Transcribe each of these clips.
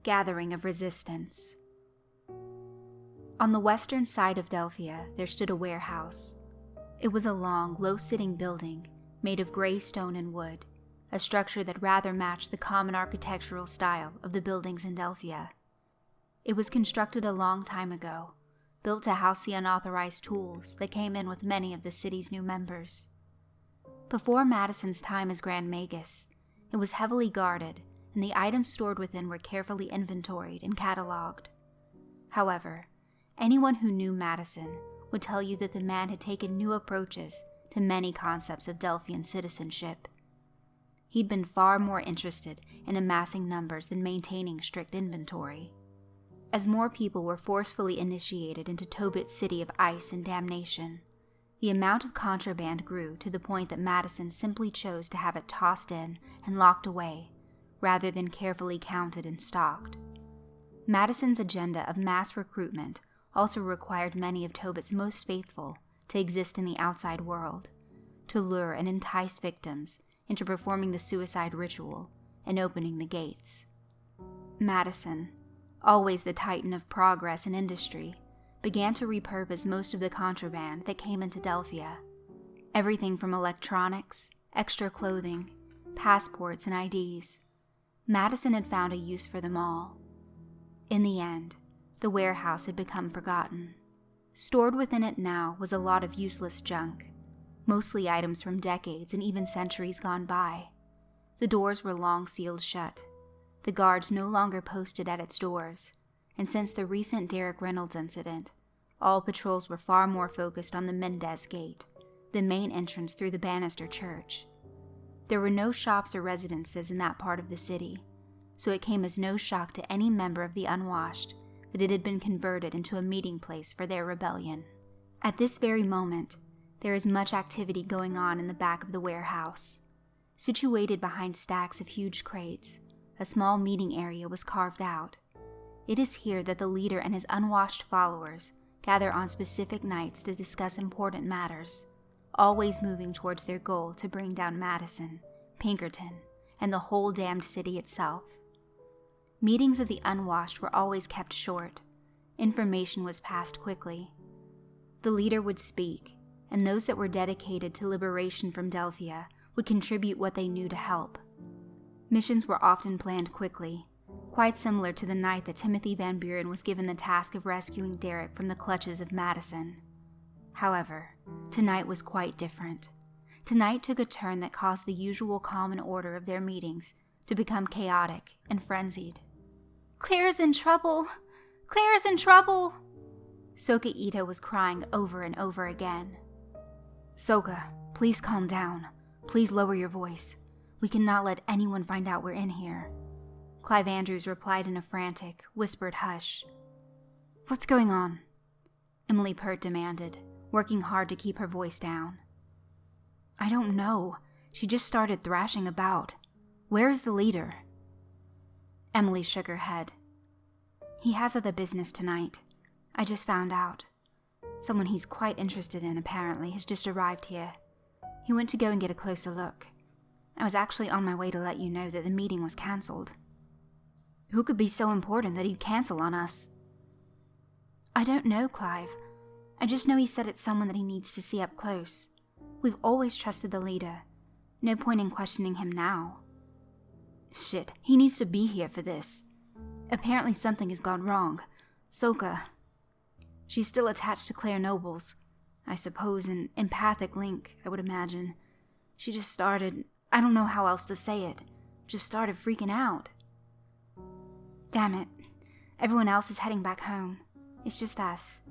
Gathering of Resistance. On the western side of Delphia, there stood a warehouse. It was a long, low-sitting building made of gray stone and wood, a structure that rather matched the common architectural style of the buildings in Delphia. It was constructed a long time ago, built to house the unauthorized tools that came in with many of the city's new members. Before Madison's time as Grand Magus, it was heavily guarded, and the items stored within were carefully inventoried and cataloged. However, anyone who knew Madison would tell you that the man had taken new approaches to many concepts of Delphian citizenship. He'd been far more interested in amassing numbers than maintaining strict inventory. As more people were forcefully initiated into Tobit's city of ice and damnation, the amount of contraband grew to the point that Madison simply chose to have it tossed in and locked away, rather than carefully counted and stocked. Madison's agenda of mass recruitment also required many of Tobit's most faithful to exist in the outside world, to lure and entice victims into performing the suicide ritual and opening the gates. Madison, always the titan of progress and industry, began to repurpose most of the contraband that came into Delphia. Everything from electronics, extra clothing, passports, and IDs. Madison had found a use for them all. In the end, the warehouse had become forgotten. Stored within it now was a lot of useless junk, mostly items from decades and even centuries gone by. The doors were long sealed shut, the guards no longer posted at its doors, and since the recent Derek Reynolds incident, all patrols were far more focused on the Mendez Gate, the main entrance through the Bannister Church. There were no shops or residences in that part of the city, so it came as no shock to any member of the Unwashed that it had been converted into a meeting place for their rebellion. At this very moment, there is much activity going on in the back of the warehouse. Situated behind stacks of huge crates, a small meeting area was carved out. It is here that the leader and his unwashed followers gather on specific nights to discuss important matters, always moving towards their goal to bring down Madison, Pinkerton, and the whole damned city itself. Meetings of the Unwashed were always kept short. Information was passed quickly. The leader would speak, and those that were dedicated to liberation from Delphia would contribute what they knew to help. Missions were often planned quickly, quite similar to the night that Timothy Van Buren was given the task of rescuing Derek from the clutches of Madison. However, tonight was quite different. Tonight took a turn that caused the usual calm and order of their meetings to become chaotic and frenzied. "Claire's in trouble! Claire's in trouble!" Sooka Ito was crying over and over again. "Sooka, please calm down. Please lower your voice. We cannot let anyone find out we're in here." Clive Andrews replied in a frantic, whispered hush. "What's going on?" Emily Pert demanded, working hard to keep her voice down. "I don't know. She just started thrashing about. Where is the leader?" Emily shook her head. "He has other business tonight. I just found out. Someone he's quite interested in, apparently, has just arrived here. He went to go and get a closer look. I was actually on my way to let you know that the meeting was cancelled." "Who could be so important that he'd cancel on us?" "I don't know, Clive. I just know he said it's someone that he needs to see up close. We've always trusted the leader. No point in questioning him now." "Shit, he needs to be here for this. Apparently something has gone wrong. Sooka. She's still attached to Claire Noble's. I suppose an empathic link, I would imagine. She just started, I don't know how else to say it, just started freaking out." "Damn it. Everyone else is heading back home. It's just us.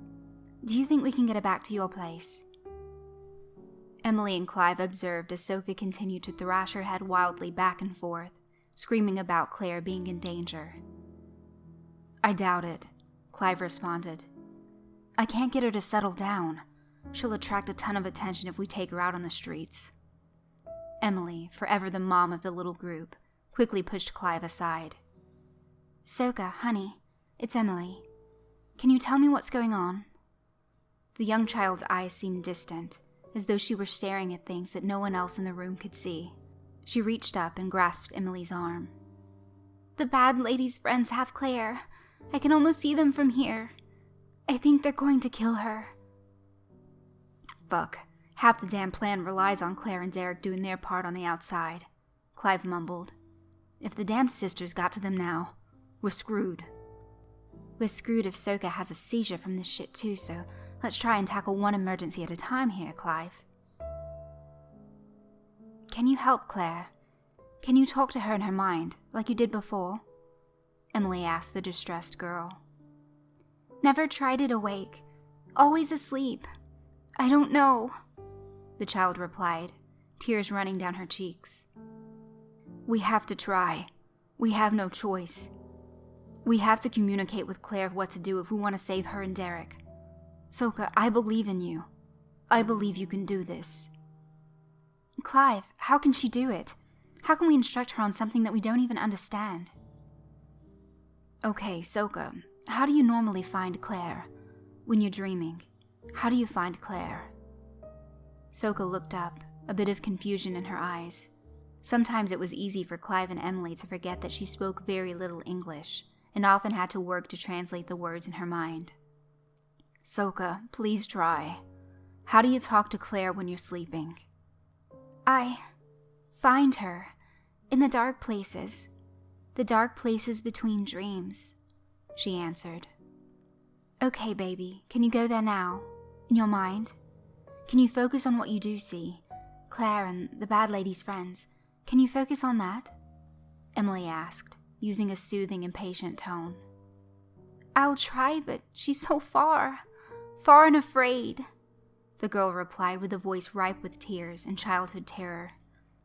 Do you think we can get her back to your place?" Emily and Clive observed as Sooka continued to thrash her head wildly back and forth, screaming about Claire being in danger. "I doubt it," Clive responded. "I can't get her to settle down. She'll attract a ton of attention if we take her out on the streets." Emily, forever the mom of the little group, quickly pushed Clive aside. "Sooka, honey, it's Emily. Can you tell me what's going on?" The young child's eyes seemed distant, as though she were staring at things that no one else in the room could see. She reached up and grasped Emily's arm. The bad lady's friends have Claire. I can almost see them from here. I think they're going to kill her. Fuck. Half the damn plan relies on Claire and Derek doing their part on the outside, Clive mumbled. If the damn sisters got to them now, we're screwed. We're screwed if Sooka has a seizure from this shit too, so let's try and tackle one emergency at a time here, Clive. Can you help Claire? Can you talk to her in her mind, like you did before? Emily asked the distressed girl. Never tried it awake. Always asleep. I don't know, the child replied, tears running down her cheeks. We have to try. We have no choice. We have to communicate with Claire what to do if we want to save her and Derek. Sooka, I believe in you. I believe you can do this. Clive, how can she do it? How can we instruct her on something that we don't even understand? Okay, Sooka, how do you normally find Claire? When you're dreaming, how do you find Claire? Sooka looked up, a bit of confusion in her eyes. Sometimes it was easy for Clive and Emily to forget that she spoke very little English, and often had to work to translate the words in her mind. Sooka, please try. How do you talk to Claire when you're sleeping? I find her in the dark places between dreams, she answered. Okay, baby, can you go there now, in your mind? Can you focus on what you do see, Claire and the bad lady's friends? Can you focus on that? Emily asked, using a soothing, impatient tone. I'll try, but she's so far and afraid, the girl replied with a voice ripe with tears and childhood terror.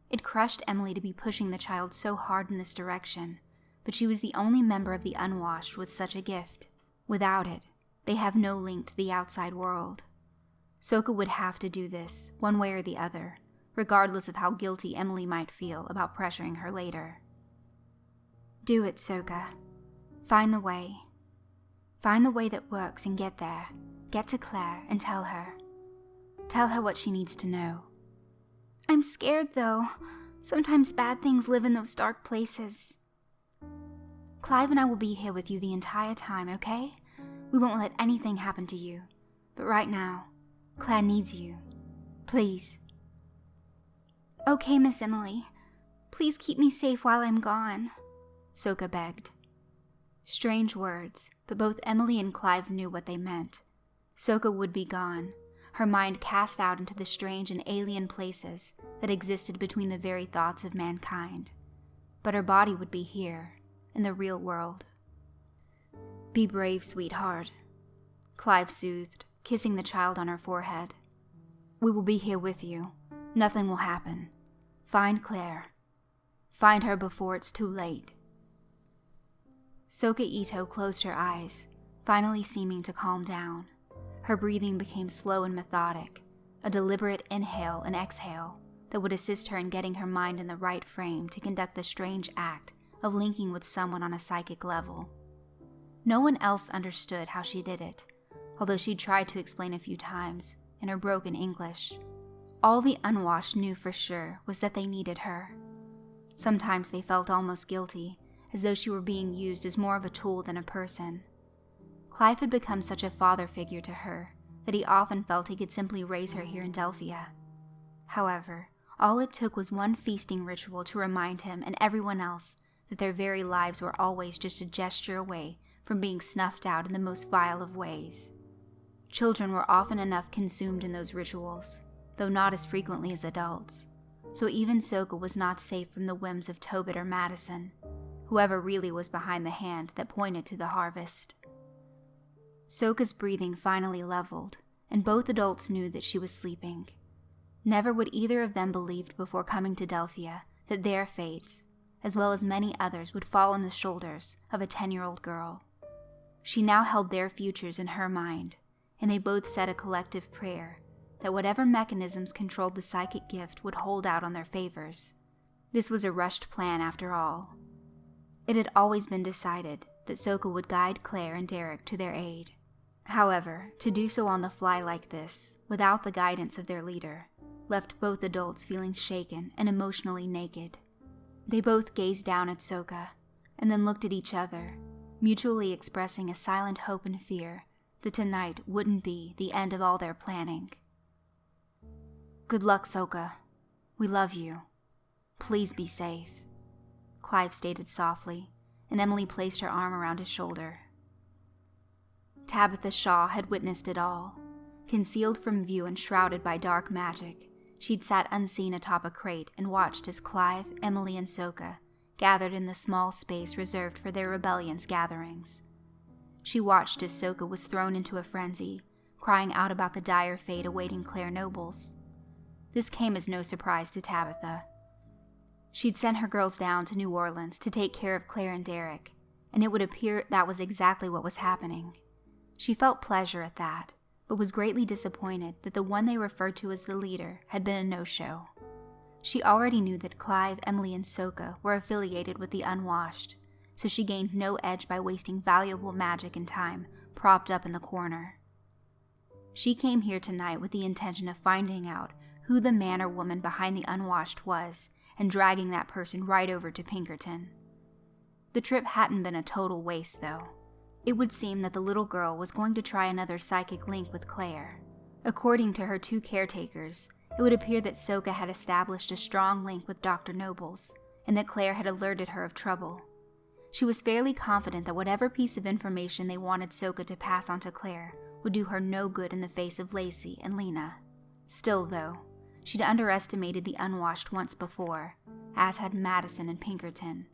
It crushed Emily to be pushing the child so hard in this direction, but she was the only member of the Unwashed with such a gift. Without it, they have no link to the outside world. Sooka would have to do this, one way or the other, regardless of how guilty Emily might feel about pressuring her later. Do it, Sooka. Find the way. Find the way that works and get there. Get to Claire and tell her. Tell her what she needs to know. I'm scared, though. Sometimes bad things live in those dark places. Clive and I will be here with you the entire time, okay? We won't let anything happen to you. But right now, Claire needs you. Please. Okay, Miss Emily. Please keep me safe while I'm gone, Sooka begged. Strange words, but both Emily and Clive knew what they meant. Sooka would be gone, her mind cast out into the strange and alien places that existed between the very thoughts of mankind. But her body would be here, in the real world. Be brave, sweetheart, Clive soothed, kissing the child on her forehead. We will be here with you. Nothing will happen. Find Claire. Find her before it's too late. Sooka Ito closed her eyes, finally seeming to calm down. Her breathing became slow and methodic, a deliberate inhale and exhale that would assist her in getting her mind in the right frame to conduct the strange act of linking with someone on a psychic level. No one else understood how she did it, although she'd tried to explain a few times in her broken English. All the Unwashed knew for sure was that they needed her. Sometimes they felt almost guilty, as though she were being used as more of a tool than a person. Clive had become such a father figure to her that he often felt he could simply raise her here in Delphia. However, all it took was one feasting ritual to remind him and everyone else that their very lives were always just a gesture away from being snuffed out in the most vile of ways. Children were often enough consumed in those rituals, though not as frequently as adults, so even Sooka was not safe from the whims of Tobit or Madison, whoever really was behind the hand that pointed to the harvest. Sooka's breathing finally leveled, and both adults knew that she was sleeping. Never would either of them believed before coming to Delphia that their fates, as well as many others, would fall on the shoulders of a 10-year-old girl. She now held their futures in her mind, and they both said a collective prayer that whatever mechanisms controlled the psychic gift would hold out on their favors. This was a rushed plan after all. It had always been decided that Sooka would guide Claire and Derek to their aid. However, to do so on the fly like this, without the guidance of their leader, left both adults feeling shaken and emotionally naked. They both gazed down at Sooka, and then looked at each other, mutually expressing a silent hope and fear that tonight wouldn't be the end of all their planning. "Good luck, Sooka. We love you. Please be safe," Clive stated softly, and Emily placed her arm around his shoulder. Tabitha Shaw had witnessed it all. Concealed from view and shrouded by dark magic, she'd sat unseen atop a crate and watched as Clive, Emily, and Sooka gathered in the small space reserved for their rebellion's gatherings. She watched as Sooka was thrown into a frenzy, crying out about the dire fate awaiting Claire nobles. This came as no surprise to Tabitha. She'd sent her girls down to New Orleans to take care of Claire and Derek, and it would appear that was exactly what was happening. She felt pleasure at that, but was greatly disappointed that the one they referred to as the leader had been a no-show. She already knew that Clive, Emily, and Sooka were affiliated with the Unwashed, so she gained no edge by wasting valuable magic and time propped up in the corner. She came here tonight with the intention of finding out who the man or woman behind the Unwashed was and dragging that person right over to Pinkerton. The trip hadn't been a total waste, though. It would seem that the little girl was going to try another psychic link with Claire. According to her two caretakers, it would appear that Sooka had established a strong link with Dr. Nobles, and that Claire had alerted her of trouble. She was fairly confident that whatever piece of information they wanted Sooka to pass on to Claire would do her no good in the face of Lacey and Lena. Still, though, she'd underestimated the Unwashed once before, as had Madison and Pinkerton,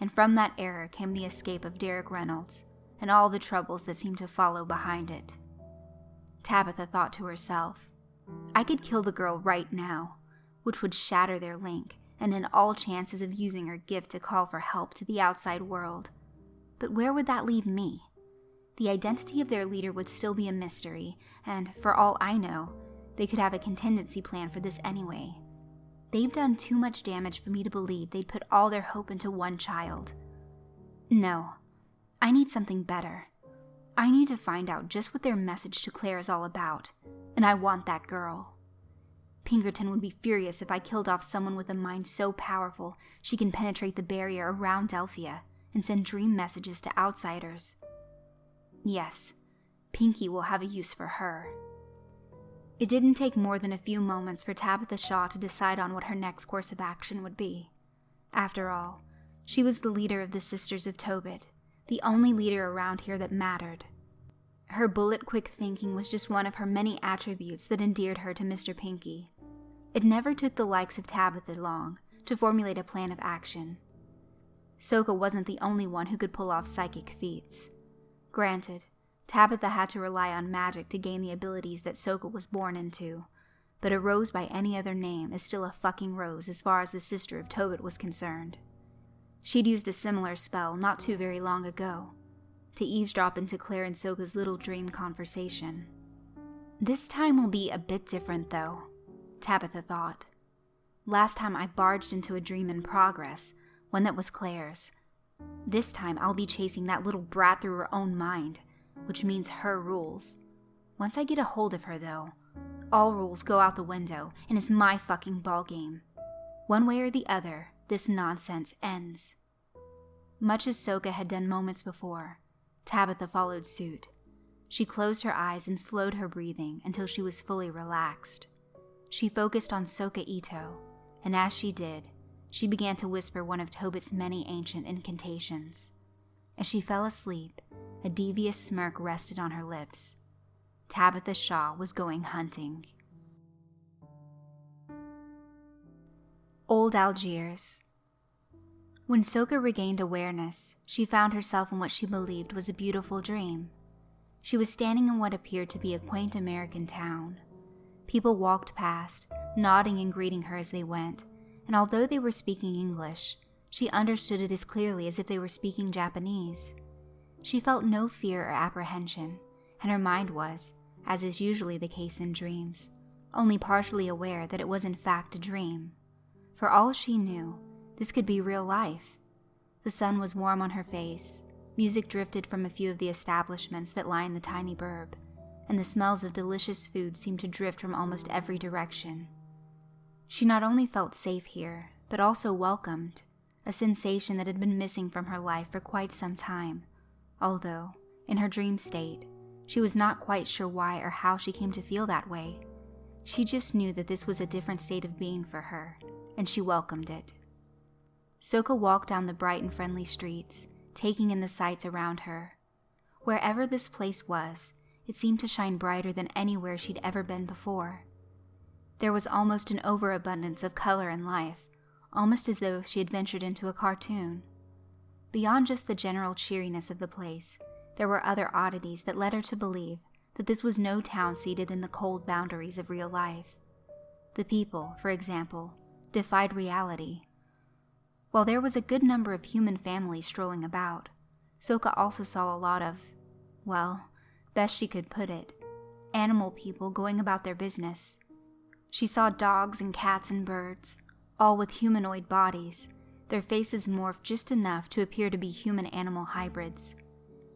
and from that error came the escape of Derek Reynolds, and all the troubles that seemed to follow behind it. Tabitha thought to herself, I could kill the girl right now, which would shatter their link and end all chances of using her gift to call for help to the outside world. But where would that leave me? The identity of their leader would still be a mystery, and for all I know, they could have a contingency plan for this anyway. They've done too much damage for me to believe they'd put all their hope into one child. No, I need something better. I need to find out just what their message to Claire is all about, and I want that girl. Pinkerton would be furious if I killed off someone with a mind so powerful she can penetrate the barrier around Delphia and send dream messages to outsiders. Yes, Pinky will have a use for her. It didn't take more than a few moments for Tabitha Shaw to decide on what her next course of action would be. After all, she was the leader of the Sisters of Tobit, the only leader around here that mattered. Her bullet-quick thinking was just one of her many attributes that endeared her to Mr. Pinky. It never took the likes of Tabitha long to formulate a plan of action. Sooka wasn't the only one who could pull off psychic feats. Granted, Tabitha had to rely on magic to gain the abilities that Sooka was born into, but a rose by any other name is still a fucking rose as far as the Sister of Tobit was concerned. She'd used a similar spell not too very long ago, to eavesdrop into Claire and Sooka's little dream conversation. This time will be a bit different, though, Tabitha thought. Last time I barged into a dream in progress, one that was Claire's. This time I'll be chasing that little brat through her own mind, which means her rules. Once I get a hold of her, though, all rules go out the window, and it's my fucking ballgame. One way or the other, this nonsense ends. Much as Sooka had done moments before, Tabitha followed suit. She closed her eyes and slowed her breathing until she was fully relaxed. She focused on Sooka Ito, and as she did, she began to whisper one of Tobit's many ancient incantations. As she fell asleep, a devious smirk rested on her lips. Tabitha Shaw was going hunting. Old Algiers. When Sooka regained awareness, she found herself in what she believed was a beautiful dream. She was standing in what appeared to be a quaint American town. People walked past, nodding and greeting her as they went, and although they were speaking English, she understood it as clearly as if they were speaking Japanese. She felt no fear or apprehension, and her mind was, as is usually the case in dreams, only partially aware that it was in fact a dream. For all she knew, this could be real life. The sun was warm on her face, music drifted from a few of the establishments that lined the tiny burb, and the smells of delicious food seemed to drift from almost every direction. She not only felt safe here, but also welcomed. a sensation that had been missing from her life for quite some time, although, in her dream state, she was not quite sure why or how she came to feel that way. She just knew that this was a different state of being for her, and she welcomed it. Sooka walked down the bright and friendly streets, taking in the sights around her. Wherever this place was, it seemed to shine brighter than anywhere she'd ever been before. There was almost an overabundance of color and life, almost as though she had ventured into a cartoon. Beyond just the general cheeriness of the place, there were other oddities that led her to believe that this was no town seated in the cold boundaries of real life. The people, for example, defied reality. While there was a good number of human families strolling about, Sooka also saw a lot of, well, best she could put it, animal people going about their business. She saw dogs and cats and birds, all with humanoid bodies, their faces morphed just enough to appear to be human-animal hybrids.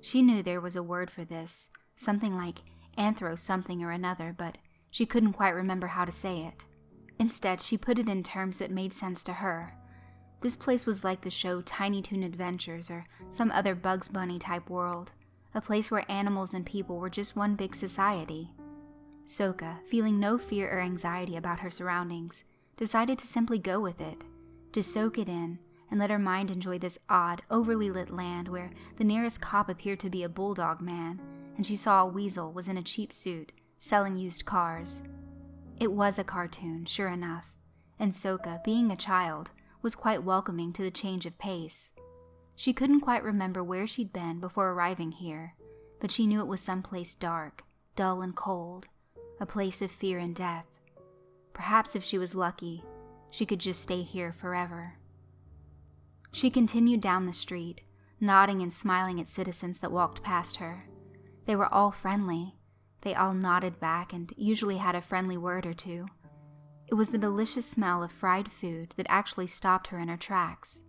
She knew there was a word for this, something like anthro something or another, but she couldn't quite remember how to say it. Instead, she put it in terms that made sense to her. This place was like the show Tiny Toon Adventures or some other Bugs Bunny type world, a place where animals and people were just one big society. Sooka, feeling no fear or anxiety about her surroundings, decided to simply go with it, to soak it in and let her mind enjoy this odd, overly lit land where the nearest cop appeared to be a bulldog man, and she saw a weasel was in a cheap suit, selling used cars. It was a cartoon, sure enough, and Sooka, being a child, was quite welcoming to the change of pace. She couldn't quite remember where she'd been before arriving here, but she knew it was someplace dark, dull and cold, a place of fear and death. Perhaps if she was lucky, she could just stay here forever. She continued down the street, nodding and smiling at citizens that walked past her. They were all friendly. They all nodded back and usually had a friendly word or two. It was the delicious smell of fried food that actually stopped her in her tracks.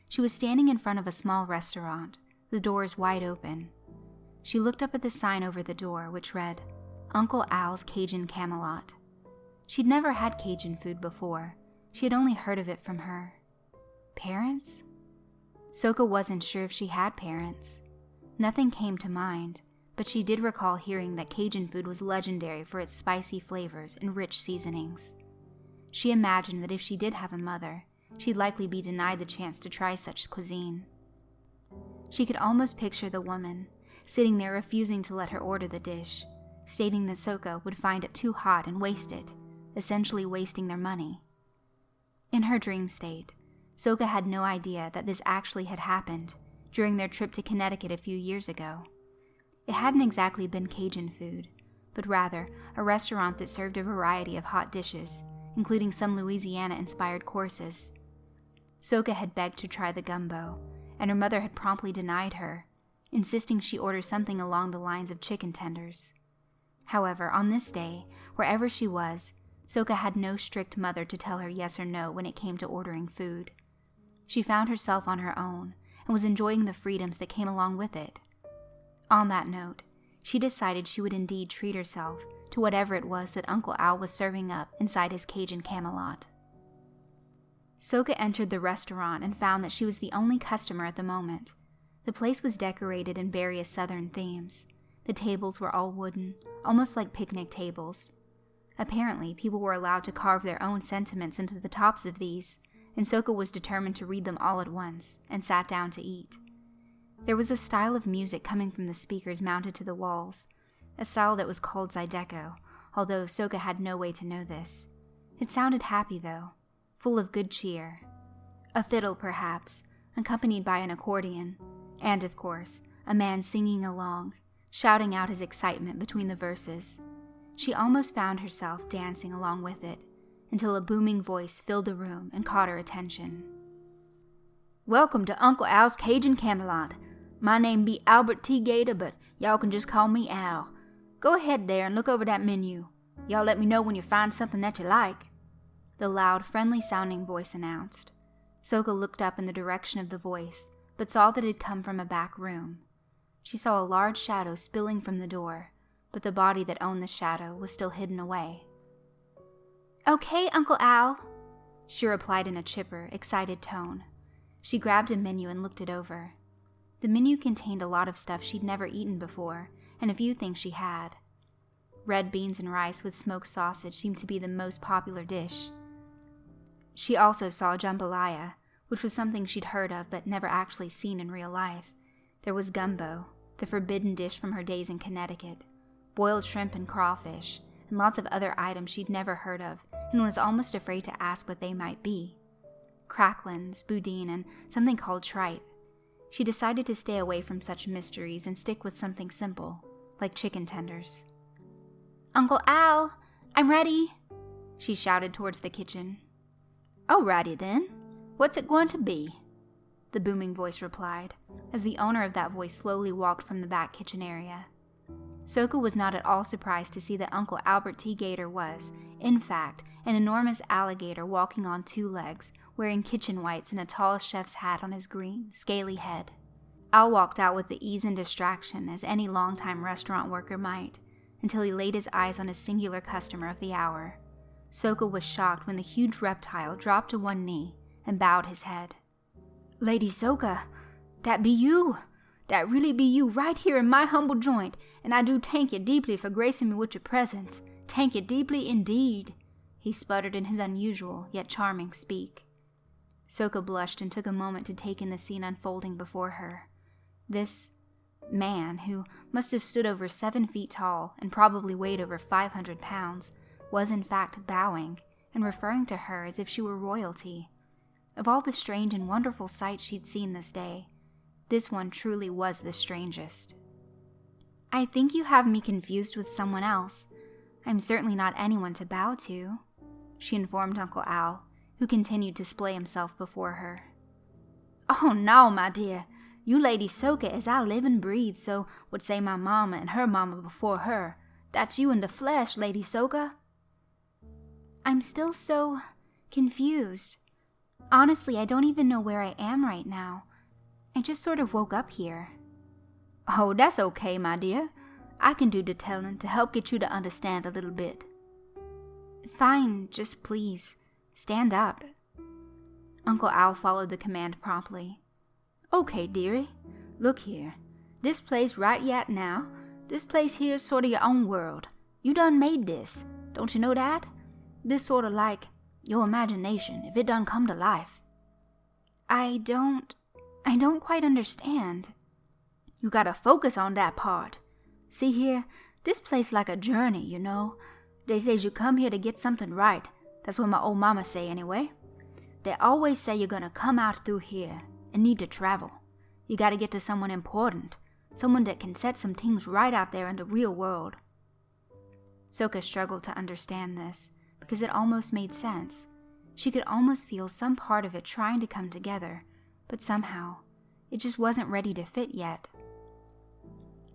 She was standing in front of a small restaurant, the doors wide open. She looked up at the sign over the door, which read, Uncle Al's Cajun Camelot. She'd never had Cajun food before. She had only heard of it from her parents? Sooka wasn't sure if she had parents. Nothing came to mind, but she did recall hearing that Cajun food was legendary for its spicy flavors and rich seasonings. She imagined that if she did have a mother, she'd likely be denied the chance to try such cuisine. She could almost picture the woman, sitting there refusing to let her order the dish, stating that Sooka would find it too hot and waste it, essentially wasting their money. In her dream state, Sooka had no idea that this actually had happened during their trip to Connecticut a few years ago. It hadn't exactly been Cajun food, but rather a restaurant that served a variety of hot dishes, including some Louisiana-inspired courses. Sooka had begged to try the gumbo, and her mother had promptly denied her, insisting she order something along the lines of chicken tenders. However, on this day, wherever she was, Sooka had no strict mother to tell her yes or no when it came to ordering food. She found herself on her own and was enjoying the freedoms that came along with it. On that note, she decided she would indeed treat herself to whatever it was that Uncle Al was serving up inside his Cajun Camelot. Sooka entered the restaurant and found that she was the only customer at the moment. The place was decorated in various southern themes. The tables were all wooden, almost like picnic tables. Apparently, people were allowed to carve their own sentiments into the tops of these, and Sooka was determined to read them all at once, and sat down to eat. There was a style of music coming from the speakers mounted to the walls, a style that was called Zydeco, although Sooka had no way to know this. It sounded happy, though, full of good cheer. A fiddle, perhaps, accompanied by an accordion, and, of course, a man singing along, shouting out his excitement between the verses. She almost found herself dancing along with it, until a booming voice filled the room and caught her attention. "Welcome to Uncle Al's Cajun Camelot. My name be Albert T. Gator, but y'all can just call me Al. Go ahead there and look over that menu. Y'all let me know when you find something that you like," the loud, friendly-sounding voice announced. Sooka looked up in the direction of the voice, but saw that it had come from a back room. She saw a large shadow spilling from the door, but the body that owned the shadow was still hidden away. "Okay, Uncle Al," she replied in a chipper, excited tone. She grabbed a menu and looked it over. The menu contained a lot of stuff she'd never eaten before, and a few things she had. Red beans and rice with smoked sausage seemed to be the most popular dish. She also saw jambalaya, which was something she'd heard of but never actually seen in real life. There was gumbo, the forbidden dish from her days in Connecticut, boiled shrimp and crawfish, and lots of other items she'd never heard of and was almost afraid to ask what they might be. Cracklins, boudin, and something called tripe. She decided to stay away from such mysteries and stick with something simple, like chicken tenders. "Uncle Al, I'm ready," she shouted towards the kitchen. "Alrighty then. What's it going to be?" the booming voice replied, as the owner of that voice slowly walked from the back kitchen area. Sooka was not at all surprised to see that Uncle Albert T. Gator was, in fact, an enormous alligator walking on 2 legs, wearing kitchen whites and a tall chef's hat on his green, scaly head. Al walked out with the ease and distraction as any longtime restaurant worker might, until he laid his eyes on a singular customer of the hour. Sooka was shocked when the huge reptile dropped to one knee and bowed his head. "Lady Sooka, that be you. That really be you right here in my humble joint, and I do thank you deeply for gracing me with your presence. Thank you deeply indeed," he sputtered in his unusual yet charming speak. Sooka blushed and took a moment to take in the scene unfolding before her. This man, who must have stood over 7 feet tall and probably weighed over 500 pounds, was in fact bowing and referring to her as if she were royalty. Of all the strange and wonderful sights she'd seen this day, this one truly was the strangest. "I think you have me confused with someone else. I'm certainly not anyone to bow to," she informed Uncle Al, who continued to display himself before her. "Oh no, my dear. You Lady Sooka as I live and breathe, so would say my mama and her mama before her. That's you in the flesh, Lady Sooka." "I'm still so confused. Honestly, I don't even know where I am right now. I just sort of woke up here." "Oh, that's okay, my dear. I can do the telling to help get you to understand a little bit." "Fine, just please, stand up." Uncle Al followed the command promptly. "Okay, dearie. Look here. This place right yet now, this place here's sort of your own world. You done made this. Don't you know that? This sort of like your imagination, if it done come to life." I don't quite understand." "You gotta focus on that part. See here, this place like a journey, you know. They says you come here to get something right. That's what my old mama say anyway. They always say you're gonna come out through here and need to travel. You gotta get to someone important, someone that can set some things right out there in the real world." Sooka struggled to understand this, because it almost made sense. She could almost feel some part of it trying to come together, but somehow, it just wasn't ready to fit yet.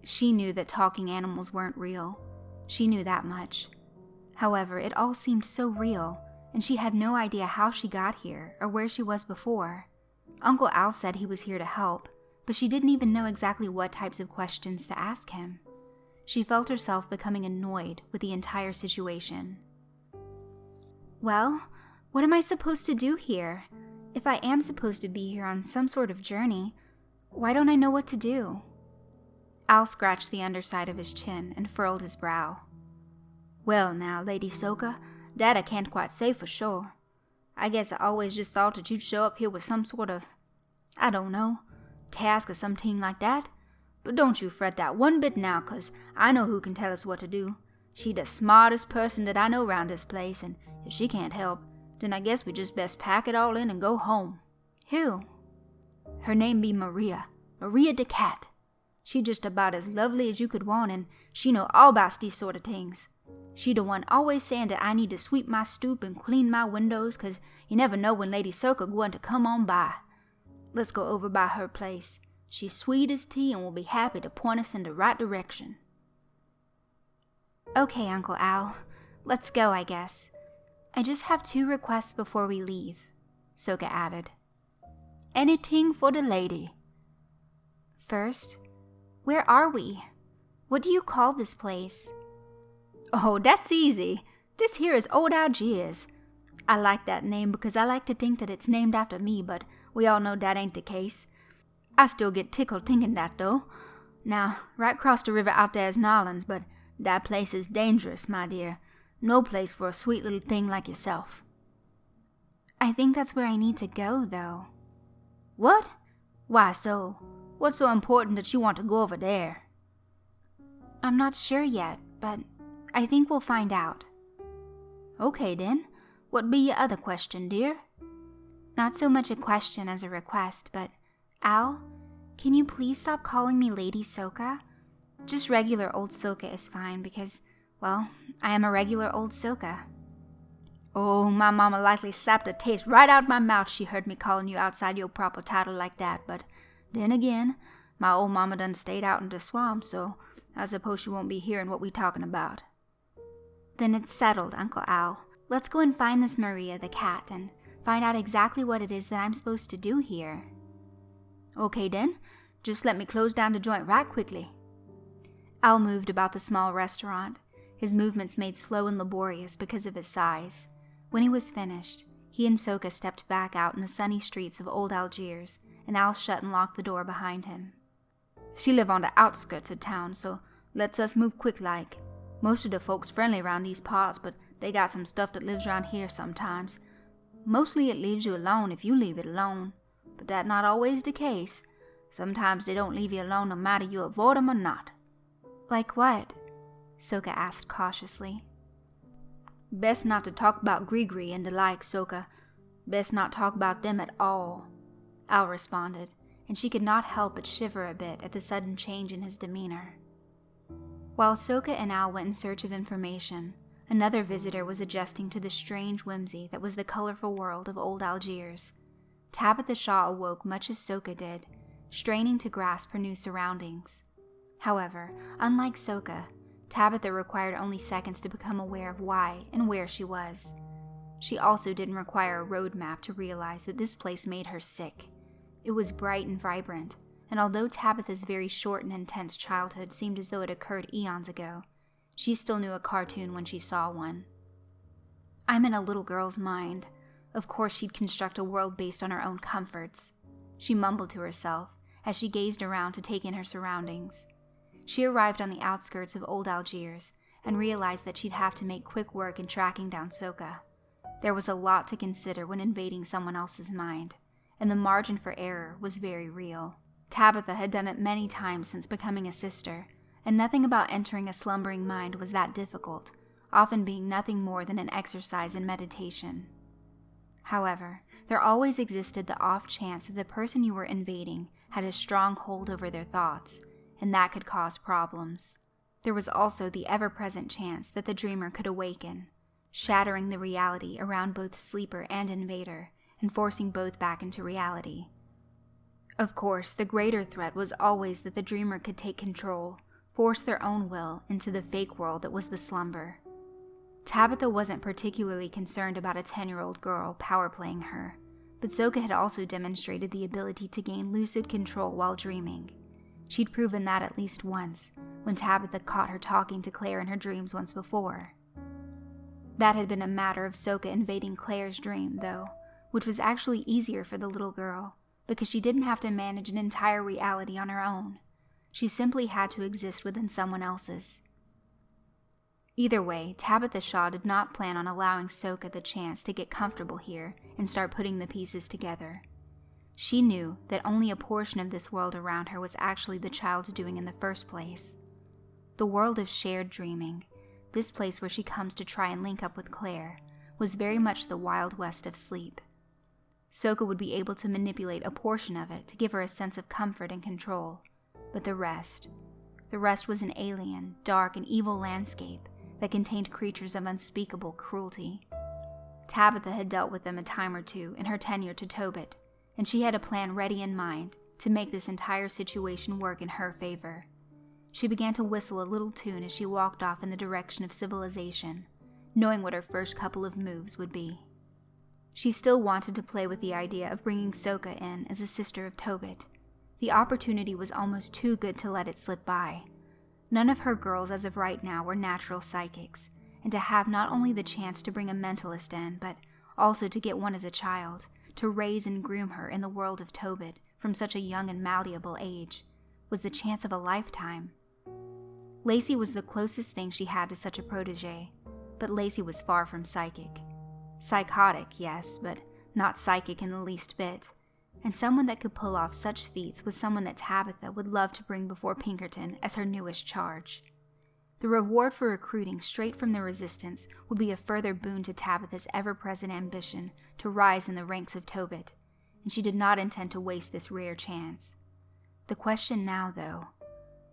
She knew that talking animals weren't real. She knew that much. However, it all seemed so real, and she had no idea how she got here or where she was before. Uncle Al said he was here to help, but she didn't even know exactly what types of questions to ask him. She felt herself becoming annoyed with the entire situation. "Well, what am I supposed to do here? If I am supposed to be here on some sort of journey, why don't I know what to do?" Al scratched the underside of his chin and furrowed his brow. "Well now, Lady Sooka, that I can't quite say for sure. I guess I always just thought that you'd show up here with some sort of, I don't know, task or something like that. But don't you fret that one bit now, 'cause I know who can tell us what to do. She the smartest person that I know round this place, and if she can't help, then I guess we just best pack it all in and go home." "Who?" "Her name be Maria the cat. She just about as lovely as you could want, and she know all about these sort of things. She the one always saying that I need to sweep my stoop and clean my windows, 'cause you never know when Lady Sooka going to come on by. Let's go over by her place. She's sweet as tea and will be happy to point us in the right direction." "Okay, Uncle Al. Let's go, I guess. I just have 2 requests before we leave," Sooka added. "Anything for the lady." "First, where are we? What do you call this place?" "Oh, that's easy. This here is Old Algiers. I like that name because I like to think that it's named after me, but we all know that ain't the case. I still get tickled thinking that, though. Now, right across the river out there is Nolans, but that place is dangerous, my dear. No place for a sweet little thing like yourself." "I think that's where I need to go, though." "What? Why so? What's so important that you want to go over there?" "I'm not sure yet, but I think we'll find out." "Okay, then. What be your other question, dear?" Not so much a question as a request, but Al, can you please stop calling me Lady Sooka? Just regular old Sooka is fine because, well, I am a regular old Sooka. "Oh, my mama likely slapped the taste right out my mouth she heard me calling you outside your proper title like that, but then again, my old mama done stayed out in the swamp, so I suppose she won't be hearing what we talking about." "Then it's settled, Uncle Al. Let's go and find this Maria the cat and find out exactly what it is that I'm supposed to do here." "Okay then, just let me close down the joint right quickly." Al moved about the small restaurant, his movements made slow and laborious because of his size. When he was finished, he and Sooka stepped back out in the sunny streets of old Algiers, and Al shut and locked the door behind him. "She live on the outskirts of town, so let's us move quick like. Most of the folks friendly around these parts, but they got some stuff that lives around here sometimes. Mostly it leaves you alone if you leave it alone, but that not always the case. Sometimes they don't leave you alone no matter you avoid 'em or not." "Like what?" Sooka asked cautiously. "Best not to talk about Grigri and the like, Sooka. Best not talk about them at all," Al responded, and she could not help but shiver a bit at the sudden change in his demeanor. While Sooka and Al went in search of information, another visitor was adjusting to the strange whimsy that was the colorful world of old Algiers. Tabitha Shaw awoke much as Sooka did, straining to grasp her new surroundings. However, unlike Sooka, Tabitha required only seconds to become aware of why and where she was. She also didn't require a road map to realize that this place made her sick. It was bright and vibrant, and although Tabitha's very short and intense childhood seemed as though it occurred eons ago, she still knew a cartoon when she saw one. I'm in a little girl's mind. Of course she'd construct a world based on her own comforts, she mumbled to herself as she gazed around to take in her surroundings. She arrived on the outskirts of old Algiers and realized that she'd have to make quick work in tracking down Sooka. There was a lot to consider when invading someone else's mind, and the margin for error was very real. Tabitha had done it many times since becoming a sister, and nothing about entering a slumbering mind was that difficult, often being nothing more than an exercise in meditation. However, there always existed the off chance that the person you were invading had a strong hold over their thoughts, and that could cause problems. There was also the ever-present chance that the dreamer could awaken, shattering the reality around both sleeper and invader, and forcing both back into reality. Of course, the greater threat was always that the dreamer could take control, force their own will into the fake world that was the slumber. Tabitha wasn't particularly concerned about a 10-year-old girl power-playing her, but Sooka had also demonstrated the ability to gain lucid control while dreaming. She'd proven that at least once, when Tabitha caught her talking to Claire in her dreams once before. That had been a matter of Sooka invading Claire's dream, though, which was actually easier for the little girl, because she didn't have to manage an entire reality on her own. She simply had to exist within someone else's. Either way, Tabitha Shaw did not plan on allowing Sooka the chance to get comfortable here and start putting the pieces together. She knew that only a portion of this world around her was actually the child's doing in the first place. The world of shared dreaming, this place where she comes to try and link up with Claire, was very much the Wild West of sleep. Sooka would be able to manipulate a portion of it to give her a sense of comfort and control, but the rest was an alien, dark, and evil landscape that contained creatures of unspeakable cruelty. Tabitha had dealt with them a time or two in her tenure to Tobit, and she had a plan ready in mind to make this entire situation work in her favor. She began to whistle a little tune as she walked off in the direction of civilization, knowing what her first couple of moves would be. She still wanted to play with the idea of bringing Sooka in as a sister of Tobit. The opportunity was almost too good to let it slip by. None of her girls as of right now were natural psychics, and to have not only the chance to bring a mentalist in, but also to get one as a child, to raise and groom her in the world of Tobit from such a young and malleable age, was the chance of a lifetime. Lacey was the closest thing she had to such a protege, but Lacey was far from psychic. Psychotic, yes, but not psychic in the least bit, and someone that could pull off such feats was someone that Tabitha would love to bring before Pinkerton as her newest charge. The reward for recruiting straight from the Resistance would be a further boon to Tabitha's ever-present ambition to rise in the ranks of Tobit, and she did not intend to waste this rare chance. The question now, though,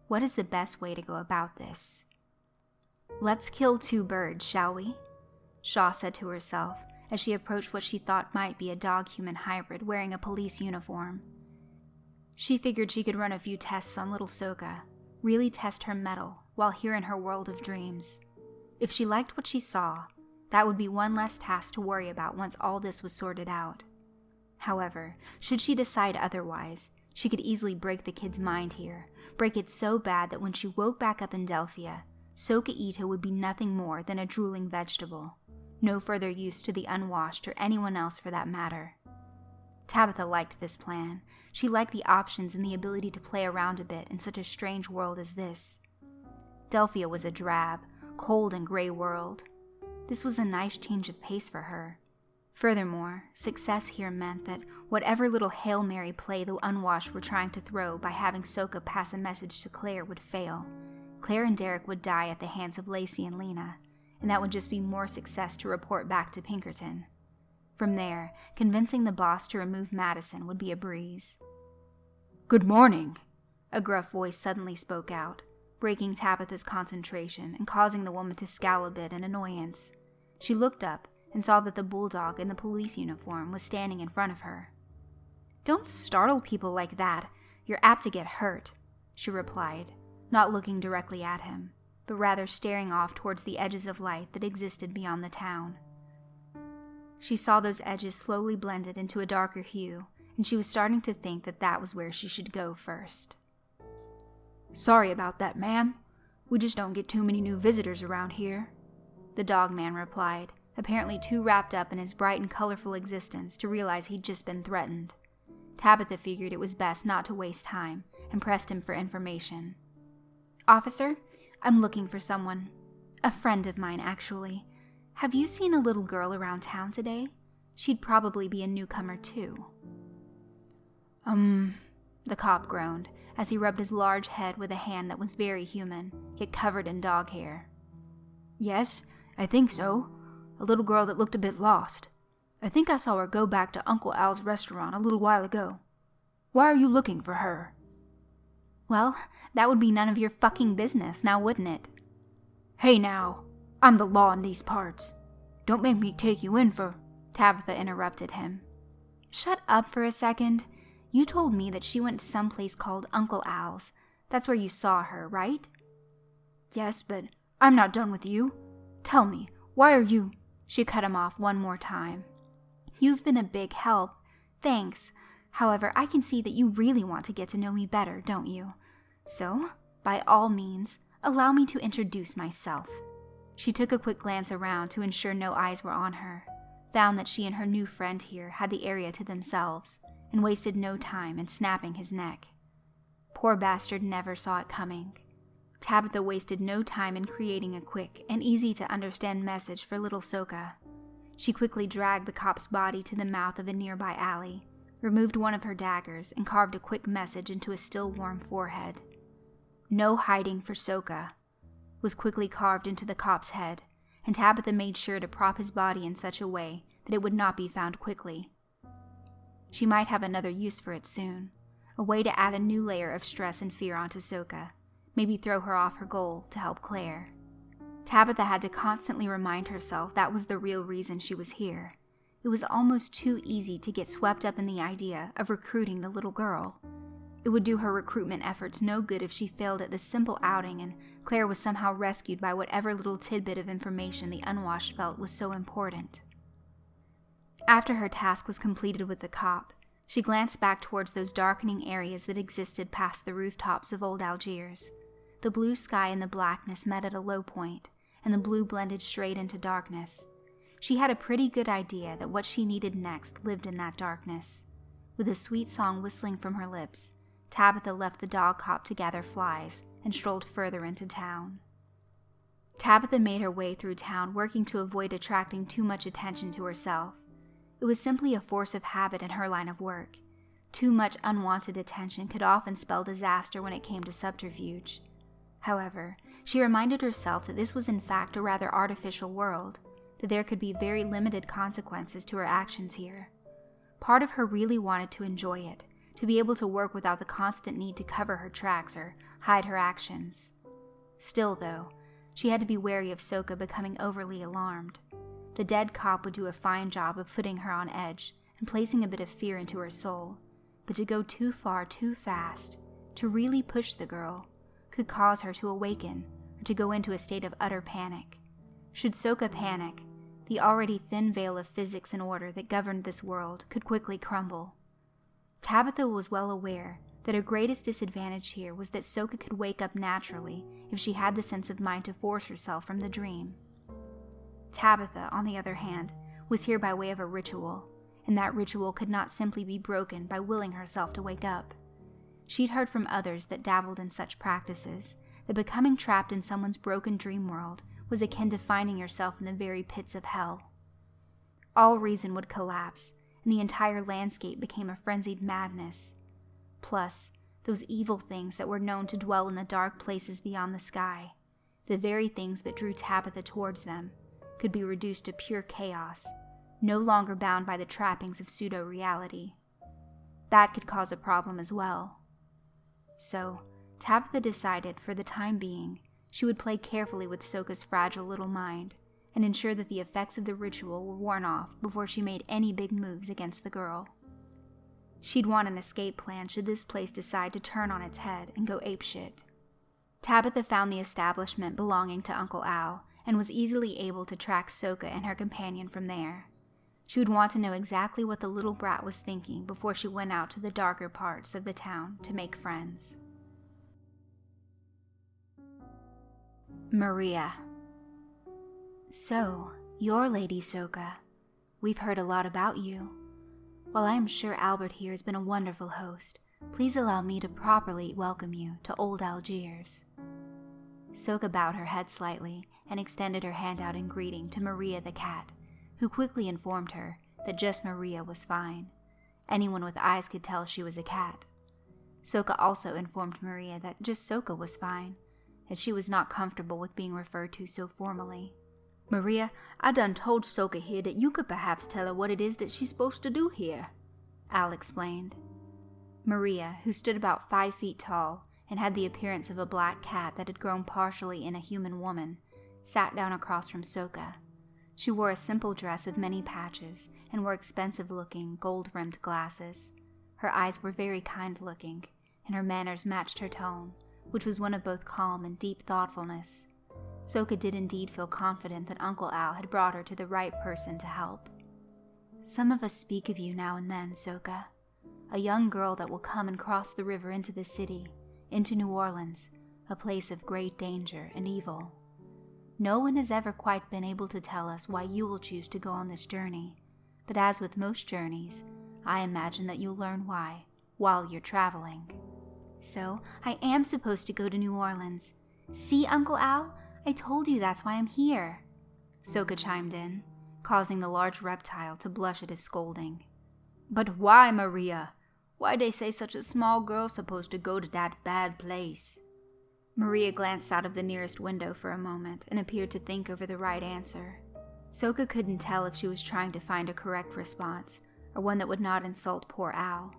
what is the best way to go about this? "Let's kill 2 birds, shall we?" Shaw said to herself as she approached what she thought might be a dog-human hybrid wearing a police uniform. She figured she could run a few tests on little Sooka, really test her mettle while here in her world of dreams. If she liked what she saw, that would be one less task to worry about once all this was sorted out. However, should she decide otherwise, she could easily break the kid's mind here, break it so bad that when she woke back up in Delphia, Sooka Ita would be nothing more than a drooling vegetable, no further use to the unwashed or anyone else for that matter. Tabitha liked this plan. She liked the options and the ability to play around a bit in such a strange world as this. Delphia was a drab, cold and gray world. This was a nice change of pace for her. Furthermore, success here meant that whatever little Hail Mary play the unwashed were trying to throw by having Sooka pass a message to Claire would fail. Claire and Derek would die at the hands of Lacey and Lena, and that would just be more success to report back to Pinkerton. From there, convincing the boss to remove Madison would be a breeze. "Good morning," a gruff voice suddenly spoke out, breaking Tabitha's concentration and causing the woman to scowl a bit in annoyance. She looked up and saw that the bulldog in the police uniform was standing in front of her. "Don't startle people like that. You're apt to get hurt," she replied, not looking directly at him, but rather staring off towards the edges of light that existed beyond the town. She saw those edges slowly blended into a darker hue, and she was starting to think that that was where she should go first. "Sorry about that, ma'am. We just don't get too many new visitors around here," the dog man replied, apparently too wrapped up in his bright and colorful existence to realize he'd just been threatened. Tabitha figured it was best not to waste time and pressed him for information. "Officer, I'm looking for someone. A friend of mine, actually. Have you seen a little girl around town today? She'd probably be a newcomer, too." The cop groaned as he rubbed his large head with a hand that was very human, yet covered in dog hair. "Yes, I think so. A little girl that looked a bit lost. I think I saw her go back to Uncle Al's restaurant a little while ago. Why are you looking for her?" "Well, that would be none of your fucking business, now wouldn't it?" "Hey now, I'm the law in these parts. Don't make me take you in for—" Tabitha interrupted him. "Shut up for a second. You told me that she went to some place called Uncle Al's. That's where you saw her, right?" "Yes, but I'm not done with you. Tell me, why are you—" She cut him off one more time. "You've been a big help. Thanks. However, I can see that you really want to get to know me better, don't you? So, by all means, allow me to introduce myself." She took a quick glance around to ensure no eyes were on her, found that she and her new friend here had the area to themselves, and wasted no time in snapping his neck. Poor bastard never saw it coming. Tabitha wasted no time in creating a quick and easy-to-understand message for little Sooka. She quickly dragged the cop's body to the mouth of a nearby alley, removed one of her daggers, and carved a quick message into a still warm forehead. "No hiding for Sooka," was quickly carved into the cop's head, and Tabitha made sure to prop his body in such a way that it would not be found quickly. She might have another use for it soon, a way to add a new layer of stress and fear onto Sooka, maybe throw her off her goal to help Claire. Tabitha had to constantly remind herself that was the real reason she was here. It was almost too easy to get swept up in the idea of recruiting the little girl. It would do her recruitment efforts no good if she failed at this simple outing and Claire was somehow rescued by whatever little tidbit of information the unwashed felt was so important. After her task was completed with the cop, she glanced back towards those darkening areas that existed past the rooftops of old Algiers. The blue sky and the blackness met at a low point, and the blue blended straight into darkness. She had a pretty good idea that what she needed next lived in that darkness. With a sweet song whistling from her lips, Tabitha left the dog cop to gather flies and strolled further into town. Tabitha made her way through town, working to avoid attracting too much attention to herself. It was simply a force of habit in her line of work. Too much unwanted attention could often spell disaster when it came to subterfuge. However, she reminded herself that this was in fact a rather artificial world, that there could be very limited consequences to her actions here. Part of her really wanted to enjoy it, to be able to work without the constant need to cover her tracks or hide her actions. Still, though, she had to be wary of Sooka becoming overly alarmed. The dead cop would do a fine job of putting her on edge and placing a bit of fear into her soul, but to go too far too fast, to really push the girl, could cause her to awaken or to go into a state of utter panic. Should Sooka panic, the already thin veil of physics and order that governed this world could quickly crumble. Tabitha was well aware that her greatest disadvantage here was that Sooka could wake up naturally if she had the sense of mind to force herself from the dream. Tabitha, on the other hand, was here by way of a ritual, and that ritual could not simply be broken by willing herself to wake up. She'd heard from others that dabbled in such practices that becoming trapped in someone's broken dream world was akin to finding yourself in the very pits of hell. All reason would collapse, and the entire landscape became a frenzied madness. Plus, those evil things that were known to dwell in the dark places beyond the sky, the very things that drew Tabitha towards them, could be reduced to pure chaos, no longer bound by the trappings of pseudo-reality. That could cause a problem as well. So, Tabitha decided, for the time being, she would play carefully with Sooka's fragile little mind and ensure that the effects of the ritual were worn off before she made any big moves against the girl. She'd want an escape plan should this place decide to turn on its head and go apeshit. Tabitha found the establishment belonging to Uncle Al and was easily able to track Sooka and her companion from there. She would want to know exactly what the little brat was thinking before she went out to the darker parts of the town to make friends. Maria. So, you're Lady Sooka. We've heard a lot about you. While I am sure Albert here has been a wonderful host, please allow me to properly welcome you to Old Algiers. Sooka bowed her head slightly and extended her hand out in greeting to Maria the cat, who quickly informed her that just Maria was fine. Anyone with eyes could tell she was a cat. Sooka also informed Maria that just Sooka was fine, as she was not comfortable with being referred to so formally. Maria, I done told Sooka here that you could perhaps tell her what it is that she's supposed to do here, Al explained. Maria, who stood about 5 feet tall and had the appearance of a black cat that had grown partially in a human woman, sat down across from Sooka. She wore a simple dress of many patches and wore expensive-looking, gold-rimmed glasses. Her eyes were very kind-looking, and her manners matched her tone, which was one of both calm and deep thoughtfulness. Sooka did indeed feel confident that Uncle Al had brought her to the right person to help. Some of us speak of you now and then, Sooka. A young girl that will come and cross the river into the city, into New Orleans, a place of great danger and evil. No one has ever quite been able to tell us why you will choose to go on this journey, but as with most journeys, I imagine that you'll learn why, while you're traveling. So, I am supposed to go to New Orleans. See, Uncle Al? I told you that's why I'm here, Sooka chimed in, causing the large reptile to blush at his scolding. But why, Maria? Why they say such a small girl supposed to go to that bad place? Maria glanced out of the nearest window for a moment and appeared to think over the right answer. Sooka couldn't tell if she was trying to find a correct response, or one that would not insult poor Al.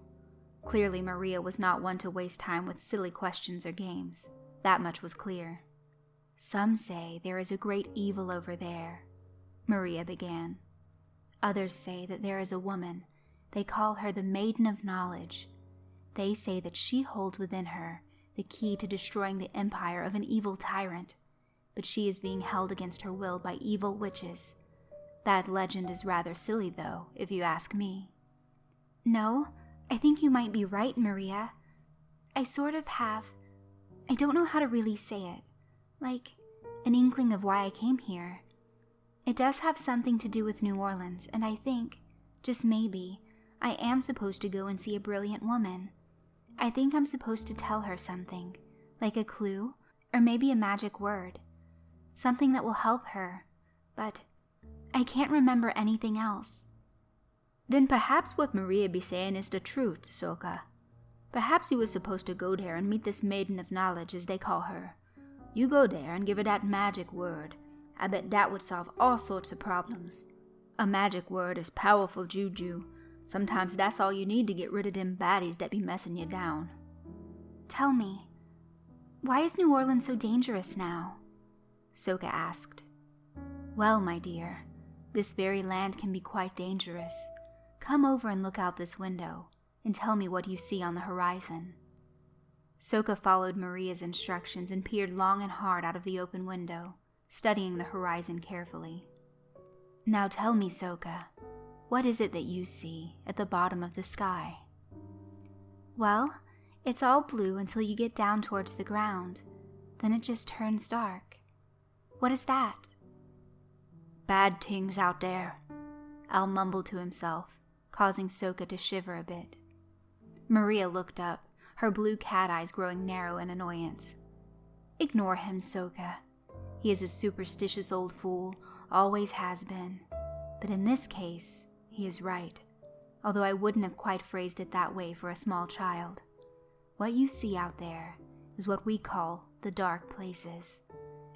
Clearly, Maria was not one to waste time with silly questions or games. That much was clear. Some say there is a great evil over there, Maria began. Others say that there is a woman. They call her the Maiden of Knowledge. They say that she holds within her the key to destroying the empire of an evil tyrant, but she is being held against her will by evil witches. That legend is rather silly, though, if you ask me. No, I think you might be right, Maria. I sort of have... I don't know how to really say it. Like, an inkling of why I came here. It does have something to do with New Orleans, and I think, just maybe, I am supposed to go and see a brilliant woman. I think I'm supposed to tell her something, like a clue, or maybe a magic word. Something that will help her, but I can't remember anything else." "Then perhaps what Maria be saying is the truth, Sooka. Perhaps you was supposed to go there and meet this Maiden of Knowledge, as they call her. You go there and give her that magic word. I bet that would solve all sorts of problems. A magic word is powerful juju. Sometimes that's all you need to get rid of them baddies that be messing you down." "Tell me, why is New Orleans so dangerous now?" Sooka asked. "Well, my dear, this very land can be quite dangerous. Come over and look out this window, and tell me what you see on the horizon." Sooka followed Maria's instructions and peered long and hard out of the open window, studying the horizon carefully. "Now tell me, Sooka, what is it that you see at the bottom of the sky?" "Well, it's all blue until you get down towards the ground. Then it just turns dark. What is that?" "Bad things out there," Al mumbled to himself, causing Sooka to shiver a bit. Maria looked up, her blue cat eyes growing narrow in annoyance. "Ignore him, Sooka. He is a superstitious old fool, always has been. But in this case, he is right, although I wouldn't have quite phrased it that way for a small child. What you see out there is what we call the dark places,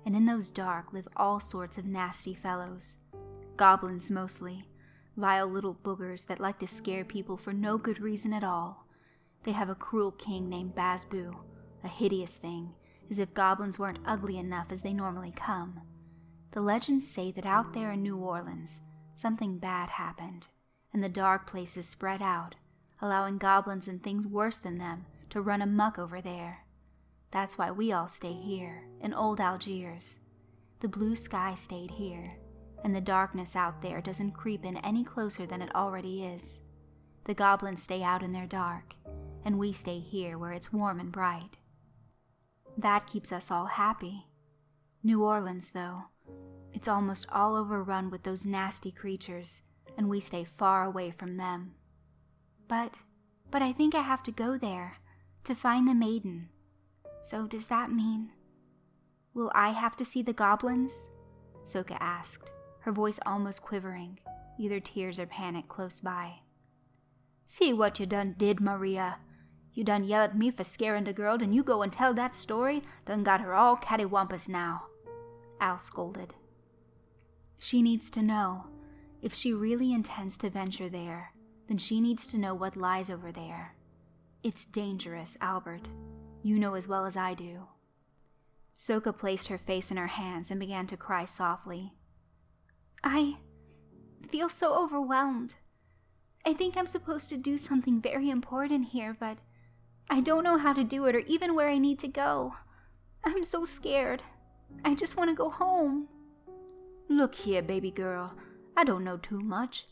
and in those dark live all sorts of nasty fellows. Goblins mostly, vile little boogers that like to scare people for no good reason at all. They have a cruel king named Basu, a hideous thing, as if goblins weren't ugly enough as they normally come. The legends say that out there in New Orleans, something bad happened, and the dark places spread out, allowing goblins and things worse than them to run amok over there. That's why we all stay here, in old Algiers. The blue sky stayed here, and the darkness out there doesn't creep in any closer than it already is. The goblins stay out in their dark, and we stay here where it's warm and bright. That keeps us all happy. New Orleans, though, it's almost all overrun with those nasty creatures, and we stay far away from them. But I think I have to go there, to find the Maiden. So does that mean... will I have to see the goblins?" Sooka asked, her voice almost quivering, either tears or panic close by. "See what you done did, Maria. You done yell at me for scaring the girl, and you go and tell that story, done got her all cattywampus now," Al scolded. "She needs to know. If she really intends to venture there, then she needs to know what lies over there. It's dangerous, Albert. You know as well as I do." Sooka placed her face in her hands and began to cry softly. "I feel so overwhelmed. I think I'm supposed to do something very important here, but I don't know how to do it or even where I need to go. I'm so scared. I just want to go home." "Look here, baby girl. I don't know too much.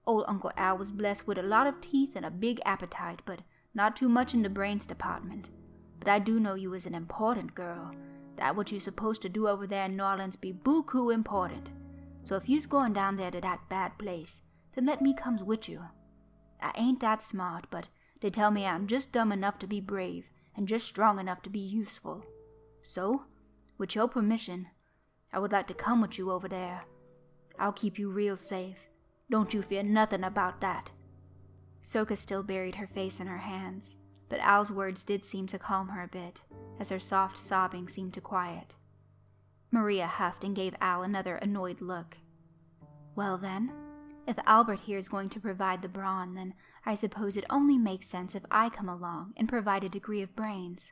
Old Uncle Al was blessed with a lot of teeth and a big appetite, but not too much in the brains department. But I do know you is an important girl. That what you supposed to do over there in New Orleans be buku important. So if you's going down there to that bad place, then let me comes with you. I ain't that smart, but they tell me I'm just dumb enough to be brave and just strong enough to be useful. So, with your permission, I would like to come with you over there. I'll keep you real safe. Don't you fear nothing about that." Sooka still buried her face in her hands, but Al's words did seem to calm her a bit, as her soft sobbing seemed to quiet. Maria huffed and gave Al another annoyed look. "Well then, if Albert here is going to provide the brawn, then I suppose it only makes sense if I come along and provide a degree of brains,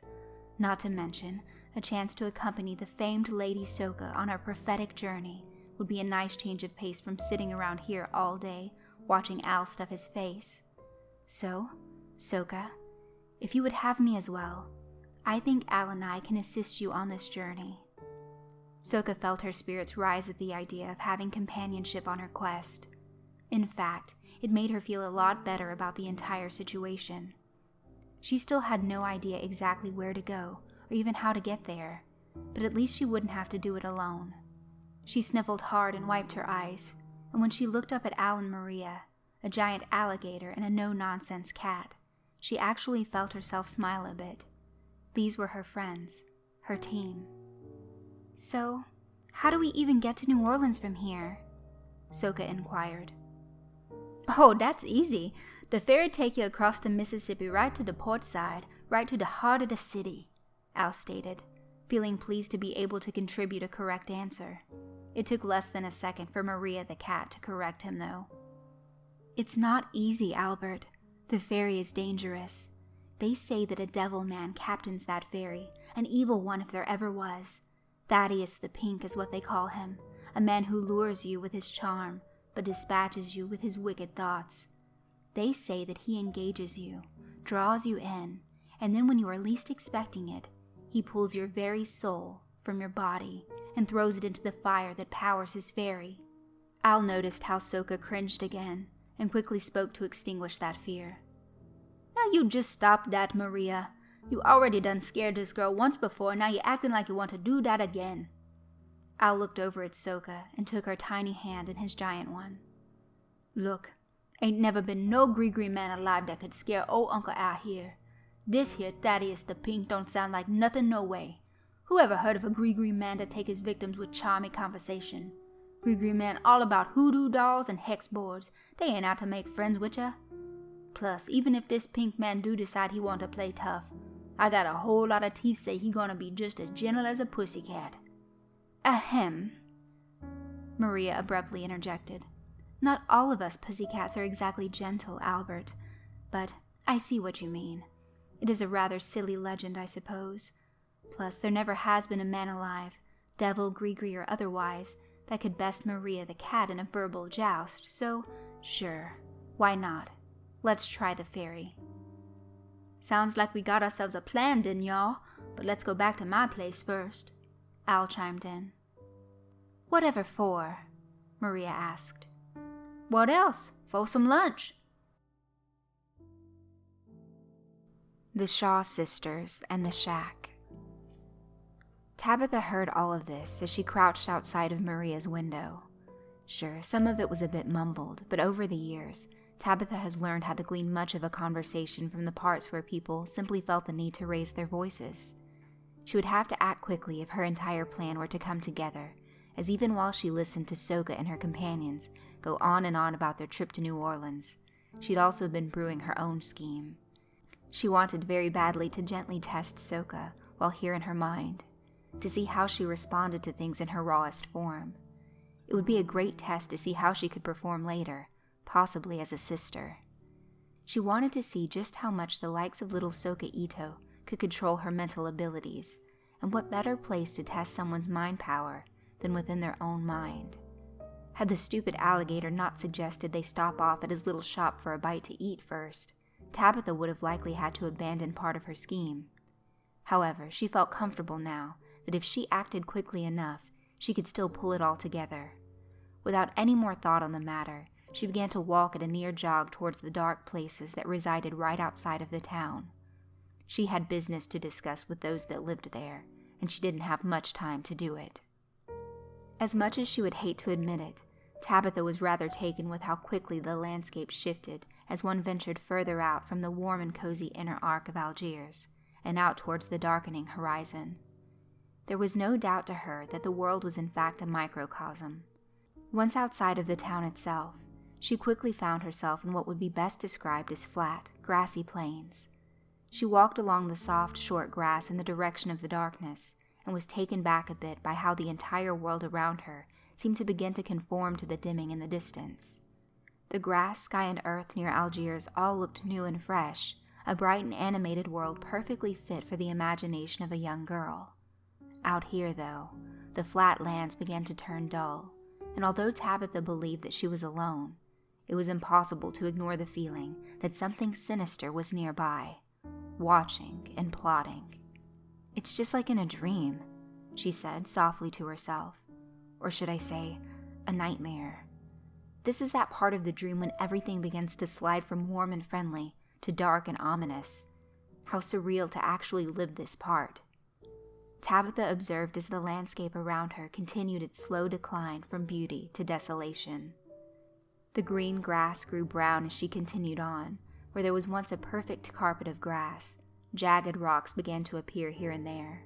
not to mention a chance to accompany the famed Lady Sooka on our prophetic journey would be a nice change of pace from sitting around here all day watching Al stuff his face. So, Sooka, if you would have me as well, I think Al and I can assist you on this journey." Sooka felt her spirits rise at the idea of having companionship on her quest. In fact, it made her feel a lot better about the entire situation. She still had no idea exactly where to go, or even how to get there, but at least she wouldn't have to do it alone. She sniffled hard and wiped her eyes, and when she looked up at Al and Maria, a giant alligator and a no-nonsense cat, she actually felt herself smile a bit. These were her friends, her team. So, how do we even get to New Orleans from here? Sooka inquired. Oh, that's easy. The ferry take you across the Mississippi right to the port side, right to the heart of the city, Al stated, feeling pleased to be able to contribute a correct answer. It took less than a second for Maria the cat to correct him, though. It's not easy, Albert. The ferry is dangerous. They say that a devil man captains that ferry, an evil one if there ever was. Thaddeus the Pink is what they call him, a man who lures you with his charm, but dispatches you with his wicked thoughts. They say that he engages you, draws you in, and then when you are least expecting it, he pulls your very soul from your body and throws it into the fire that powers his ferry. Al noticed how Sooka cringed again and quickly spoke to extinguish that fear. Now you just stop that, Maria. You already done scared this girl once before, now you acting like you want to do that again. Al looked over at Sooka and took her tiny hand in his giant one. Look, ain't never been no gree man alive that could scare old Uncle Al here. This here Thaddeus the Pink don't sound like nothing no way. Who ever heard of a gree man that take his victims with charming conversation? Gree man all about hoodoo dolls and hex boards. They ain't out to make friends with ya. Plus, even if this pink man do decide he want to play tough, I got a whole lot of teeth say he gonna be just as gentle as a pussycat. Ahem, Maria abruptly interjected. Not all of us pussycats are exactly gentle, Albert, but I see what you mean. It is a rather silly legend, I suppose. Plus, there never has been a man alive, devil, gree or otherwise, that could best Maria the cat in a verbal joust, so, sure, why not? Let's try the ferry. Sounds like we got ourselves a plan, didn't y'all? But let's go back to my place first. Al chimed in. Whatever for? Maria asked. What else? For some lunch. The Shaw Sisters and the Shack. Tabitha heard all of this as she crouched outside of Maria's window. Sure, some of it was a bit mumbled, but over the years, Tabitha has learned how to glean much of a conversation from the parts where people simply felt the need to raise their voices. She would have to act quickly if her entire plan were to come together, as even while she listened to Sooka and her companions go on and on about their trip to New Orleans, she'd also been brewing her own scheme. She wanted very badly to gently test Sooka while here in her mind, to see how she responded to things in her rawest form. It would be a great test to see how she could perform later, possibly as a sister. She wanted to see just how much the likes of little Sooka Ito could control her mental abilities, and what better place to test someone's mind power than within their own mind. Had the stupid alligator not suggested they stop off at his little shop for a bite to eat first, Tabitha would have likely had to abandon part of her scheme. However, she felt comfortable now that if she acted quickly enough, she could still pull it all together. Without any more thought on the matter, she began to walk at a near jog towards the dark places that resided right outside of the town. She had business to discuss with those that lived there, and she didn't have much time to do it. As much as she would hate to admit it, Tabitha was rather taken with how quickly the landscape shifted as one ventured further out from the warm and cozy inner arc of Algiers, and out towards the darkening horizon. There was no doubt to her that the world was in fact a microcosm. Once outside of the town itself, she quickly found herself in what would be best described as flat, grassy plains. She walked along the soft, short grass in the direction of the darkness, and was taken back a bit by how the entire world around her seemed to begin to conform to the dimming in the distance. The grass, sky, and earth near Algiers all looked new and fresh, a bright and animated world perfectly fit for the imagination of a young girl. Out here, though, the flat lands began to turn dull, and although Tabitha believed that she was alone, it was impossible to ignore the feeling that something sinister was nearby, watching and plotting. "It's just like in a dream," she said softly to herself. Or should I say, a nightmare. This is that part of the dream when everything begins to slide from warm and friendly to dark and ominous. How surreal to actually live this part. Tabitha observed as the landscape around her continued its slow decline from beauty to desolation. The green grass grew brown as she continued on. Where there was once a perfect carpet of grass, jagged rocks began to appear here and there.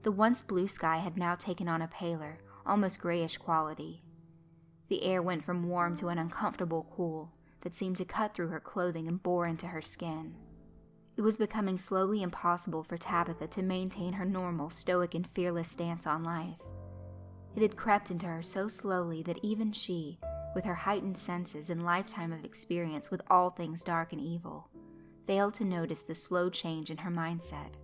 The once blue sky had now taken on a paler, almost grayish quality. The air went from warm to an uncomfortable cool that seemed to cut through her clothing and bore into her skin. It was becoming slowly impossible for Tabitha to maintain her normal, stoic and fearless stance on life. It had crept into her so slowly that even she, with her heightened senses and lifetime of experience with all things dark and evil, failed to notice the slow change in her mindset.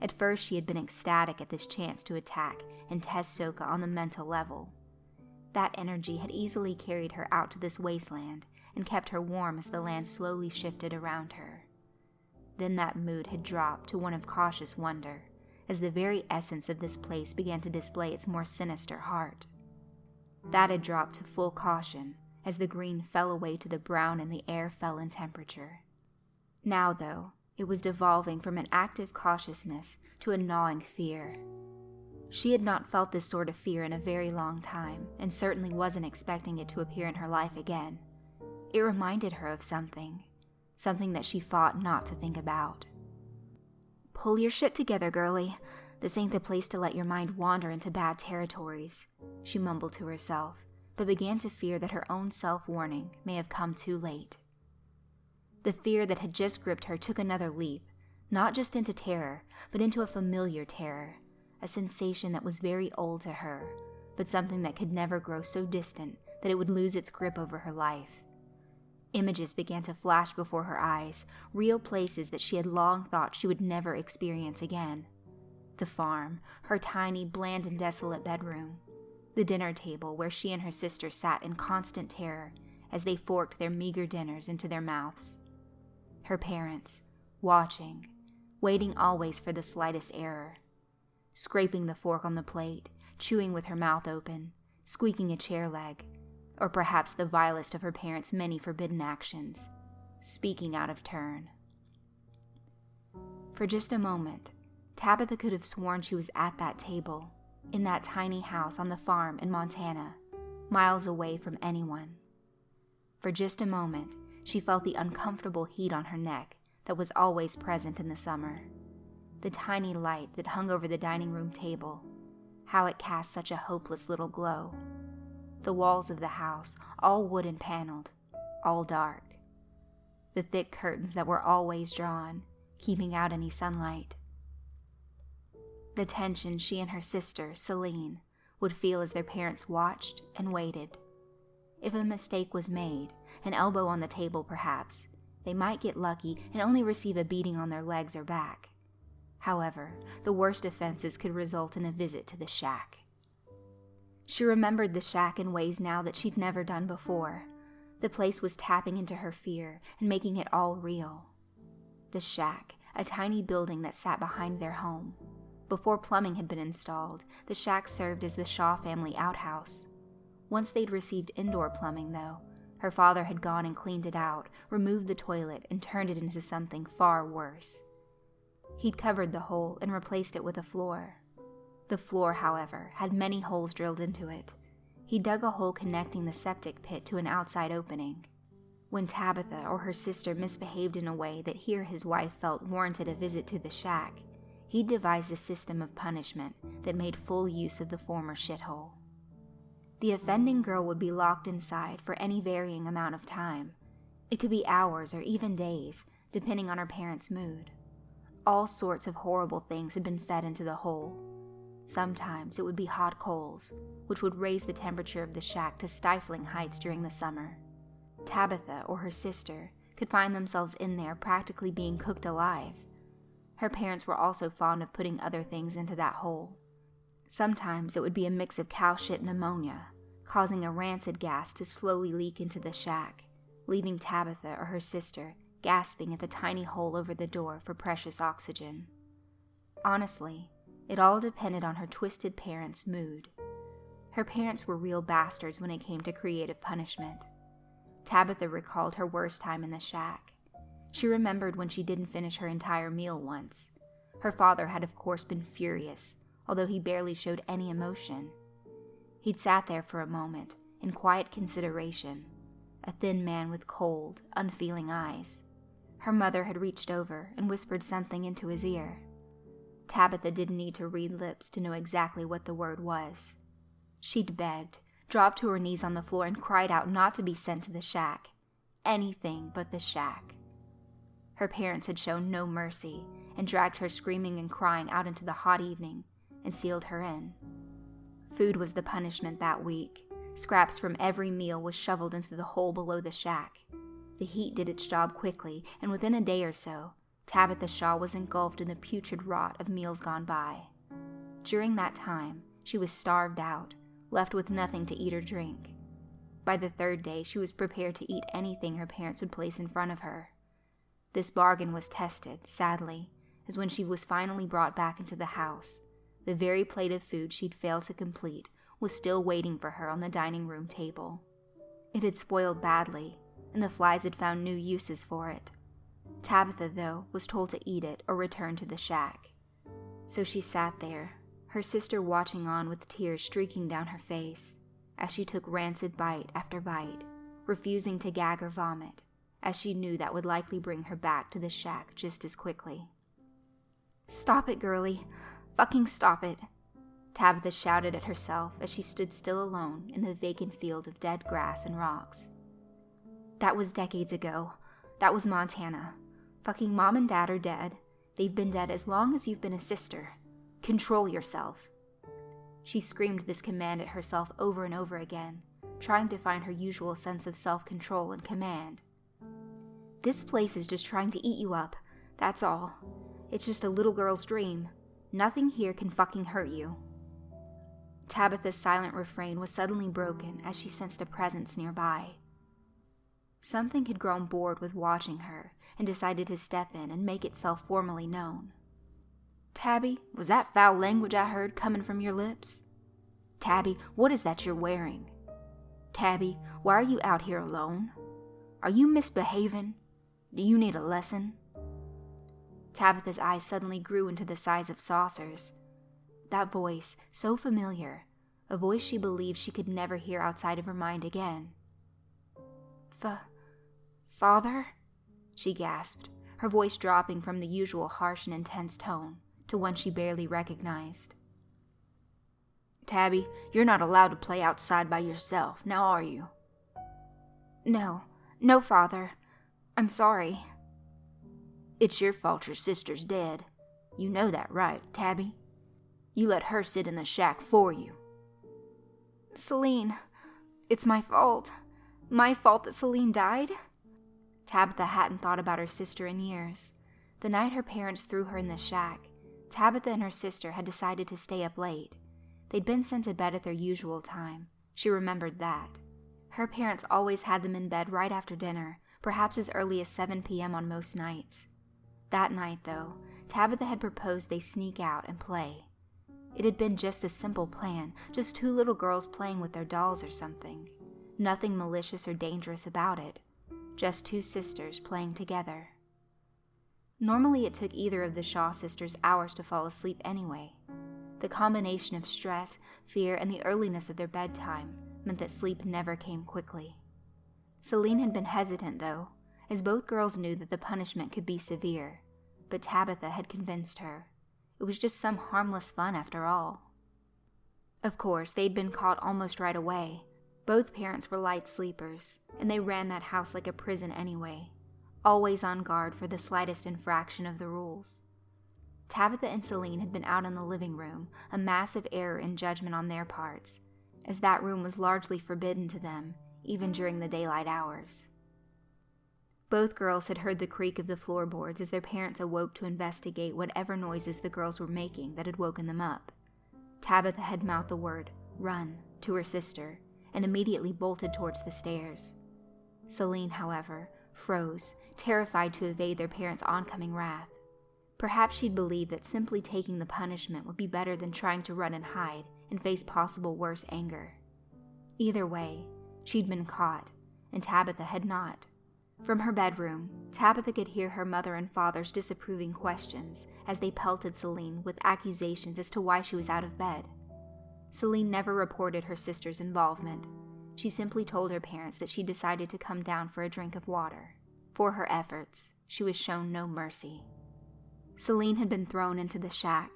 At first she had been ecstatic at this chance to attack and test Sooka on the mental level. That energy had easily carried her out to this wasteland and kept her warm as the land slowly shifted around her. Then that mood had dropped to one of cautious wonder, as the very essence of this place began to display its more sinister heart. That had dropped to full caution as the green fell away to the brown and the air fell in temperature. Now, though, it was devolving from an active cautiousness to a gnawing fear. She had not felt this sort of fear in a very long time, and certainly wasn't expecting it to appear in her life again. It reminded her of something that she fought not to think about. "Pull your shit together, girlie. This ain't the place to let your mind wander into bad territories," she mumbled to herself, but began to fear that her own self-warning may have come too late. The fear that had just gripped her took another leap, not just into terror, but into a familiar terror, a sensation that was very old to her, but something that could never grow so distant that it would lose its grip over her life. Images began to flash before her eyes, real places that she had long thought she would never experience again. The farm, her tiny, bland and desolate bedroom, the dinner table where she and her sister sat in constant terror as they forked their meager dinners into their mouths. Her parents, watching, waiting always for the slightest error, scraping the fork on the plate, chewing with her mouth open, squeaking a chair leg, or perhaps the vilest of her parents' many forbidden actions, speaking out of turn. For just a moment, Tabitha could have sworn she was at that table, in that tiny house on the farm in Montana, miles away from anyone. For just a moment, she felt the uncomfortable heat on her neck that was always present in the summer. The tiny light that hung over the dining room table, how it cast such a hopeless little glow. The walls of the house, all wood and paneled, all dark. The thick curtains that were always drawn, keeping out any sunlight. The tension she and her sister, Celine, would feel as their parents watched and waited. If a mistake was made, an elbow on the table perhaps, they might get lucky and only receive a beating on their legs or back. However, the worst offenses could result in a visit to the shack. She remembered the shack in ways now that she'd never done before. The place was tapping into her fear and making it all real. The shack, a tiny building that sat behind their home. Before plumbing had been installed, the shack served as the Shaw family outhouse. Once they'd received indoor plumbing, though, her father had gone and cleaned it out, removed the toilet, and turned it into something far worse. He'd covered the hole and replaced it with a floor. The floor, however, had many holes drilled into it. He dug a hole connecting the septic pit to an outside opening. When Tabitha or her sister misbehaved in a way that he or his wife felt warranted a visit to the shack, he devised a system of punishment that made full use of the former shithole. The offending girl would be locked inside for any varying amount of time. It could be hours or even days, depending on her parents' mood. All sorts of horrible things had been fed into the hole. Sometimes it would be hot coals, which would raise the temperature of the shack to stifling heights during the summer. Tabitha or her sister could find themselves in there practically being cooked alive. Her parents were also fond of putting other things into that hole. Sometimes it would be a mix of cow shit and ammonia, causing a rancid gas to slowly leak into the shack, leaving Tabitha or her sister gasping at the tiny hole over the door for precious oxygen. Honestly, it all depended on her twisted parents' mood. Her parents were real bastards when it came to creative punishment. Tabitha recalled her worst time in the shack. She remembered when she didn't finish her entire meal once. Her father had of course been furious, although he barely showed any emotion. He'd sat there for a moment, in quiet consideration, a thin man with cold, unfeeling eyes. Her mother had reached over and whispered something into his ear. Tabitha didn't need to read lips to know exactly what the word was. She'd begged, dropped to her knees on the floor, and cried out not to be sent to the shack. Anything but the shack. Her parents had shown no mercy and dragged her screaming and crying out into the hot evening and sealed her in. Food was the punishment that week. Scraps from every meal was shoveled into the hole below the shack. The heat did its job quickly, and within a day or so, Tabitha Shaw was engulfed in the putrid rot of meals gone by. During that time, she was starved out, left with nothing to eat or drink. By the third day, she was prepared to eat anything her parents would place in front of her. This bargain was tested, sadly, as when she was finally brought back into the house, the very plate of food she'd failed to complete was still waiting for her on the dining room table. It had spoiled badly, and the flies had found new uses for it. Tabitha, though, was told to eat it or return to the shack. So she sat there, her sister watching on with tears streaking down her face, as she took rancid bite after bite, refusing to gag or vomit, as she knew that would likely bring her back to the shack just as quickly. "Stop it, girlie. Fucking stop it," Tabitha shouted at herself as she stood still alone in the vacant field of dead grass and rocks. That was decades ago. That was Montana. Fucking mom and dad are dead. They've been dead as long as you've been a sister. Control yourself. She screamed this command at herself over and over again, trying to find her usual sense of self-control and command. This place is just trying to eat you up. That's all. It's just a little girl's dream. Nothing here can fucking hurt you. Tabitha's silent refrain was suddenly broken as she sensed a presence nearby. Something had grown bored with watching her and decided to step in and make itself formally known. "Tabby, was that foul language I heard coming from your lips? Tabby, what is that you're wearing? Tabby, why are you out here alone? Are you misbehaving? Do you need a lesson?" Tabitha's eyes suddenly grew into the size of saucers. That voice, so familiar, a voice she believed she could never hear outside of her mind again. Father? She gasped, her voice dropping from the usual harsh and intense tone to one she barely recognized. "Tabby, you're not allowed to play outside by yourself, now are you?" No, Father. I'm sorry." "It's your fault your sister's dead. You know that, right, Tabby? You let her sit in the shack for you." "Celine, it's my fault. My fault that Celine died?" Tabitha hadn't thought about her sister in years. The night her parents threw her in the shack, Tabitha and her sister had decided to stay up late. They'd been sent to bed at their usual time. She remembered that. Her parents always had them in bed right after dinner, perhaps as early as 7 p.m. on most nights. That night, though, Tabitha had proposed they sneak out and play. It had been just a simple plan, just two little girls playing with their dolls or something. Nothing malicious or dangerous about it. Just two sisters playing together. Normally it took either of the Shaw sisters hours to fall asleep anyway. The combination of stress, fear, and the earliness of their bedtime meant that sleep never came quickly. Celine had been hesitant, though, as both girls knew that the punishment could be severe, but Tabitha had convinced her. It was just some harmless fun after all. Of course, they'd been caught almost right away. Both parents were light sleepers, and they ran that house like a prison anyway, always on guard for the slightest infraction of the rules. Tabitha and Celine had been out in the living room, a massive error in judgment on their parts, as that room was largely forbidden to them, even during the daylight hours. Both girls had heard the creak of the floorboards as their parents awoke to investigate whatever noises the girls were making that had woken them up. Tabitha had mouthed the word, "Run," to her sister, and immediately bolted towards the stairs. Celine, however, froze, terrified to evade their parents' oncoming wrath. Perhaps she'd believed that simply taking the punishment would be better than trying to run and hide and face possible worse anger. Either way, she'd been caught, and Tabitha had not. From her bedroom, Tabitha could hear her mother and father's disapproving questions as they pelted Celine with accusations as to why she was out of bed. Celine never reported her sister's involvement. She simply told her parents that she decided to come down for a drink of water. For her efforts, she was shown no mercy. Celine had been thrown into the shack.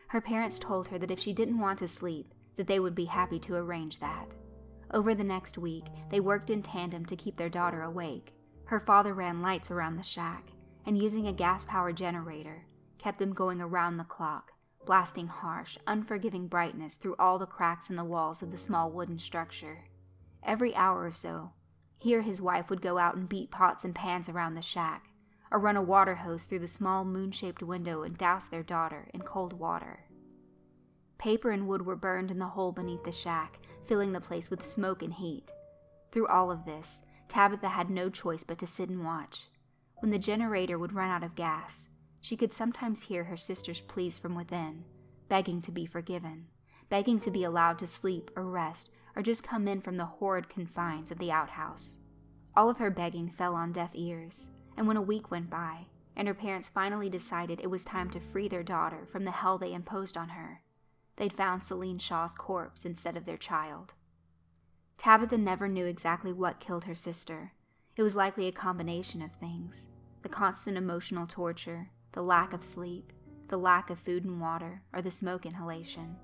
Her parents told her that if she didn't want to sleep, that they would be happy to arrange that. Over the next week, they worked in tandem to keep their daughter awake. Her father ran lights around the shack, and using a gas-powered generator, kept them going around the clock, blasting harsh, unforgiving brightness through all the cracks in the walls of the small wooden structure. Every hour or so, he or his wife would go out and beat pots and pans around the shack, or run a water hose through the small moon-shaped window and douse their daughter in cold water. Paper and wood were burned in the hole beneath the shack, filling the place with smoke and heat. Through all of this, Tabitha had no choice but to sit and watch. When the generator would run out of gas, she could sometimes hear her sister's pleas from within, begging to be forgiven, begging to be allowed to sleep or rest or just come in from the horrid confines of the outhouse. All of her begging fell on deaf ears, and when a week went by, and her parents finally decided it was time to free their daughter from the hell they imposed on her, they'd found Celine Shaw's corpse instead of their child. Tabitha never knew exactly what killed her sister. It was likely a combination of things: the constant emotional torture, the lack of sleep, the lack of food and water, or the smoke inhalation.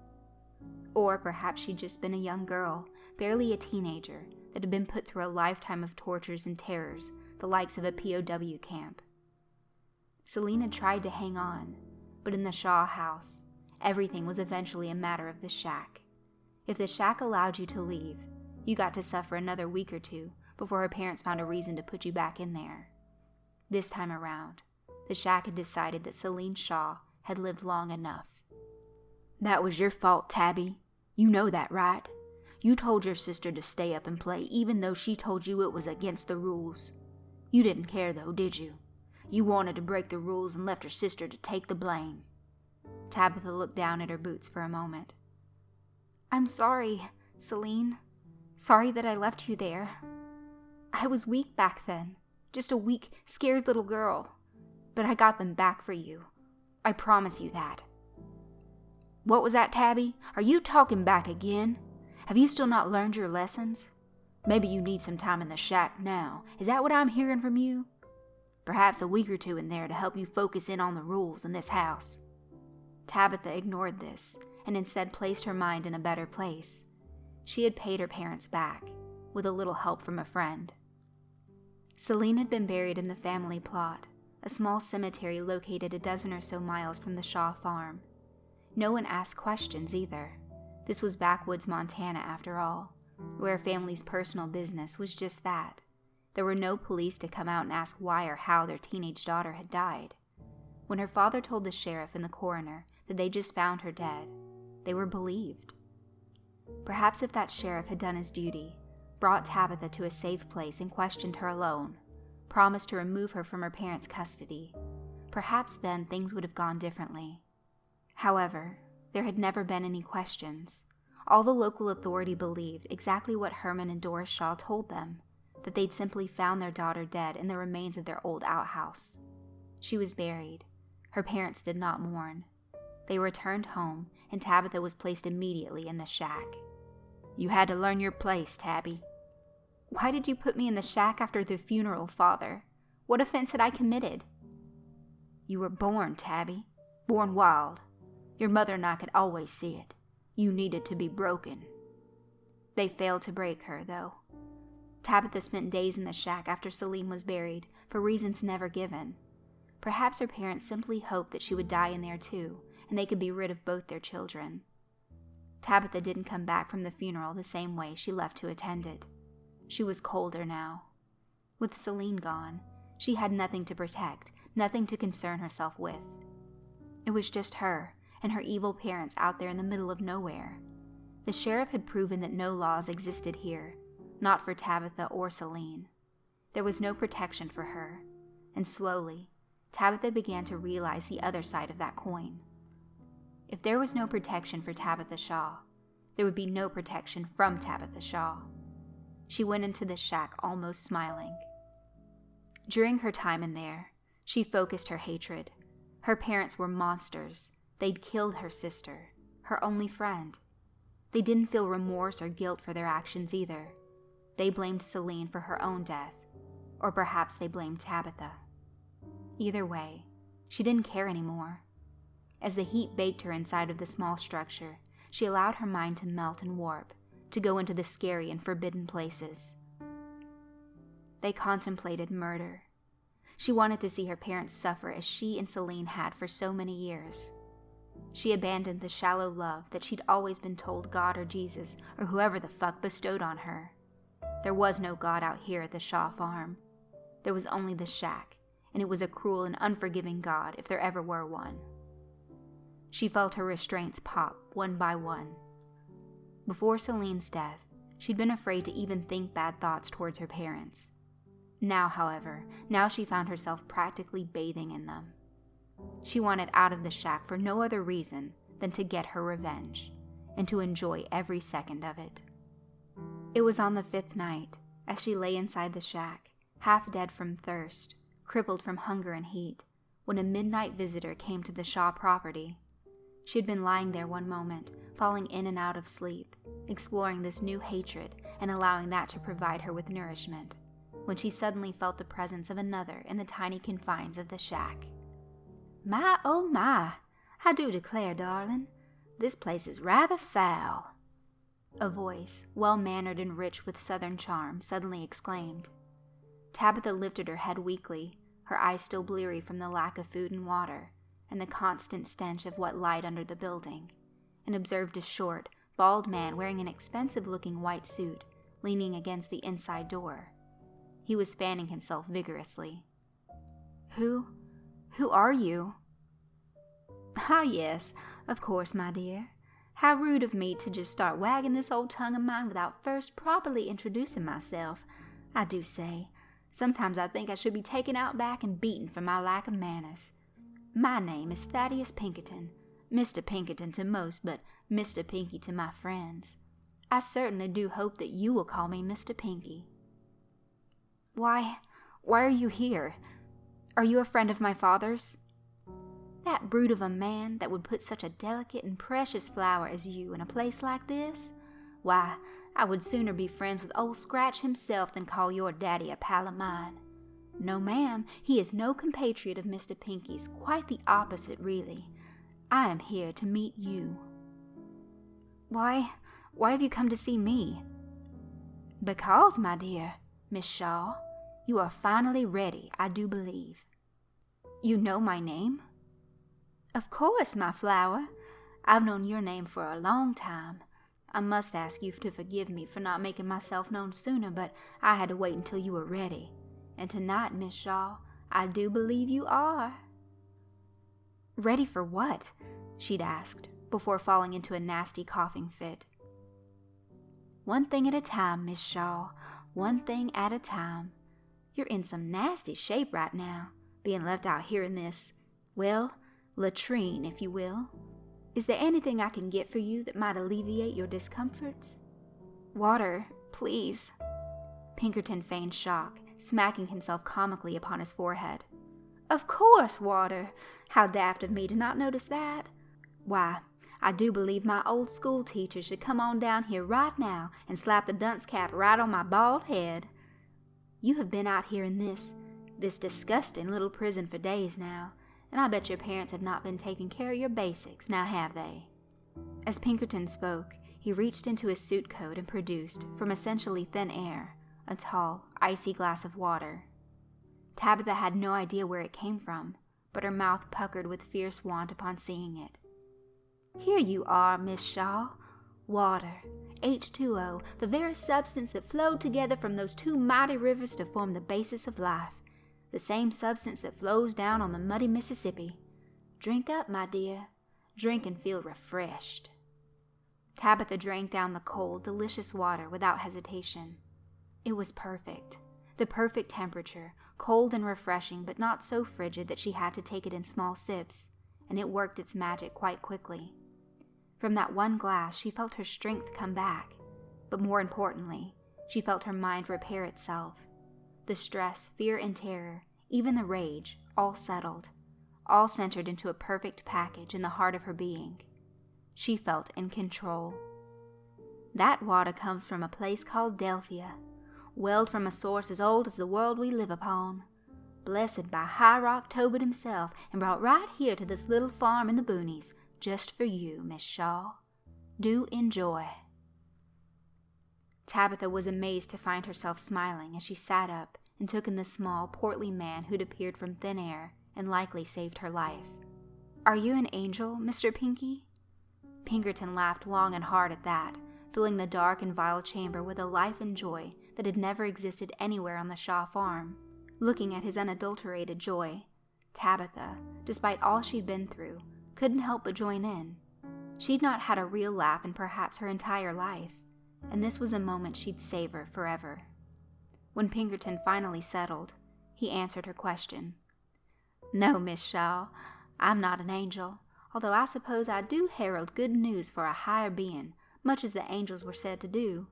Or perhaps she'd just been a young girl, barely a teenager, that had been put through a lifetime of tortures and terrors, the likes of a POW camp. Celine had tried to hang on, but in the Shaw house, everything was eventually a matter of the shack. If the shack allowed you to leave, you got to suffer another week or two before her parents found a reason to put you back in there. This time around, the shack had decided that Celine Shaw had lived long enough. "That was your fault, Tabby. You know that, right? You told your sister to stay up and play even though she told you it was against the rules. You didn't care though, did you? You wanted to break the rules and left your sister to take the blame." Tabitha looked down at her boots for a moment. "I'm sorry, Celine. Sorry that I left you there. I was weak back then. Just a weak, scared little girl. But I got them back for you. I promise you that." "What was that, Tabby? Are you talking back again? Have you still not learned your lessons? Maybe you need some time in the shack now. Is that what I'm hearing from you? Perhaps a week or two in there to help you focus in on the rules in this house." Tabitha ignored this, and instead placed her mind in a better place. She had paid her parents back, with a little help from a friend. Celine had been buried in the family plot, a small cemetery located a dozen or so miles from the Shaw farm. No one asked questions either. This was backwoods Montana after all, where a family's personal business was just that. There were no police to come out and ask why or how their teenage daughter had died. When her father told the sheriff and the coroner that they just found her dead, they were believed. Perhaps if that sheriff had done his duty, brought Tabitha to a safe place and questioned her alone, promised to remove her from her parents' custody, perhaps then things would have gone differently. However, there had never been any questions. All the local authority believed exactly what Herman and Doris Shaw told them, that they'd simply found their daughter dead in the remains of their old outhouse. She was buried. Her parents did not mourn. They returned home, and Tabitha was placed immediately in the shack. "You had to learn your place, Tabby." "Why did you put me in the shack after the funeral, Father? What offense had I committed?" "You were born, Tabby. Born wild. Your mother and I could always see it. You needed to be broken." They failed to break her, though. Tabitha spent days in the shack after Celine was buried, for reasons never given. Perhaps her parents simply hoped that she would die in there too, and they could be rid of both their children. Tabitha didn't come back from the funeral the same way she left to attend it. She was colder now. With Celine gone, she had nothing to protect, nothing to concern herself with. It was just her and her evil parents out there in the middle of nowhere. The sheriff had proven that no laws existed here, not for Tabitha or Celine. There was no protection for her, and slowly, Tabitha began to realize the other side of that coin. If there was no protection for Tabitha Shaw, there would be no protection from Tabitha Shaw. She went into the shack almost smiling. During her time in there, she focused her hatred. Her parents were monsters. They'd killed her sister, her only friend. They didn't feel remorse or guilt for their actions either. They blamed Celine for her own death, or perhaps they blamed Tabitha. Either way, she didn't care anymore. As the heat baked her inside of the small structure, she allowed her mind to melt and warp, to go into the scary and forbidden places. They contemplated murder. She wanted to see her parents suffer as she and Celine had for so many years. She abandoned the shallow love that she'd always been told God or Jesus or whoever the fuck bestowed on her. There was no God out here at the Shaw farm. There was only the shack, and it was a cruel and unforgiving God if there ever were one. She felt her restraints pop one by one. Before Celine's death, she'd been afraid to even think bad thoughts towards her parents. Now, however, she found herself practically bathing in them. She wanted out of the shack for no other reason than to get her revenge, and to enjoy every second of it. It was on the 5th night, as she lay inside the shack, half dead from thirst, crippled from hunger and heat, when a midnight visitor came to the Shaw property. She had been lying there one moment, falling in and out of sleep, exploring this new hatred and allowing that to provide her with nourishment, when she suddenly felt the presence of another in the tiny confines of the shack. My, oh my, I do declare, darling, this place is rather foul. A voice, well-mannered and rich with southern charm, suddenly exclaimed. Tabitha lifted her head weakly, her eyes still bleary from the lack of food and water, and the constant stench of what lied under the building, and observed a short, bald man wearing an expensive-looking white suit, leaning against the inside door. He was fanning himself vigorously. Who are you? Ah, yes, of course, my dear. How rude of me to just start wagging this old tongue of mine without first properly introducing myself. I do say, sometimes I think I should be taken out back and beaten for my lack of manners. My name is Thaddeus Pinkerton, Mr. Pinkerton to most, but Mr. Pinky to my friends. I certainly do hope that you will call me Mr. Pinky. Why are you here? Are you a friend of my father's? That brute of a man that would put such a delicate and precious flower as you in a place like this? Why, I would sooner be friends with old Scratch himself than call your daddy a pal of mine. No, ma'am, he is no compatriot of Mr. Pinky's, quite the opposite, really. I am here to meet you. Why have you come to see me? Because, my dear, Miss Shaw, you are finally ready, I do believe. You know my name? Of course, my flower. I've known your name for a long time. I must ask you to forgive me for not making myself known sooner, but I had to wait until you were ready. And tonight, Miss Shaw, I do believe you are. Ready for what? She'd asked, before falling into a nasty coughing fit. One thing at a time, Miss Shaw, one thing at a time. You're in some nasty shape right now, being left out here in this, well, latrine, if you will. Is there anything I can get for you that might alleviate your discomforts? Water, please. Pinkerton feigned shock, smacking himself comically upon his forehead. Of course, water. How daft of me to not notice that. Why, I do believe my old school teacher should come on down here right now and slap the dunce cap right on my bald head. You have been out here in this disgusting little prison for days now, and I bet your parents have not been taking care of your basics, now have they? As Pinkerton spoke, he reached into his suit coat and produced, from essentially thin air, a tall, icy glass of water. Tabitha had no idea where it came from, but her mouth puckered with fierce want upon seeing it. Here you are, Miss Shaw. Water, H2O, the very substance that flowed together from those two mighty rivers to form the basis of life. The same substance that flows down on the muddy Mississippi. Drink up, my dear. Drink and feel refreshed. Tabitha drank down the cold, delicious water without hesitation. It was perfect. The perfect temperature, cold and refreshing, but not so frigid that she had to take it in small sips, and it worked its magic quite quickly. From that one glass, she felt her strength come back, but more importantly, she felt her mind repair itself. The stress, fear, and terror, even the rage, all settled, all centered into a perfect package in the heart of her being. She felt in control. That water comes from a place called Delphia, welled from a source as old as the world we live upon, blessed by Hyraaq Tobit himself, and brought right here to this little farm in the boonies, just for you, Miss Shaw. Do enjoy." Tabitha was amazed to find herself smiling as she sat up and took in the small, portly man who'd appeared from thin air and likely saved her life. "Are you an angel, Mr. Pinky?" Pinkerton laughed long and hard at that, filling the dark and vile chamber with a life and joy that had never existed anywhere on the Shaw farm. Looking at his unadulterated joy, Tabitha, despite all she'd been through, couldn't help but join in. She'd not had a real laugh in perhaps her entire life, and this was a moment she'd savor forever. When Pinkerton finally settled, he answered her question. "No, Miss Shaw, I'm not an angel, although I suppose I do herald good news for a higher being, much as the angels were said to do.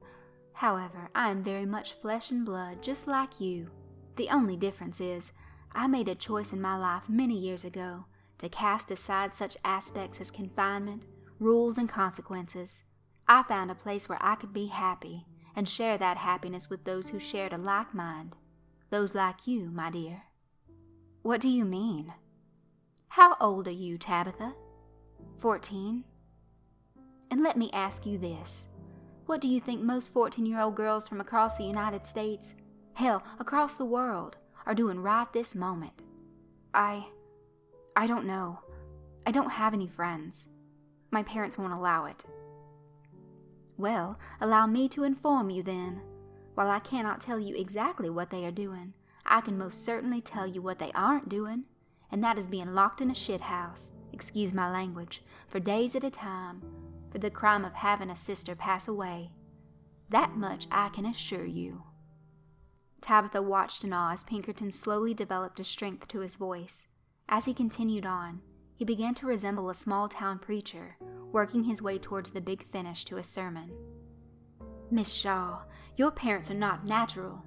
However, I am very much flesh and blood, just like you. The only difference is, I made a choice in my life many years ago to cast aside such aspects as confinement, rules, and consequences. I found a place where I could be happy, and share that happiness with those who shared a like mind. Those like you, my dear." "What do you mean?" "How old are you, Tabitha?" 14. "And let me ask you this. What do you think most 14-year-old girls from across the United States, hell, across the world, are doing right this moment?" I don't know. I don't have any friends. My parents won't allow it." "Well, allow me to inform you then. While I cannot tell you exactly what they are doing, I can most certainly tell you what they aren't doing, and that is being locked in a shit house, excuse my language, for days at a time, for the crime of having a sister pass away. That much I can assure you." Tabitha watched in awe as Pinkerton slowly developed a strength to his voice. As he continued on, he began to resemble a small-town preacher, working his way towards the big finish to his sermon. "Miss Shaw, your parents are not natural.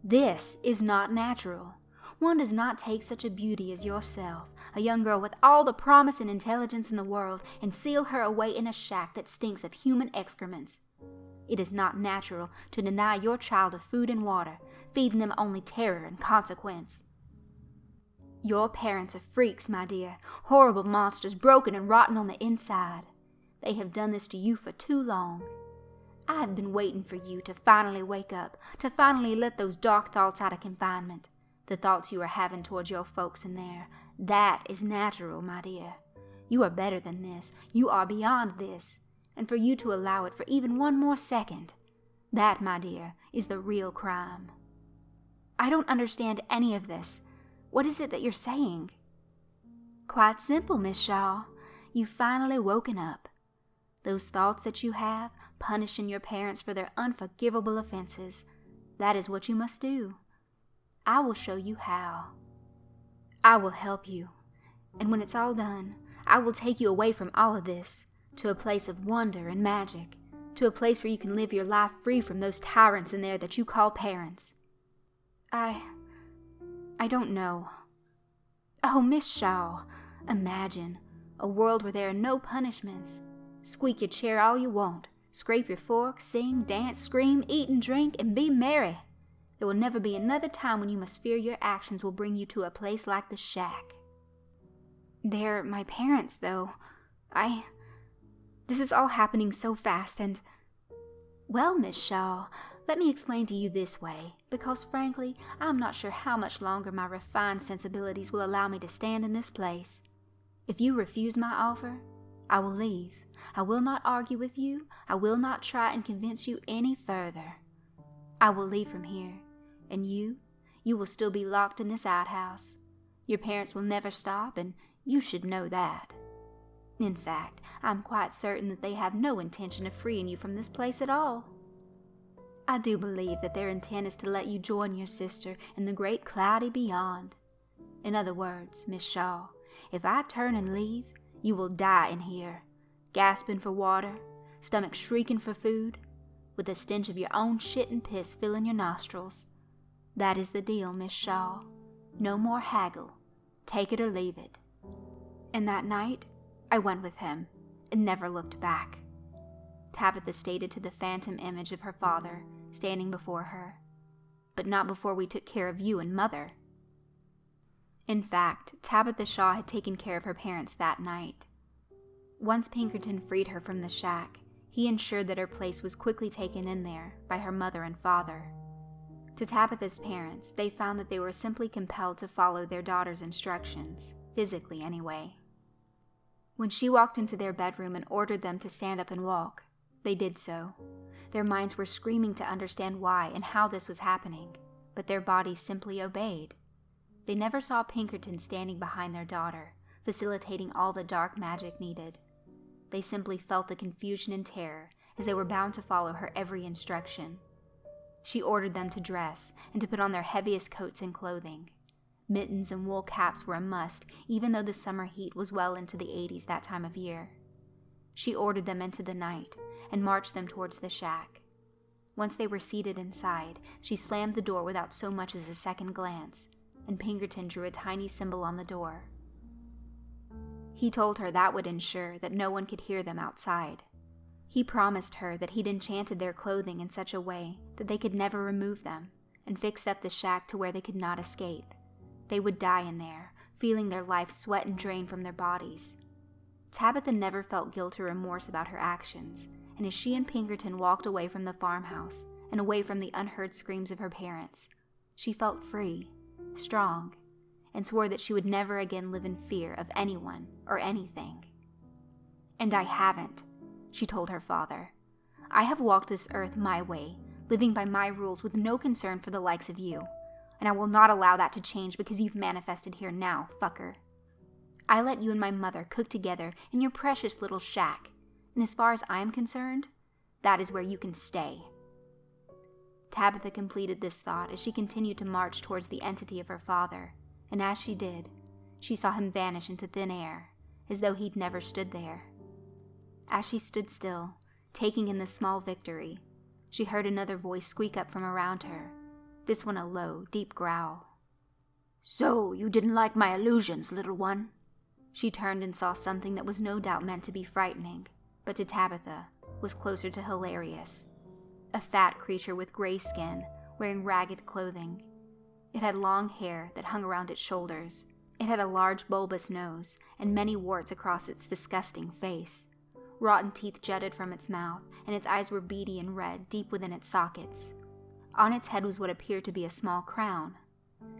This is not natural. One does not take such a beauty as yourself, a young girl with all the promise and intelligence in the world, and seal her away in a shack that stinks of human excrements. It is not natural to deny your child of food and water, feeding them only terror and consequence. Your parents are freaks, my dear, horrible monsters, broken and rotten on the inside. They have done this to you for too long. I have been waiting for you to finally wake up, to finally let those dark thoughts out of confinement, the thoughts you are having towards your folks in there. That is natural, my dear. You are better than this. You are beyond this. And for you to allow it for even one more second, that, my dear, is the real crime." "I don't understand any of this. What is it that you're saying?" "Quite simple, Miss Shaw. You've finally woken up. Those thoughts that you have, punishing your parents for their unforgivable offenses, that is what you must do. I will show you how. I will help you. And when it's all done, I will take you away from all of this, to a place of wonder and magic, to a place where you can live your life free from those tyrants in there that you call parents." I don't know." "Oh, Miss Shaw, imagine a world where there are no punishments. Squeak your chair all you want, scrape your fork, sing, dance, scream, eat and drink, and be merry. There will never be another time when you must fear your actions will bring you to a place like the shack." "They're my parents, though. This is all happening so fast, and—" "Well, Miss Shaw, let me explain to you this way, because frankly, I'm not sure how much longer my refined sensibilities will allow me to stand in this place. If you refuse my offer, I will leave. I will not argue with you. I will not try and convince you any further. I will leave from here, and you will still be locked in this outhouse. Your parents will never stop, and you should know that. In fact, I'm quite certain that they have no intention of freeing you from this place at all. I do believe that their intent is to let you join your sister in the great cloudy beyond. In other words, Miss Shaw, if I turn and leave, you will die in here, gasping for water, stomach shrieking for food, with the stench of your own shit and piss filling your nostrils. That is the deal, Miss Shaw. No more haggle. Take it or leave it. And that night, I went with him and never looked back. Tabitha stated to the phantom image of her father standing before her. But not before we took care of you and Mother. In fact, Tabitha Shaw had taken care of her parents that night. Once Pinkerton freed her from the shack, he ensured that her place was quickly taken in there by her mother and father. To Tabitha's parents, they found that they were simply compelled to follow their daughter's instructions, physically anyway. When she walked into their bedroom and ordered them to stand up and walk, they did so. Their minds were screaming to understand why and how this was happening, but their bodies simply obeyed. They never saw Pinkerton standing behind their daughter, facilitating all the dark magic needed. They simply felt the confusion and terror as they were bound to follow her every instruction. She ordered them to dress and to put on their heaviest coats and clothing. Mittens and wool caps were a must, even though the summer heat was well into the 80s that time of year. She ordered them into the night and marched them towards the shack. Once they were seated inside, she slammed the door without so much as a second glance, and Pinkerton drew a tiny symbol on the door. He told her that would ensure that no one could hear them outside. He promised her that he'd enchanted their clothing in such a way that they could never remove them, and fixed up the shack to where they could not escape. They would die in there, feeling their life sweat and drain from their bodies. Tabitha never felt guilt or remorse about her actions, and as she and Pinkerton walked away from the farmhouse and away from the unheard screams of her parents, she felt free, strong, and swore that she would never again live in fear of anyone or anything. "And I haven't," she told her father. "I have walked this earth my way, living by my rules with no concern for the likes of you, and I will not allow that to change because you've manifested here now, fucker. I let you and my mother cook together in your precious little shack, and as far as I'm concerned, that is where you can stay." Tabitha completed this thought as she continued to march towards the entity of her father, and as she did, she saw him vanish into thin air, as though he'd never stood there. As she stood still, taking in the small victory, she heard another voice squeak up from around her, this one a low, deep growl. "So, you didn't like my illusions, little one?" She turned and saw something that was no doubt meant to be frightening, but to Tabitha was closer to hilarious. A fat creature with gray skin, wearing ragged clothing. It had long hair that hung around its shoulders. It had a large bulbous nose and many warts across its disgusting face. Rotten teeth jutted from its mouth, and its eyes were beady and red deep within its sockets. On its head was what appeared to be a small crown.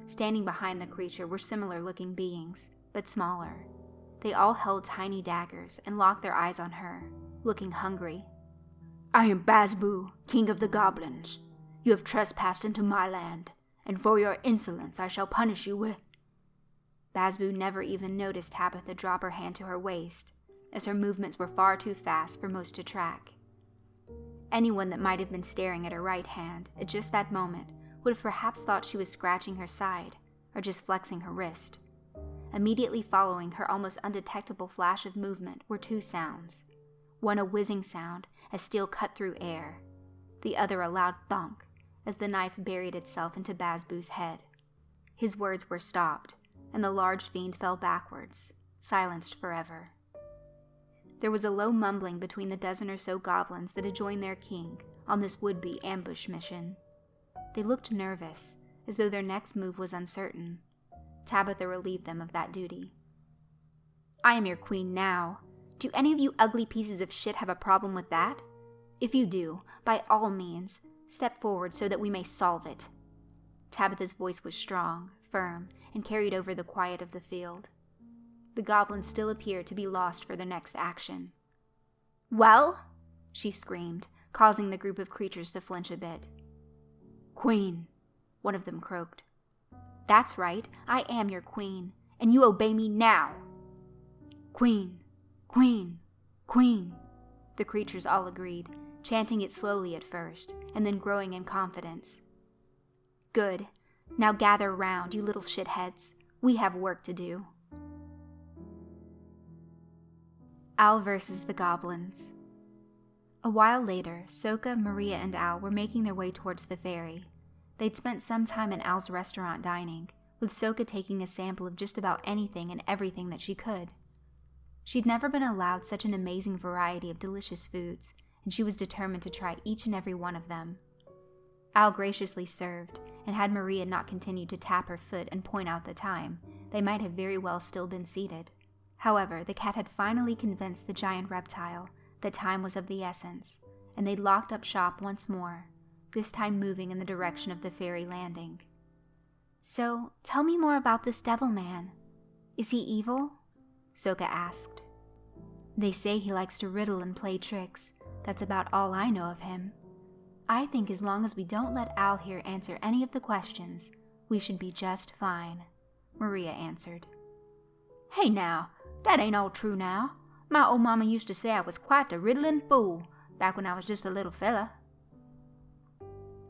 Standing behind the creature were similar-looking beings, but smaller. They all held tiny daggers and locked their eyes on her, looking hungry. "I am Basu, king of the goblins. You have trespassed into my land, and for your insolence I shall punish you with—" Basu never even noticed Tabitha drop her hand to her waist, as her movements were far too fast for most to track. Anyone that might have been staring at her right hand at just that moment would have perhaps thought she was scratching her side, or just flexing her wrist. Immediately following her almost undetectable flash of movement were two sounds. One a whizzing sound as steel cut through air, the other a loud thunk as the knife buried itself into Basu's head. His words were stopped, and the large fiend fell backwards, silenced forever. There was a low mumbling between the dozen or so goblins that had joined their king on this would-be ambush mission. They looked nervous, as though their next move was uncertain. Tabitha relieved them of that duty. "I am your queen now. Do any of you ugly pieces of shit have a problem with that? If you do, by all means, step forward so that we may solve it." Tabitha's voice was strong, firm, and carried over the quiet of the field. The goblins still appeared to be lost for their next action. "Well?" she screamed, causing the group of creatures to flinch a bit. "Queen," one of them croaked. "That's right, I am your queen, and you obey me now." "Queen, queen, queen," the creatures all agreed, chanting it slowly at first, and then growing in confidence. "Good. Now gather round, you little shitheads. We have work to do." Al versus the goblins. A while later, Sooka, Maria, and Al were making their way towards the ferry. They'd spent some time in Al's restaurant dining, with Sooka taking a sample of just about anything and everything that she could. She'd never been allowed such an amazing variety of delicious foods, and she was determined to try each and every one of them. Al graciously served, and had Maria not continued to tap her foot and point out the time, they might have very well still been seated. However, the cat had finally convinced the giant reptile that time was of the essence, and they locked up shop once more, this time moving in the direction of the ferry landing. So, tell me more about this devil man. Is he evil? Sooka asked. They say he likes to riddle and play tricks. That's about all I know of him. I think as long as we don't let Al here answer any of the questions, we should be just fine, Maria answered. Hey now, that ain't all true now. My old mama used to say I was quite a riddling fool, back when I was just a little fella.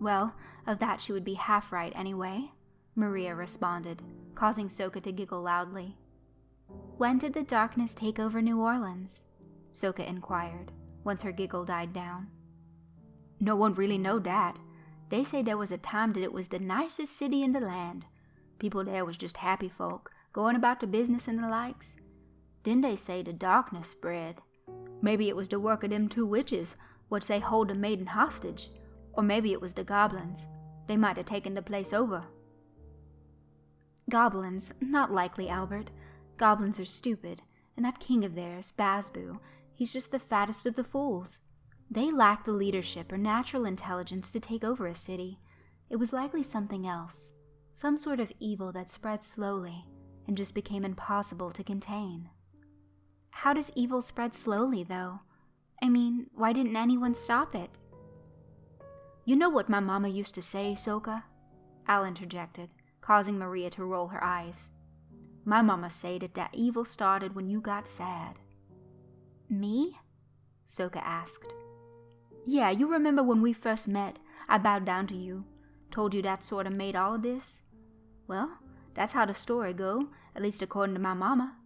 Well, of that she would be half right anyway, Maria responded, causing Sooka to giggle loudly. When did the darkness take over New Orleans? Sooka inquired, once her giggle died down. No one really know that. They say there was a time that it was the nicest city in the land. People there was just happy folk, going about the business and the likes. Then they say the darkness spread. Maybe it was the work of them two witches, what say hold the maiden hostage. Or maybe it was the goblins. They might have taken the place over. Goblins? Not likely, Albert. Goblins are stupid, and that king of theirs, Basu, he's just the fattest of the fools. They lack the leadership or natural intelligence to take over a city. It was likely something else, some sort of evil that spread slowly and just became impossible to contain. How does evil spread slowly, though? I mean, why didn't anyone stop it? You know what my mama used to say, Sooka? Al interjected, causing Maria to roll her eyes. My mama said that evil started when you got sad. Me? Sooka asked. Yeah, you remember when we first met, I bowed down to you, told you that sort of made all of this? Well, that's how the story go, at least according to my mama.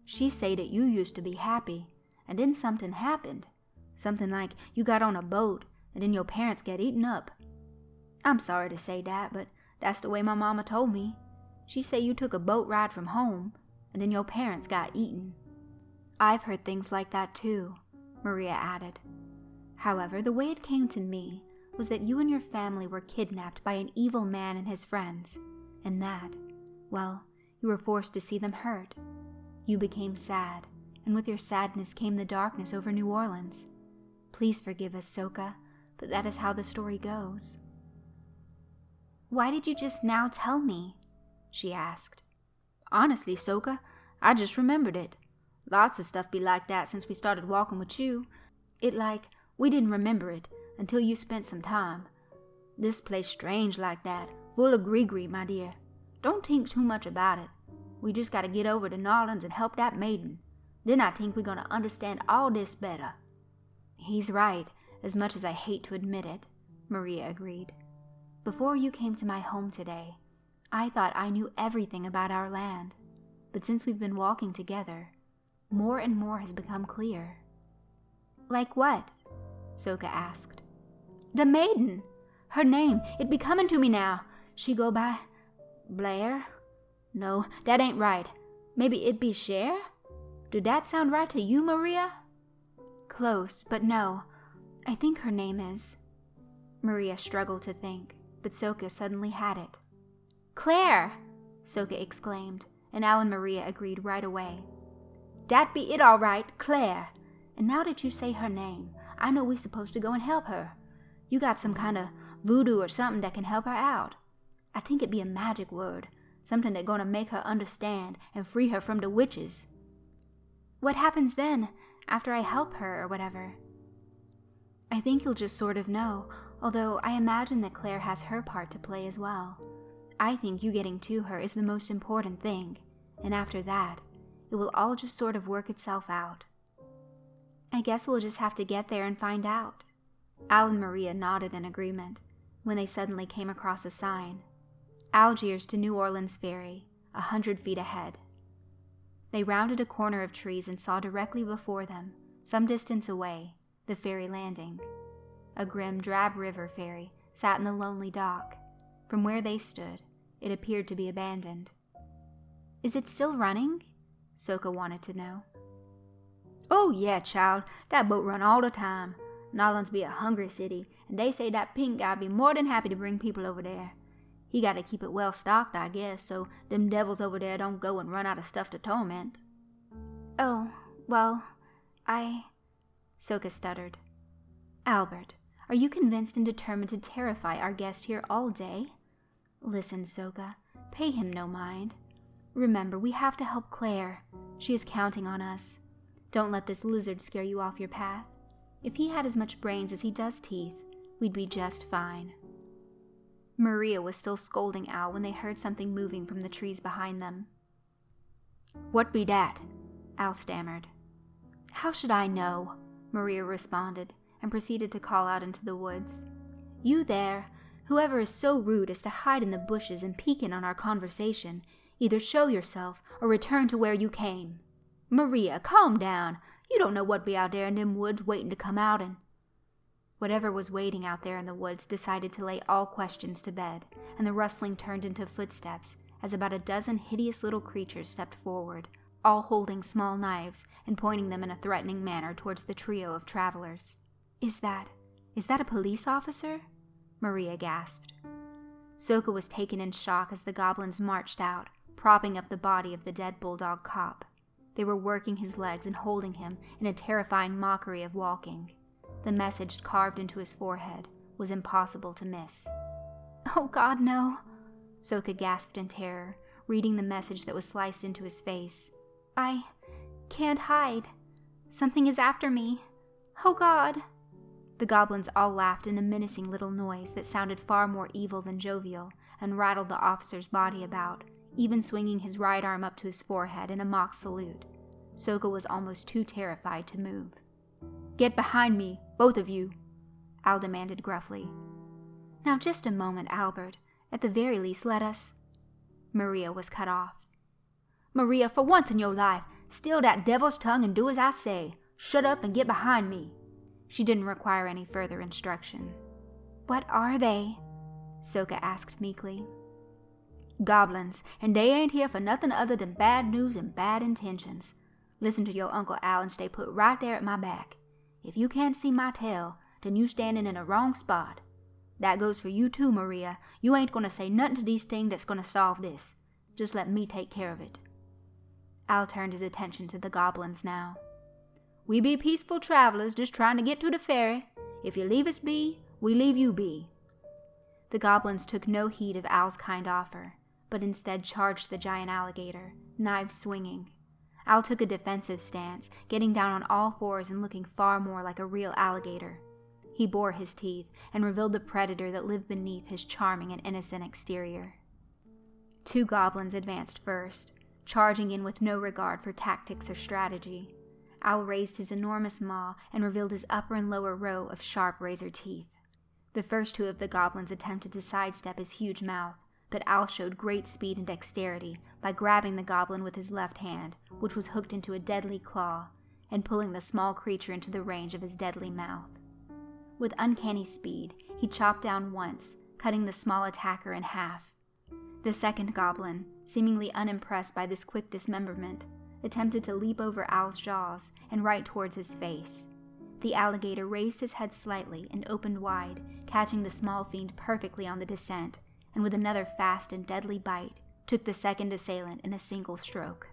She say that you used to be happy, and then something happened. Something like you got on a boat, and then your parents get eaten up. I'm sorry to say that, but that's the way my mama told me. She say you took a boat ride from home, and then your parents got eaten. I've heard things like that too, Maria added. However, the way it came to me was that you and your family were kidnapped by an evil man and his friends, and that, well, you were forced to see them hurt. You became sad, and with your sadness came the darkness over New Orleans. Please forgive us, Sooka, but that is how the story goes. Why did you just now tell me? She asked. Honestly, Sooka, I just remembered it. Lots of stuff be like that since we started walking with you. We didn't remember it until you spent some time. This place strange like that, full of gree-gree, my dear. Don't think too much about it. We just gotta get over to N'Orleans and help that maiden. Then I think we're gonna understand all this better. He's right, as much as I hate to admit it, Maria agreed. Before you came to my home today, I thought I knew everything about our land. But since we've been walking together, more and more has become clear. Like what? Sooka asked. The maiden. Her name, it be comin' to me now. She go by Blair? No, that ain't right. Maybe it be Cher? Do that sound right to you, Maria? Close, but no. I think her name is... Maria struggled to think, but Sooka suddenly had it. Claire! Sooka exclaimed, and Al and Maria agreed right away. Dat be it all right, Claire. And now that you say her name, I know we supposed to go and help her. You got some kind of voodoo or something that can help her out. I think it be a magic word, something that gonna make her understand and free her from the witches. What happens then, after I help her or whatever? I think you'll just sort of know, although I imagine that Claire has her part to play as well. I think you getting to her is the most important thing, and after that, it will all just sort of work itself out. I guess we'll just have to get there and find out. Al and Maria nodded in agreement when they suddenly came across a sign. Algiers to New Orleans Ferry, 100 feet ahead. They rounded a corner of trees and saw directly before them, some distance away, the ferry landing. A grim, drab river ferry sat in the lonely dock, From where they stood, it appeared to be abandoned. Is it still running? Sooka wanted to know. Oh yeah, child, that boat run all the time. Nolan's be a hungry city, and they say that pink guy be more than happy to bring people over there. He gotta keep it well stocked, I guess, so them devils over there don't go and run out of stuff to torment. Oh, well, Sooka stuttered. Albert, are you convinced and determined to terrify our guest here all day? Listen, Sooka, pay him no mind. Remember, we have to help Claire. She is counting on us. Don't let this lizard scare you off your path. If he had as much brains as he does teeth, we'd be just fine. Maria was still scolding Al when they heard something moving from the trees behind them. What be dat? Al stammered. How should I know? Maria responded, and proceeded to call out into the woods. You there, whoever is so rude as to hide in the bushes and peek in on our conversation, either show yourself or return to where you came. Maria, calm down. You don't know what be out there in them woods waiting to come out and... Whatever was waiting out there in the woods decided to lay all questions to bed, and the rustling turned into footsteps as about a dozen hideous little creatures stepped forward, all holding small knives and pointing them in a threatening manner towards the trio of travelers. Is that a police officer? Maria gasped. Sooka was taken in shock as the goblins marched out, propping up the body of the dead bulldog cop. They were working his legs and holding him in a terrifying mockery of walking. The message carved into his forehead was impossible to miss. Oh God, no! Sooka gasped in terror, reading the message that was sliced into his face. I can't hide. Something is after me. Oh God! The goblins all laughed in a menacing little noise that sounded far more evil than jovial, and rattled the officer's body about, even swinging his right arm up to his forehead in a mock salute. Sooka was almost too terrified to move. Get behind me, both of you, Al demanded gruffly. Now just a moment, Albert. At the very least, let us... Maria was cut off. Maria, for once in your life, still that devil's tongue and do as I say. Shut up and get behind me. She didn't require any further instruction. What are they? Sooka asked meekly. Goblins, and they ain't here for nothing other than bad news and bad intentions. Listen to your Uncle Al and stay put right there at my back. If you can't see my tail, then you standing in a wrong spot. That goes for you too, Maria. You ain't gonna say nothing to these things that's gonna solve this. Just let me take care of it. Al turned his attention to the goblins now. We be peaceful travelers just trying to get to the ferry. If you leave us be, we leave you be. The goblins took no heed of Al's kind offer, but instead charged the giant alligator, knives swinging. Al took a defensive stance, getting down on all fours and looking far more like a real alligator. He bore his teeth and revealed the predator that lived beneath his charming and innocent exterior. 2 goblins advanced first, charging in with no regard for tactics or strategy. Al raised his enormous maw and revealed his upper and lower row of sharp razor teeth. The first 2 of the goblins attempted to sidestep his huge mouth, but Al showed great speed and dexterity by grabbing the goblin with his left hand, which was hooked into a deadly claw, and pulling the small creature into the range of his deadly mouth. With uncanny speed, he chopped down once, cutting the small attacker in half. The second goblin, seemingly unimpressed by this quick dismemberment, attempted to leap over Al's jaws and right towards his face. The alligator raised his head slightly and opened wide, catching the small fiend perfectly on the descent, and with another fast and deadly bite, took the second assailant in a single stroke.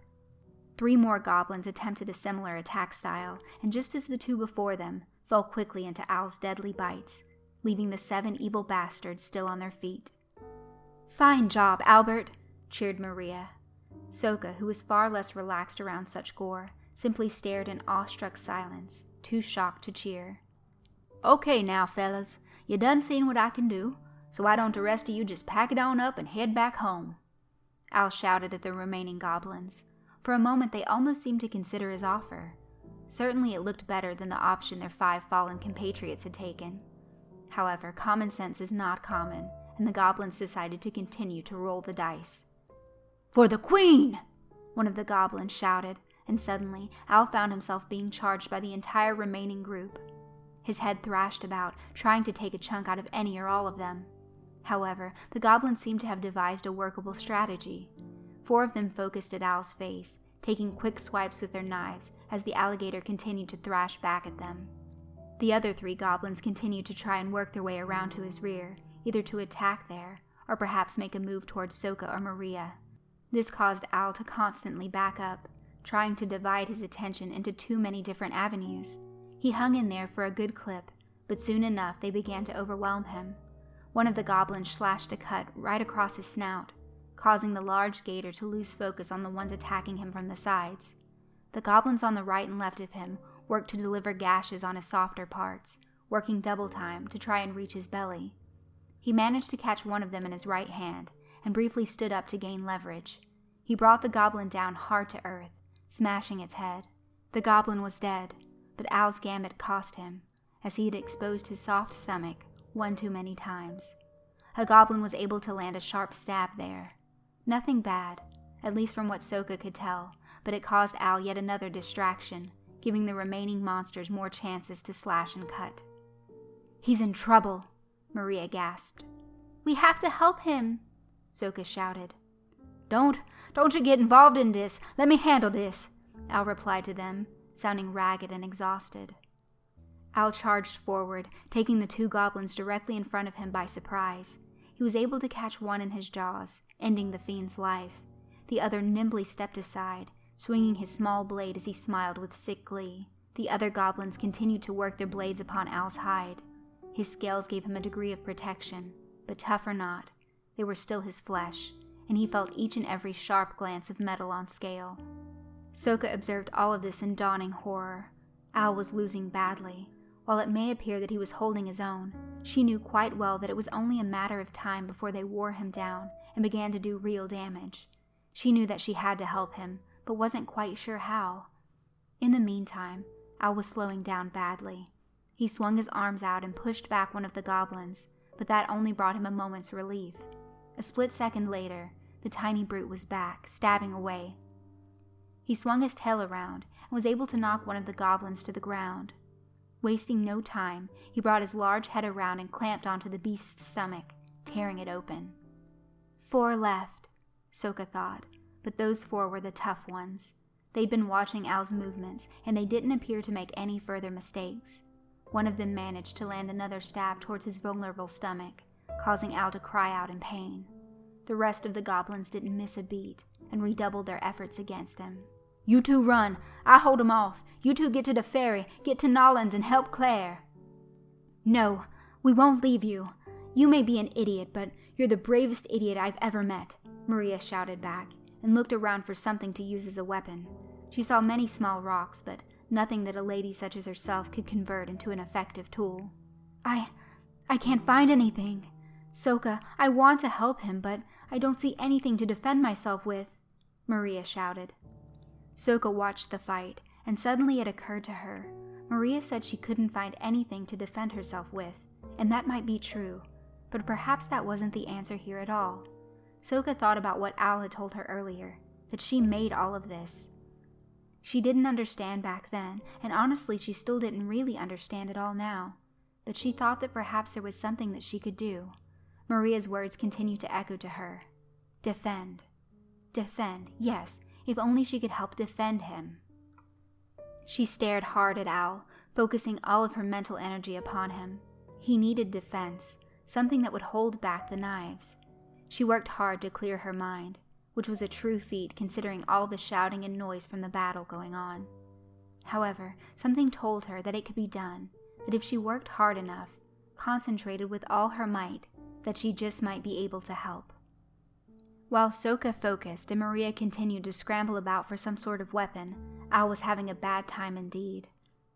3 more goblins attempted a similar attack style, and just as the 2 before them, fell quickly into Al's deadly bites, leaving the 7 evil bastards still on their feet. Fine job, Albert, cheered Maria. Sooka, who was far less relaxed around such gore, simply stared in awestruck silence, too shocked to cheer. Okay now, fellas, you done seen what I can do, so why don't the rest of you just pack it on up and head back home? Al shouted at the remaining goblins. For a moment they almost seemed to consider his offer. Certainly it looked better than the option their 5 fallen compatriots had taken. However, common sense is not common, and the goblins decided to continue to roll the dice. For the Queen! One of the goblins shouted, and suddenly Al found himself being charged by the entire remaining group. His head thrashed about, trying to take a chunk out of any or all of them. However, the goblins seemed to have devised a workable strategy. 4 of them focused at Al's face, taking quick swipes with their knives as the alligator continued to thrash back at them. The other 3 goblins continued to try and work their way around to his rear, either to attack there, or perhaps make a move towards Sooka or Maria. This caused Al to constantly back up, trying to divide his attention into too many different avenues. He hung in there for a good clip, but soon enough they began to overwhelm him. One of the goblins slashed a cut right across his snout, causing the large gator to lose focus on the ones attacking him from the sides. The goblins on the right and left of him worked to deliver gashes on his softer parts, working double time to try and reach his belly. He managed to catch one of them in his right hand and briefly stood up to gain leverage. He brought the goblin down hard to earth, smashing its head. The goblin was dead, but Al's gambit cost him, as he had exposed his soft stomach one too many times. A goblin was able to land a sharp stab there. Nothing bad, at least from what Sooka could tell, but it caused Al yet another distraction, giving the remaining monsters more chances to slash and cut. "He's in trouble," Maria gasped. "We have to help him," Sooka shouted. Don't you get involved in this. Let me handle this," Al replied to them, sounding ragged and exhausted. Al charged forward, taking the 2 goblins directly in front of him by surprise. He was able to catch one in his jaws, ending the fiend's life. The other nimbly stepped aside, swinging his small blade as he smiled with sick glee. The other goblins continued to work their blades upon Al's hide. His scales gave him a degree of protection, but tough or not, they were still his flesh, and he felt each and every sharp glance of metal on scale. Sooka observed all of this in dawning horror. Al was losing badly. While it may appear that he was holding his own, she knew quite well that it was only a matter of time before they wore him down and began to do real damage. She knew that she had to help him, but wasn't quite sure how. In the meantime, Al was slowing down badly. He swung his arms out and pushed back one of the goblins, but that only brought him a moment's relief. A split second later, the tiny brute was back, stabbing away. He swung his tail around and was able to knock one of the goblins to the ground. Wasting no time, he brought his large head around and clamped onto the beast's stomach, tearing it open. 4 left, Sooka thought, but those 4 were the tough ones. They'd been watching Al's movements, and they didn't appear to make any further mistakes. One of them managed to land another stab towards his vulnerable stomach, causing Al to cry out in pain. The rest of the goblins didn't miss a beat, and redoubled their efforts against him. "You 2 run. I hold 'em off. You 2 get to the ferry, get to Nollins, and help Claire." "No, we won't leave you. You may be an idiot, but you're the bravest idiot I've ever met," Maria shouted back, and looked around for something to use as a weapon. She saw many small rocks, but nothing that a lady such as herself could convert into an effective tool. I can't find anything. Sooka, I want to help him, but I don't see anything to defend myself with," Maria shouted. Sooka watched the fight, and suddenly it occurred to her. Maria said she couldn't find anything to defend herself with, and that might be true, but perhaps that wasn't the answer here at all. Sooka thought about what Al had told her earlier, that she made all of this. She didn't understand back then, and honestly she still didn't really understand it all now, but she thought that perhaps there was something that she could do. Maria's words continued to echo to her. Defend. Defend, yes, if only she could help defend him. She stared hard at Al, focusing all of her mental energy upon him. He needed defense, something that would hold back the knives. She worked hard to clear her mind, which was a true feat considering all the shouting and noise from the battle going on. However, something told her that it could be done, that if she worked hard enough, concentrated with all her might, that she just might be able to help. While Sooka focused and Maria continued to scramble about for some sort of weapon, Al was having a bad time indeed.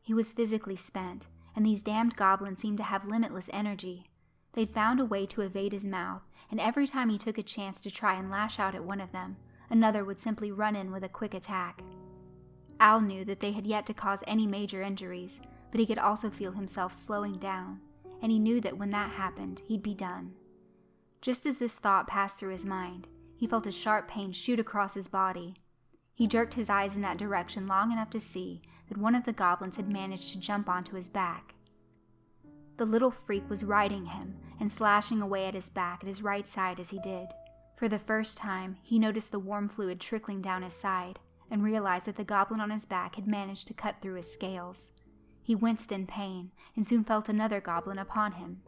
He was physically spent, and these damned goblins seemed to have limitless energy. They'd found a way to evade his mouth, and every time he took a chance to try and lash out at one of them, another would simply run in with a quick attack. Al knew that they had yet to cause any major injuries, but he could also feel himself slowing down, and he knew that when that happened, he'd be done. Just as this thought passed through his mind, he felt a sharp pain shoot across his body. He jerked his eyes in that direction long enough to see that one of the goblins had managed to jump onto his back. The little freak was riding him and slashing away at his back at his right side as he did. For the first time, he noticed the warm fluid trickling down his side and realized that the goblin on his back had managed to cut through his scales. He winced in pain and soon felt another goblin upon him.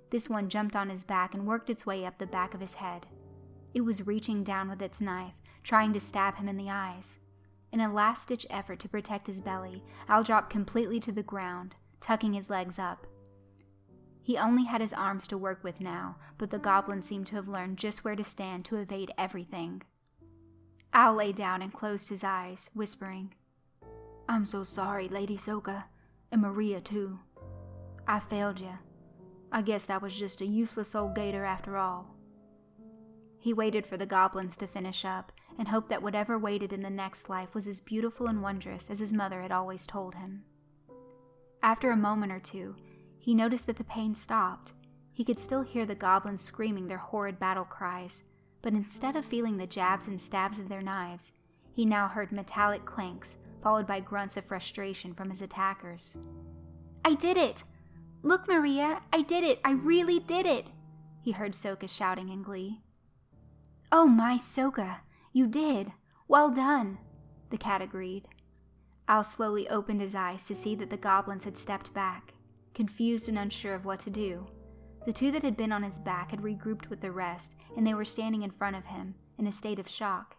This one jumped on his back and worked its way up the back of his head. It was reaching down with its knife, trying to stab him in the eyes. In a last-ditch effort to protect his belly, Al dropped completely to the ground, tucking his legs up. He only had his arms to work with now, but the goblin seemed to have learned just where to stand to evade everything. Al lay down and closed his eyes, whispering, "I'm so sorry, Lady Sooka, and Maria too. I failed you. I guessed I was just a useless old gator after all." He waited for the goblins to finish up and hoped that whatever waited in the next life was as beautiful and wondrous as his mother had always told him. After a moment or two, he noticed that the pain stopped. He could still hear the goblins screaming their horrid battle cries, but instead of feeling the jabs and stabs of their knives, he now heard metallic clanks followed by grunts of frustration from his attackers. "I did it! Look, Maria, I did it! I really did it!" he heard Sooka shouting in glee. "Oh my, Sooka, you did! Well done!" the cat agreed. Al slowly opened his eyes to see that the goblins had stepped back, confused and unsure of what to do. The two that had been on his back had regrouped with the rest, and they were standing in front of him, in a state of shock.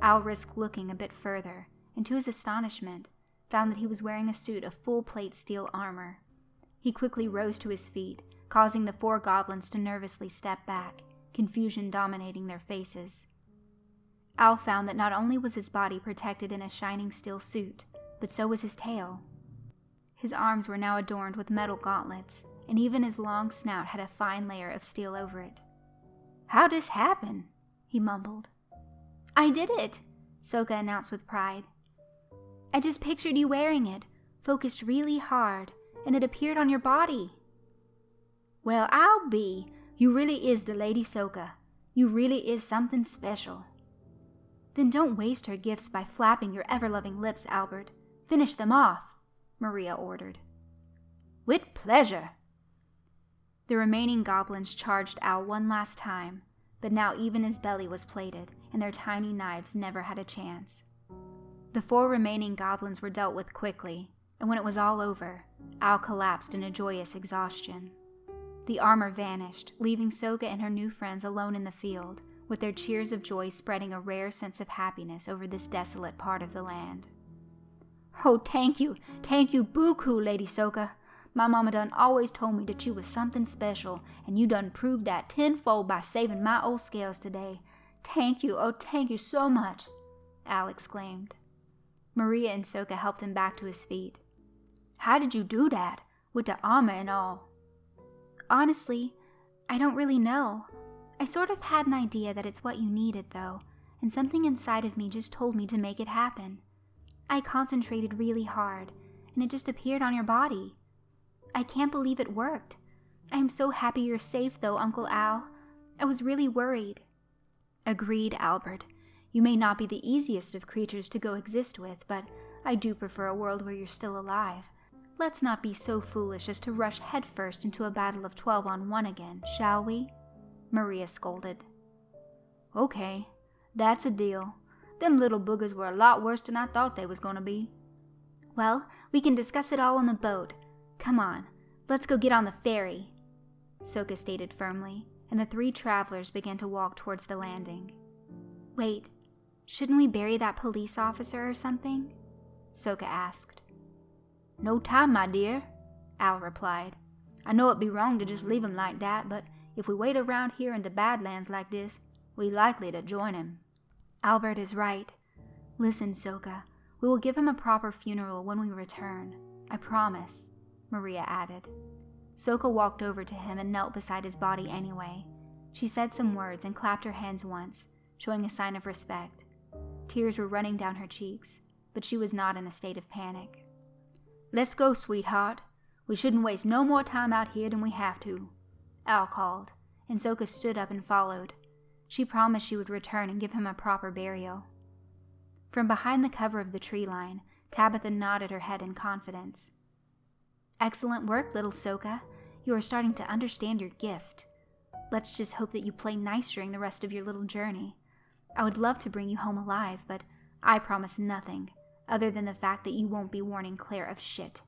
Al risked looking a bit further, and to his astonishment, found that he was wearing a suit of full-plate steel armor. He quickly rose to his feet, causing the 4 goblins to nervously step back, confusion dominating their faces. Al found that not only was his body protected in a shining steel suit, but so was his tail. His arms were now adorned with metal gauntlets, and even his long snout had a fine layer of steel over it. "How'd this happen?" he mumbled. "I did it," Sooka announced with pride. "I just pictured you wearing it, focused really hard, and it appeared on your body." "Well, I'll be. You really is the Lady Sooka. You really is something special." "Then don't waste her gifts by flapping your ever-loving lips, Albert. Finish them off," Maria ordered. "With pleasure." The remaining goblins charged Al one last time, but now even his belly was plated, and their tiny knives never had a chance. The 4 remaining goblins were dealt with quickly, and when it was all over, Al collapsed in a joyous exhaustion. The armor vanished, leaving Sooka and her new friends alone in the field, with their cheers of joy spreading a rare sense of happiness over this desolate part of the land. "Oh, thank you buku, Lady Sooka. My mama done always told me that you was something special, and you done proved that tenfold by saving my old scales today. Thank you so much," Al exclaimed. Maria and Sooka helped him back to his feet. "How did you do that, with the armor and all?" "Honestly, I don't really know. I sort of had an idea that it's what you needed, though, and something inside of me just told me to make it happen. I concentrated really hard, and it just appeared on your body. I can't believe it worked. I am so happy you're safe, though, Uncle Al. I was really worried." "Agreed, Albert. You may not be the easiest of creatures to coexist with, but I do prefer a world where you're still alive. Let's not be so foolish as to rush headfirst into a battle of 12 on 1 again, shall we?" Maria scolded. "Okay, that's a deal. Them little boogers were a lot worse than I thought they was gonna be." "Well, we can discuss it all on the boat. Come on, let's go get on the ferry," Sooka stated firmly, and the 3 travelers began to walk towards the landing. "Wait, shouldn't we bury that police officer or something?" Sooka asked. "No time, my dear," Al replied. "I know it'd be wrong to just leave him like that, but if we wait around here in the Badlands like this, we likely to join him." "Albert is right. Listen, Sooka, we will give him a proper funeral when we return. I promise," Maria added. Sooka walked over to him and knelt beside his body anyway. She said some words and clapped her hands once, showing a sign of respect. Tears were running down her cheeks, but she was not in a state of panic. "Let's go, sweetheart. We shouldn't waste no more time out here than we have to," Al called, and Sooka stood up and followed. She promised she would return and give him a proper burial. From behind the cover of the tree line, Tabitha nodded her head in confidence. Excellent work, little Sooka. You are starting to understand your gift. Let's just hope that you play nice during the rest of your little journey. I would love to bring you home alive, but I promise nothing, other than the fact that you won't be warning Claire of shit.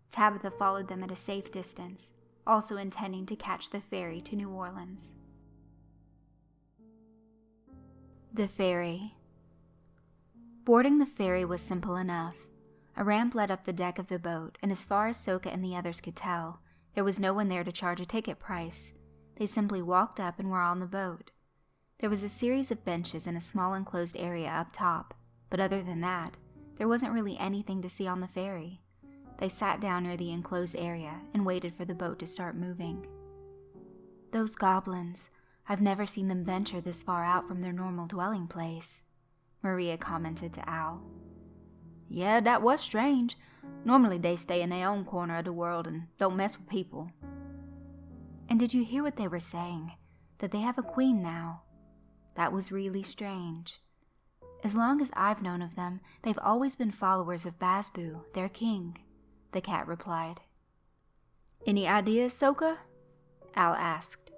Tabitha followed them at a safe distance, also intending to catch the ferry to New Orleans. The ferry. Boarding the ferry was simple enough. A ramp led up the deck of the boat, and as far as Sooka and the others could tell, there was no one there to charge a ticket price. They simply walked up and were on the boat. There was a series of benches in a small enclosed area up top, but other than that, there wasn't really anything to see on the ferry. They sat down near the enclosed area and waited for the boat to start moving. Those goblins, I've never seen them venture this far out from their normal dwelling place, Maria commented to Al. Yeah, that was strange. Normally they stay in their own corner of the world and don't mess with people. And did you hear what they were saying? That they have a queen now. That was really strange. As long as I've known of them, they've always been followers of Basu, their king, the cat replied. Any ideas, Sooka? Al asked.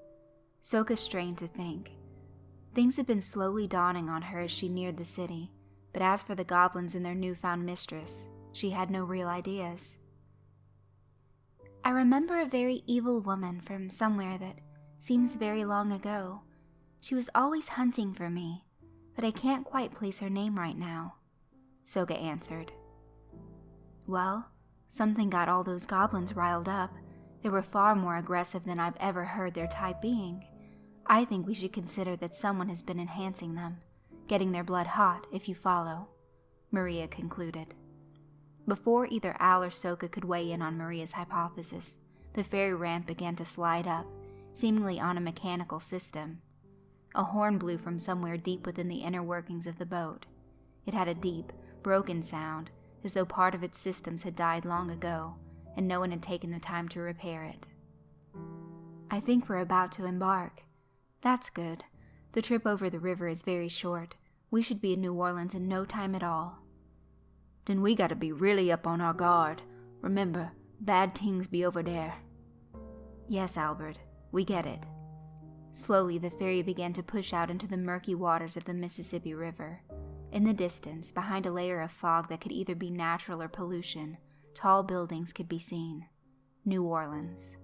Sooka strained to think. Things had been slowly dawning on her as she neared the city, but as for the goblins and their newfound mistress, she had no real ideas. I remember a very evil woman from somewhere that seems very long ago. She was always hunting for me, but I can't quite place her name right now, Sooka answered. Well, something got all those goblins riled up. They were far more aggressive than I've ever heard their type being. I think we should consider that someone has been enhancing them, getting their blood hot, if you follow, Maria concluded. Before either Al or Sooka could weigh in on Maria's hypothesis, the ferry ramp began to slide up, seemingly on a mechanical system. A horn blew from somewhere deep within the inner workings of the boat. It had a deep, broken sound, as though part of its systems had died long ago, and no one had taken the time to repair it. I think we're about to embark. That's good. The trip over the river is very short. We should be in New Orleans in no time at all. Then we gotta be really up on our guard. Remember, bad things be over there. Yes, Albert, we get it. Slowly, the ferry began to push out into the murky waters of the Mississippi River. In the distance, behind a layer of fog that could either be natural or pollution, tall buildings could be seen. New Orleans.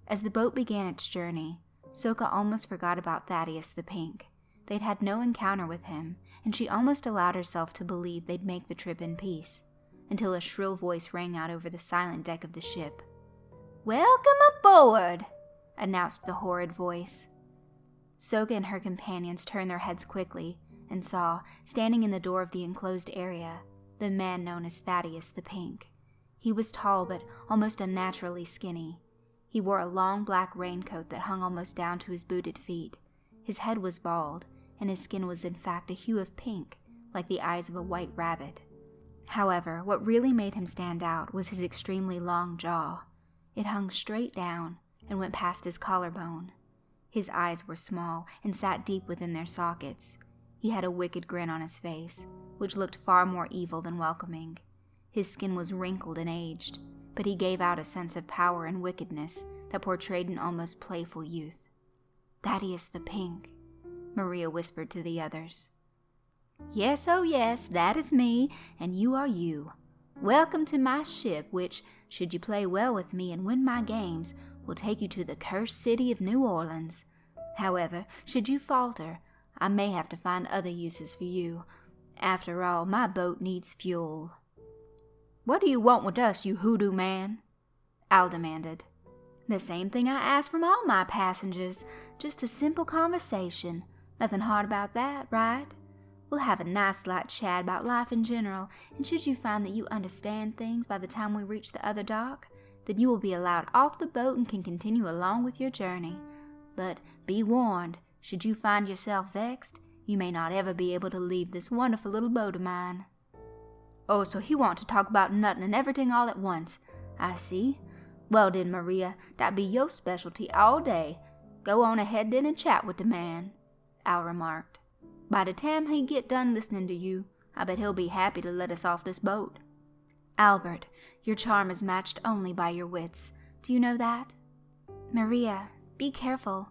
As the boat began its journey, Sooka almost forgot about Thaddeus the Pink. They'd had no encounter with him, and she almost allowed herself to believe they'd make the trip in peace, until a shrill voice rang out over the silent deck of the ship. "Welcome aboard," announced the horrid voice. Sooka and her companions turned their heads quickly and saw, standing in the door of the enclosed area, the man known as Thaddeus the Pink. He was tall but almost unnaturally skinny. He wore a long black raincoat that hung almost down to his booted feet. His head was bald, and his skin was in fact a hue of pink, like the eyes of a white rabbit. However, what really made him stand out was his extremely long jaw. It hung straight down and went past his collarbone. His eyes were small and sat deep within their sockets. He had a wicked grin on his face, which looked far more evil than welcoming. His skin was wrinkled and aged, but he gave out a sense of power and wickedness that portrayed an almost playful youth. "Thaddeus the Pink," Maria whispered to the others. "Yes, oh yes, that is me, and you are you. Welcome to my ship, which, should you play well with me and win my games, will take you to the cursed city of New Orleans. However, should you falter, I may have to find other uses for you. After all, my boat needs fuel." "What do you want with us, you hoodoo man?" Al demanded. "The same thing I ask from all my passengers. Just a simple conversation. Nothing hard about that, right? We'll have a nice light chat about life in general, and should you find that you understand things by the time we reach the other dock, then you will be allowed off the boat and can continue along with your journey. But be warned, should you find yourself vexed, you may not ever be able to leave this wonderful little boat of mine." "Oh, so he want to talk about nothing and everything all at once. I see. Well then, Maria, that be your specialty all day. Go on ahead then and chat with the man," Al remarked. "By the time he get done listening to you, I bet he'll be happy to let us off this boat." Albert, your charm is matched only by your wits. Do you know that? Maria, be careful.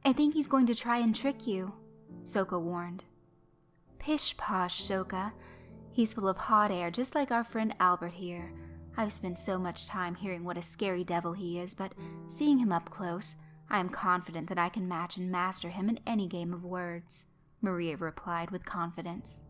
I think he's going to try and trick you, Sooka warned. Pish-posh, Sooka. He's full of hot air, just like our friend Albert here. I've spent so much time hearing what a scary devil he is, but seeing him up close, I am confident that I can match and master him in any game of words, Maria replied with confidence.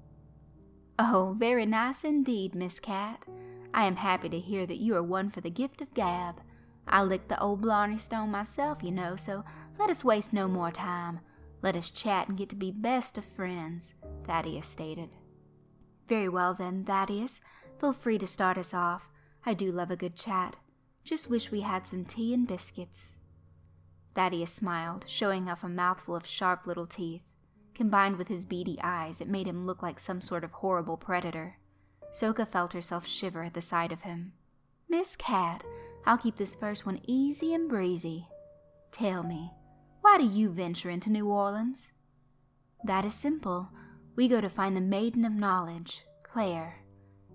Oh, very nice indeed, Miss Cat. I am happy to hear that you are one for the gift of gab. I licked the old Blarney Stone myself, you know, so let us waste no more time. Let us chat and get to be best of friends, Thaddeus stated. Very well then, Thaddeus. Feel free to start us off. I do love a good chat. Just wish we had some tea and biscuits. Thaddeus smiled, showing off a mouthful of sharp little teeth. Combined with his beady eyes, it made him look like some sort of horrible predator. Sooka felt herself shiver at the sight of him. Miss Cat, I'll keep this first one easy and breezy. Tell me, why do you venture into New Orleans? That is simple. We go to find the Maiden of Knowledge, Claire.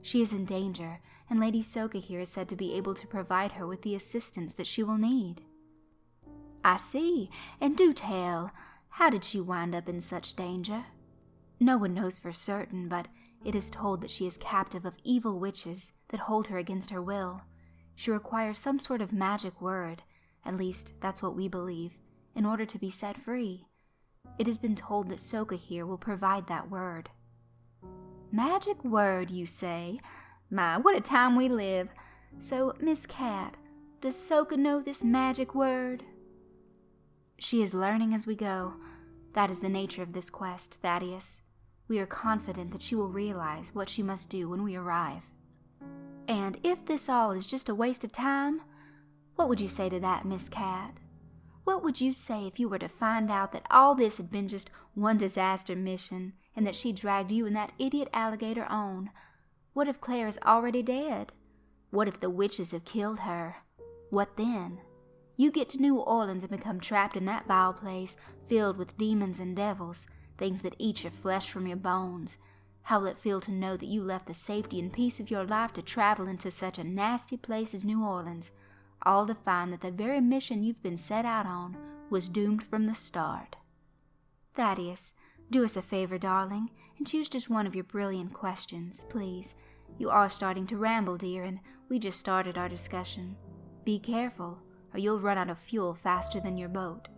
She is in danger, and Lady Sooka here is said to be able to provide her with the assistance that she will need. I see, and do tell, how did she wind up in such danger? No one knows for certain, but it is told that she is captive of evil witches that hold her against her will. She requires some sort of magic word, at least that's what we believe, in order to be set free. It has been told that Sooka here will provide that word. Magic word, you say? My, what a time we live. So, Miss Cat, does Sooka know this magic word? She is learning as we go. That is the nature of this quest, Thaddeus. We are confident that she will realize what she must do when we arrive. And if this all is just a waste of time, what would you say to that, Miss Cat? What would you say if you were to find out that all this had been just one disaster mission, and that she dragged you and that idiot alligator on? What if Claire is already dead? What if the witches have killed her? What then? You get to New Orleans and become trapped in that vile place, filled with demons and devils, things that eat your flesh from your bones. How will it feel to know that you left the safety and peace of your life to travel into such a nasty place as New Orleans, all to find that the very mission you've been set out on was doomed from the start? Thaddeus, do us a favor, darling, and choose just one of your brilliant questions, please. You are starting to ramble, dear, and we just started our discussion. Be careful, or you'll run out of fuel faster than your boat.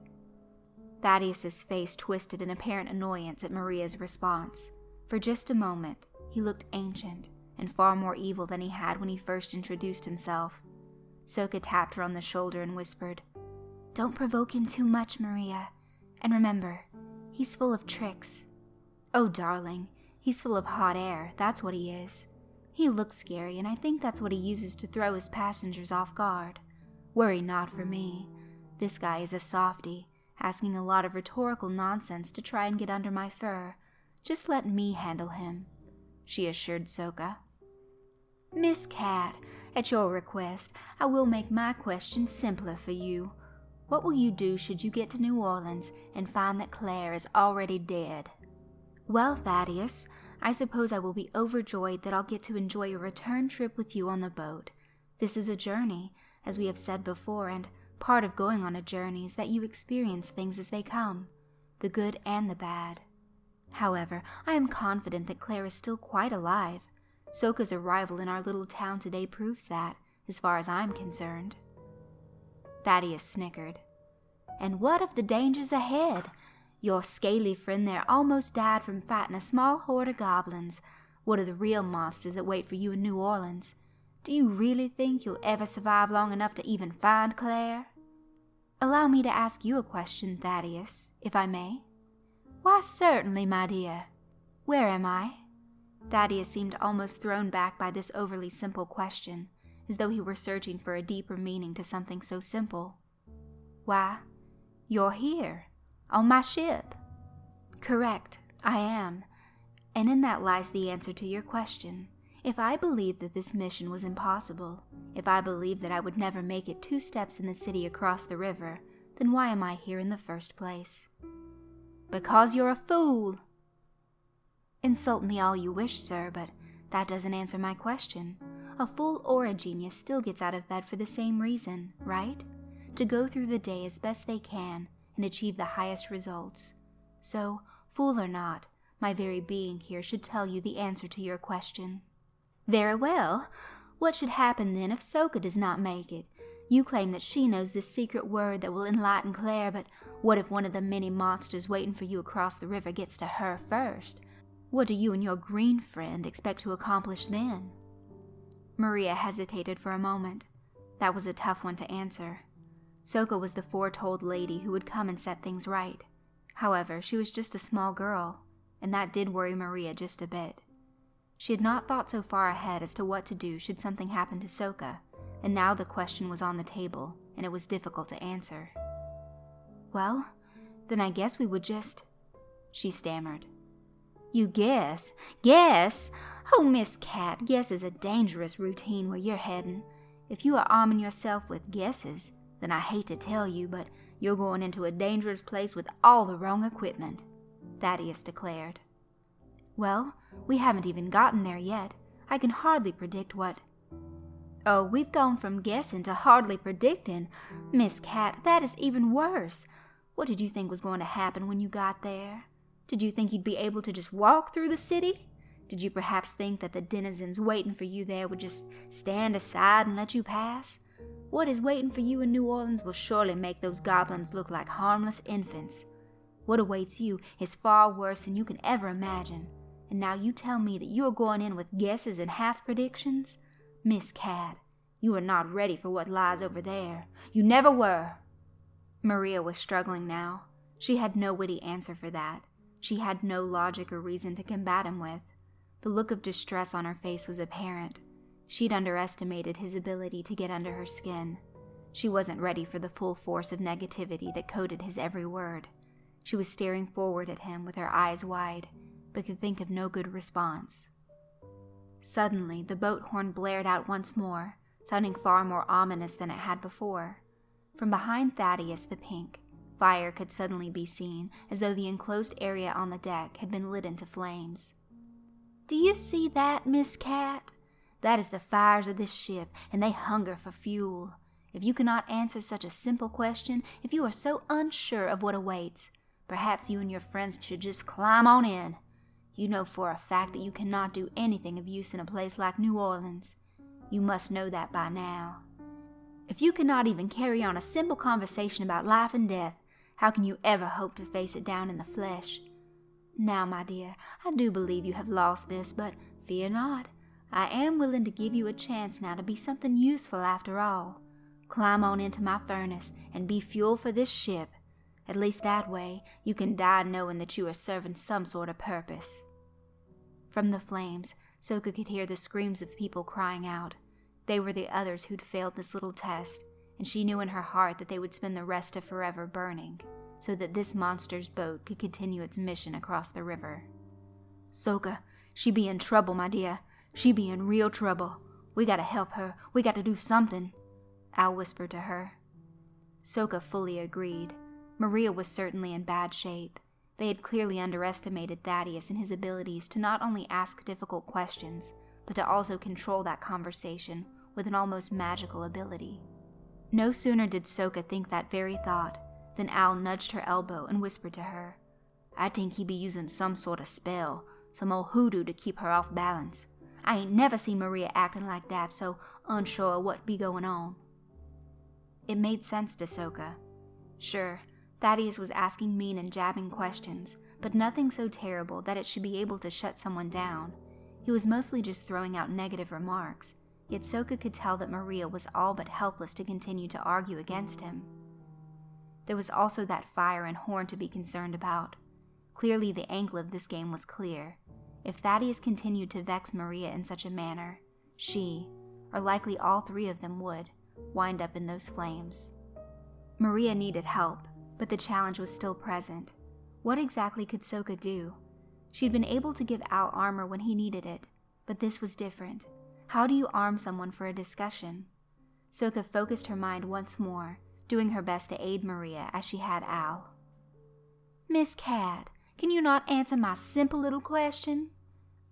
Thaddeus's face twisted in apparent annoyance at Maria's response. For just a moment, he looked ancient and far more evil than he had when he first introduced himself. Sooka tapped her on the shoulder and whispered, "Don't provoke him too much, Maria. And remember, he's full of tricks." "Oh, darling, he's full of hot air, that's what he is. He looks scary, and I think that's what he uses to throw his passengers off guard. Worry not for me. This guy is a softy, asking a lot of rhetorical nonsense to try and get under my fur. Just let me handle him," she assured Sooka. "Miss Cat, at your request, I will make my question simpler for you. What will you do should you get to New Orleans and find that Claire is already dead?" "Well, Thaddeus, I suppose I will be overjoyed that I'll get to enjoy a return trip with you on the boat. This is a journey, as we have said before, and part of going on a journey is that you experience things as they come, the good and the bad. However, I am confident that Claire is still quite alive. Sooka's arrival in our little town today proves that, as far as I'm concerned." Thaddeus snickered. "And what of the dangers ahead? Your scaly friend there almost died from fighting a small horde of goblins. What are the real monsters that wait for you in New Orleans? Do you really think you'll ever survive long enough to even find Claire?" "Allow me to ask you a question, Thaddeus, if I may." "Why, certainly, my dear. Where am I?" Thaddeus seemed almost thrown back by this overly simple question, as though he were searching for a deeper meaning to something so simple. "Why, you're here, on my ship." "Correct, I am. And in that lies the answer to your question. If I believed that this mission was impossible, if I believed that I would never make it 2 steps in the city across the river, then why am I here in the first place?" "Because you're a fool." "Insult me all you wish, sir, but that doesn't answer my question. A fool or a genius still gets out of bed for the same reason, right? To go through the day as best they can and achieve the highest results. So, fool or not, my very being here should tell you the answer to your question. Very well. What should happen then if Sooka does not make it? You claim that she knows this secret word that will enlighten Claire, but what if one of the many monsters waiting for you across the river gets to her first? What do you and your green friend expect to accomplish then? Maria hesitated for a moment. That was a tough one to answer. Sooka was the foretold lady who would come and set things right. However, she was just a small girl, and that did worry Maria just a bit. She had not thought so far ahead as to what to do should something happen to Sooka, and now the question was on the table, and it was difficult to answer. Well, then I guess we would just... she stammered. You guess? Guess? Oh, Miss Cat, guess is a dangerous routine where you're heading. If you are arming yourself with guesses, then I hate to tell you, but you're going into a dangerous place with all the wrong equipment, Thaddeus declared. Well, we haven't even gotten there yet. I can hardly predict what... Oh, we've gone from guessing to hardly predicting. Miss Cat, that is even worse. What did you think was going to happen when you got there? Did you think you'd be able to just walk through the city? Did you perhaps think that the denizens waiting for you there would just stand aside and let you pass? What is waiting for you in New Orleans will surely make those goblins look like harmless infants. What awaits you is far worse than you can ever imagine. And now you tell me that you are going in with guesses and half predictions? Miss Cat, you are not ready for what lies over there. You never were. Maria was struggling now. She had no witty answer for that. She had no logic or reason to combat him with. The look of distress on her face was apparent. She'd underestimated his ability to get under her skin. She wasn't ready for the full force of negativity that coated his every word. She was staring forward at him with her eyes wide, but could think of no good response. Suddenly, the boat horn blared out once more, sounding far more ominous than it had before. From behind Thaddeus the Pink, fire could suddenly be seen, as though the enclosed area on the deck had been lit into flames. Do you see that, Miss Cat? That is the fires of this ship, and they hunger for fuel. If you cannot answer such a simple question, if you are so unsure of what awaits, perhaps you and your friends should just climb on in. You know for a fact that you cannot do anything of use in a place like New Orleans. You must know that by now. If you cannot even carry on a simple conversation about life and death, how can you ever hope to face it down in the flesh? Now, my dear, I do believe you have lost this, but fear not. I am willing to give you a chance now to be something useful after all. Climb on into my furnace and be fuel for this ship. At least that way, you can die knowing that you are serving some sort of purpose. From the flames, Sooka could hear the screams of people crying out. They were the others who'd failed this little test, and she knew in her heart that they would spend the rest of forever burning, so that this monster's boat could continue its mission across the river. Sooka, she be in trouble, my dear. She be in real trouble. We gotta help her. We gotta do something, Al whispered to her. Sooka fully agreed. Maria was certainly in bad shape. They had clearly underestimated Thaddeus and his abilities to not only ask difficult questions, but to also control that conversation with an almost magical ability. No sooner did Sooka think that very thought than Al nudged her elbow and whispered to her, I think he be using some sort of spell, some old hoodoo to keep her off balance. I ain't never seen Maria acting like that, so unsure what be going on. It made sense to Sooka. Sure, Thaddeus was asking mean and jabbing questions, but nothing so terrible that it should be able to shut someone down. He was mostly just throwing out negative remarks, yet Sooka could tell that Maria was all but helpless to continue to argue against him. There was also that fire and horn to be concerned about. Clearly the angle of this game was clear. If Thaddeus continued to vex Maria in such a manner, she, or likely all three of them would, wind up in those flames. Maria needed help, but the challenge was still present. What exactly could Sooka do? She'd been able to give Al armor when he needed it, but this was different. How do you arm someone for a discussion? Sooka focused her mind once more, doing her best to aid Maria as she had Al. Miss Cat, can you not answer my simple little question?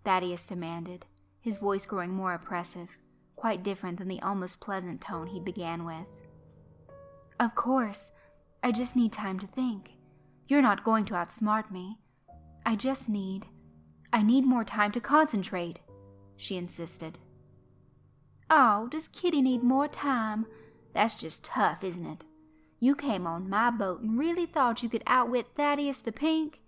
Thaddeus demanded, his voice growing more oppressive. quite different than the almost pleasant tone he began with. Of course, I just need time to think. You're not going to outsmart me. I need more time to concentrate, she insisted. Oh, does Kitty need more time? That's just tough, isn't it? You came on my boat and really thought you could outwit Thaddeus the Pink?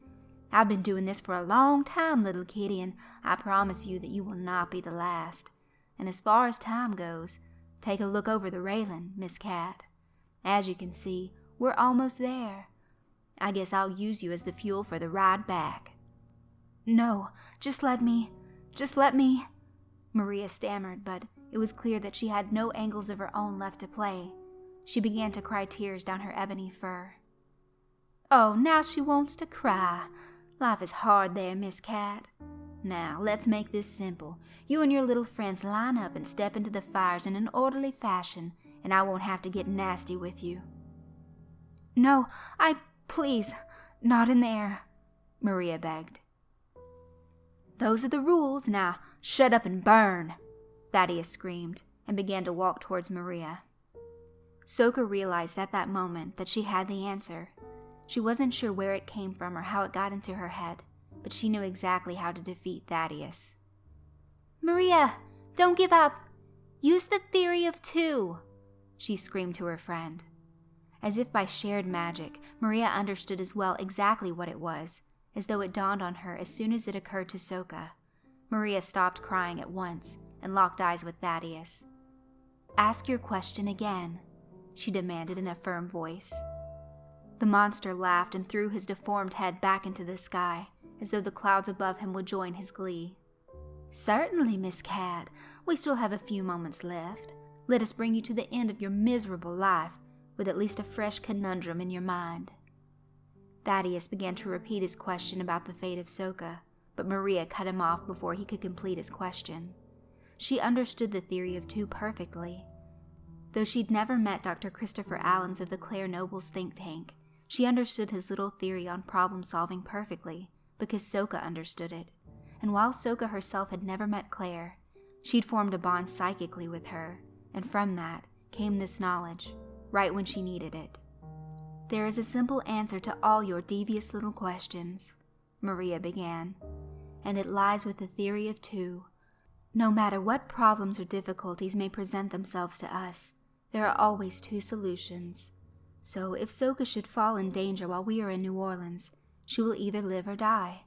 I've been doing this for a long time, little Kitty, and I promise you that you will not be the last. And as far as time goes, take a look over the railing, Miss Cat. As you can see, we're almost there. I guess I'll use you as the fuel for the ride back. No, just let me. Maria stammered, but it was clear that she had no angles of her own left to play. She began to cry tears down her ebony fur. Oh, now she wants to cry. Life is hard there, Miss Cat. Now, let's make this simple. You and your little friends line up and step into the fires in an orderly fashion, and I won't have to get nasty with you. No, please, not in there, Maria begged. Those are the rules. Now, shut up and burn, Thaddeus screamed, and began to walk towards Maria. Sooka realized at that moment that she had the answer. She wasn't sure where it came from or how it got into her head, but she knew exactly how to defeat Thaddeus. Maria, don't give up. Use the theory of two, she screamed to her friend. As if by shared magic, Maria understood as well exactly what it was, as though it dawned on her as soon as it occurred to Sooka. Maria stopped crying at once and locked eyes with Thaddeus. Ask your question again, she demanded in a firm voice. The monster laughed and threw his deformed head back into the sky, as though the clouds above him would join his glee. Certainly, Miss Cat. We still have a few moments left. Let us bring you to the end of your miserable life, with at least a fresh conundrum in your mind. Thaddeus began to repeat his question about the fate of Sooka, but Maria cut him off before he could complete his question. She understood the theory of two perfectly. Though she'd never met Dr. Christopher Allens of the Clare Nobles think tank, she understood his little theory on problem-solving perfectly, because Sooka understood it. And while Sooka herself had never met Clare, she'd formed a bond psychically with her, and from that came this knowledge, right when she needed it. There is a simple answer to all your devious little questions, Maria began, and it lies with the theory of two. No matter what problems or difficulties may present themselves to us, there are always two solutions. So if Sooka should fall in danger while we are in New Orleans, she will either live or die.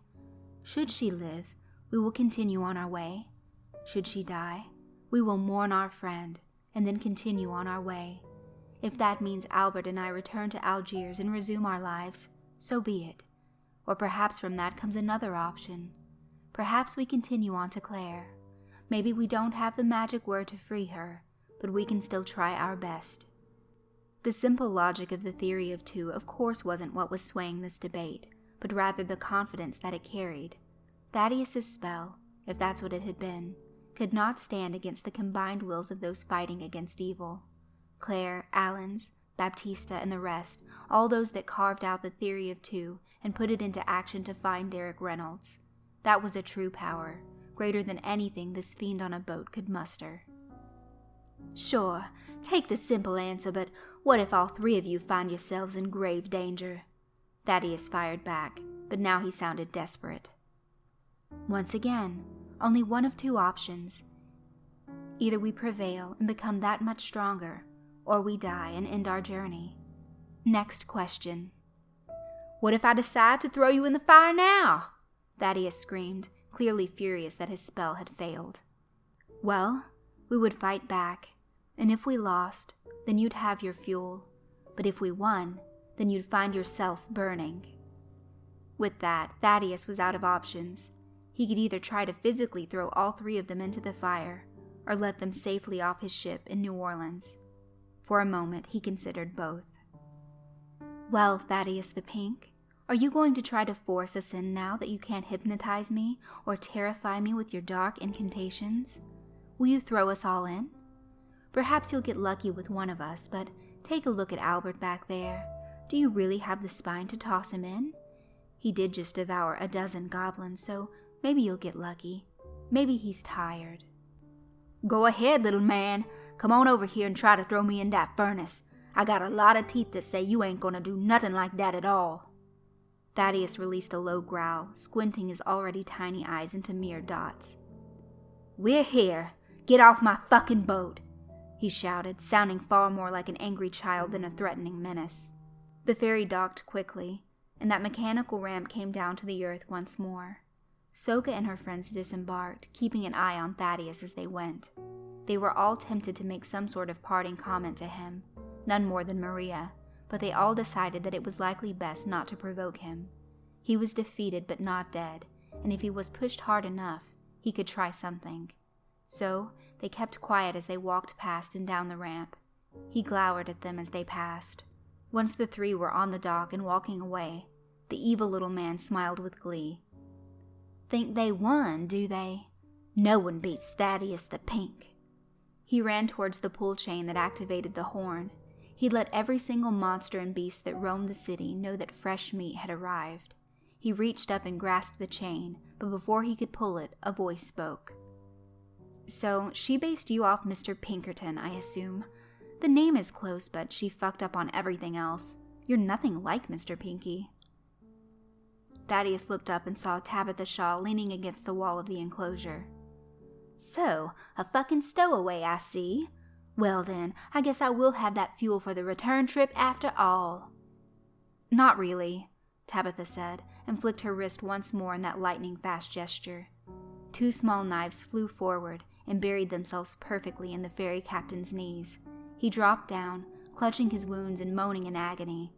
Should she live, we will continue on our way. Should she die, we will mourn our friend, and then continue on our way. If that means Albert and I return to Algiers and resume our lives, so be it. Or perhaps from that comes another option. Perhaps we continue on to Clare. Maybe we don't have the magic word to free her, but we can still try our best. The simple logic of the theory of two of course wasn't what was swaying this debate, but rather the confidence that it carried. Thaddeus's spell, if that's what it had been, could not stand against the combined wills of those fighting against evil. Clare, Allens, Baptista, and the rest, all those that carved out the theory of two and put it into action to find Derek Reynolds. That was a true power, greater than anything this fiend on a boat could muster. Sure, take the simple answer, but what if all three of you find yourselves in grave danger? Thaddeus fired back, but now he sounded desperate. Once again, only one of two options. Either we prevail and become that much stronger, or we die and end our journey. Next question. What if I decide to throw you in the fire now? Thaddeus screamed, clearly furious that his spell had failed. Well, we would fight back, and if we lost, then you'd have your fuel. But if we won, then you'd find yourself burning. With that, Thaddeus was out of options. He could either try to physically throw all three of them into the fire, or let them safely off his ship in New Orleans. For a moment, he considered both. Well, Thaddeus the Pink, are you going to try to force us in now that you can't hypnotize me or terrify me with your dark incantations? Will you throw us all in? Perhaps you'll get lucky with one of us, but take a look at Albert back there. Do you really have the spine to toss him in? He did just devour a dozen goblins, so maybe you'll get lucky. Maybe he's tired. Go ahead, little man. Come on over here and try to throw me in that furnace. I got a lot of teeth that say you ain't gonna do nothing like that at all." Thaddeus released a low growl, squinting his already tiny eyes into mere dots. "We're here. Get off my fucking boat," he shouted, sounding far more like an angry child than a threatening menace. The ferry docked quickly, and that mechanical ramp came down to the earth once more. Sooka and her friends disembarked, keeping an eye on Thaddeus as they went. They were all tempted to make some sort of parting comment to him, none more than Maria, but they all decided that it was likely best not to provoke him. He was defeated but not dead, and if he was pushed hard enough, he could try something. So, they kept quiet as they walked past and down the ramp. He glowered at them as they passed. Once the three were on the dock and walking away, the evil little man smiled with glee. "Think they won, do they? No one beats Thaddeus the Pink." He ran towards the pull chain that activated the horn. He let every single monster and beast that roamed the city know that fresh meat had arrived. He reached up and grasped the chain, but before he could pull it, a voice spoke. "So, she based you off Mr. Pinkerton, I assume. The name is close, but she fucked up on everything else. You're nothing like Mr. Pinky." Thaddeus looked up and saw Tabitha Shaw leaning against the wall of the enclosure. "So, a fucking stowaway, I see. Well then, I guess I will have that fuel for the return trip after all." "Not really," Tabitha said, and flicked her wrist once more in that lightning-fast gesture. 2 small knives flew forward and buried themselves perfectly in the ferry captain's knees. He dropped down, clutching his wounds and moaning in agony.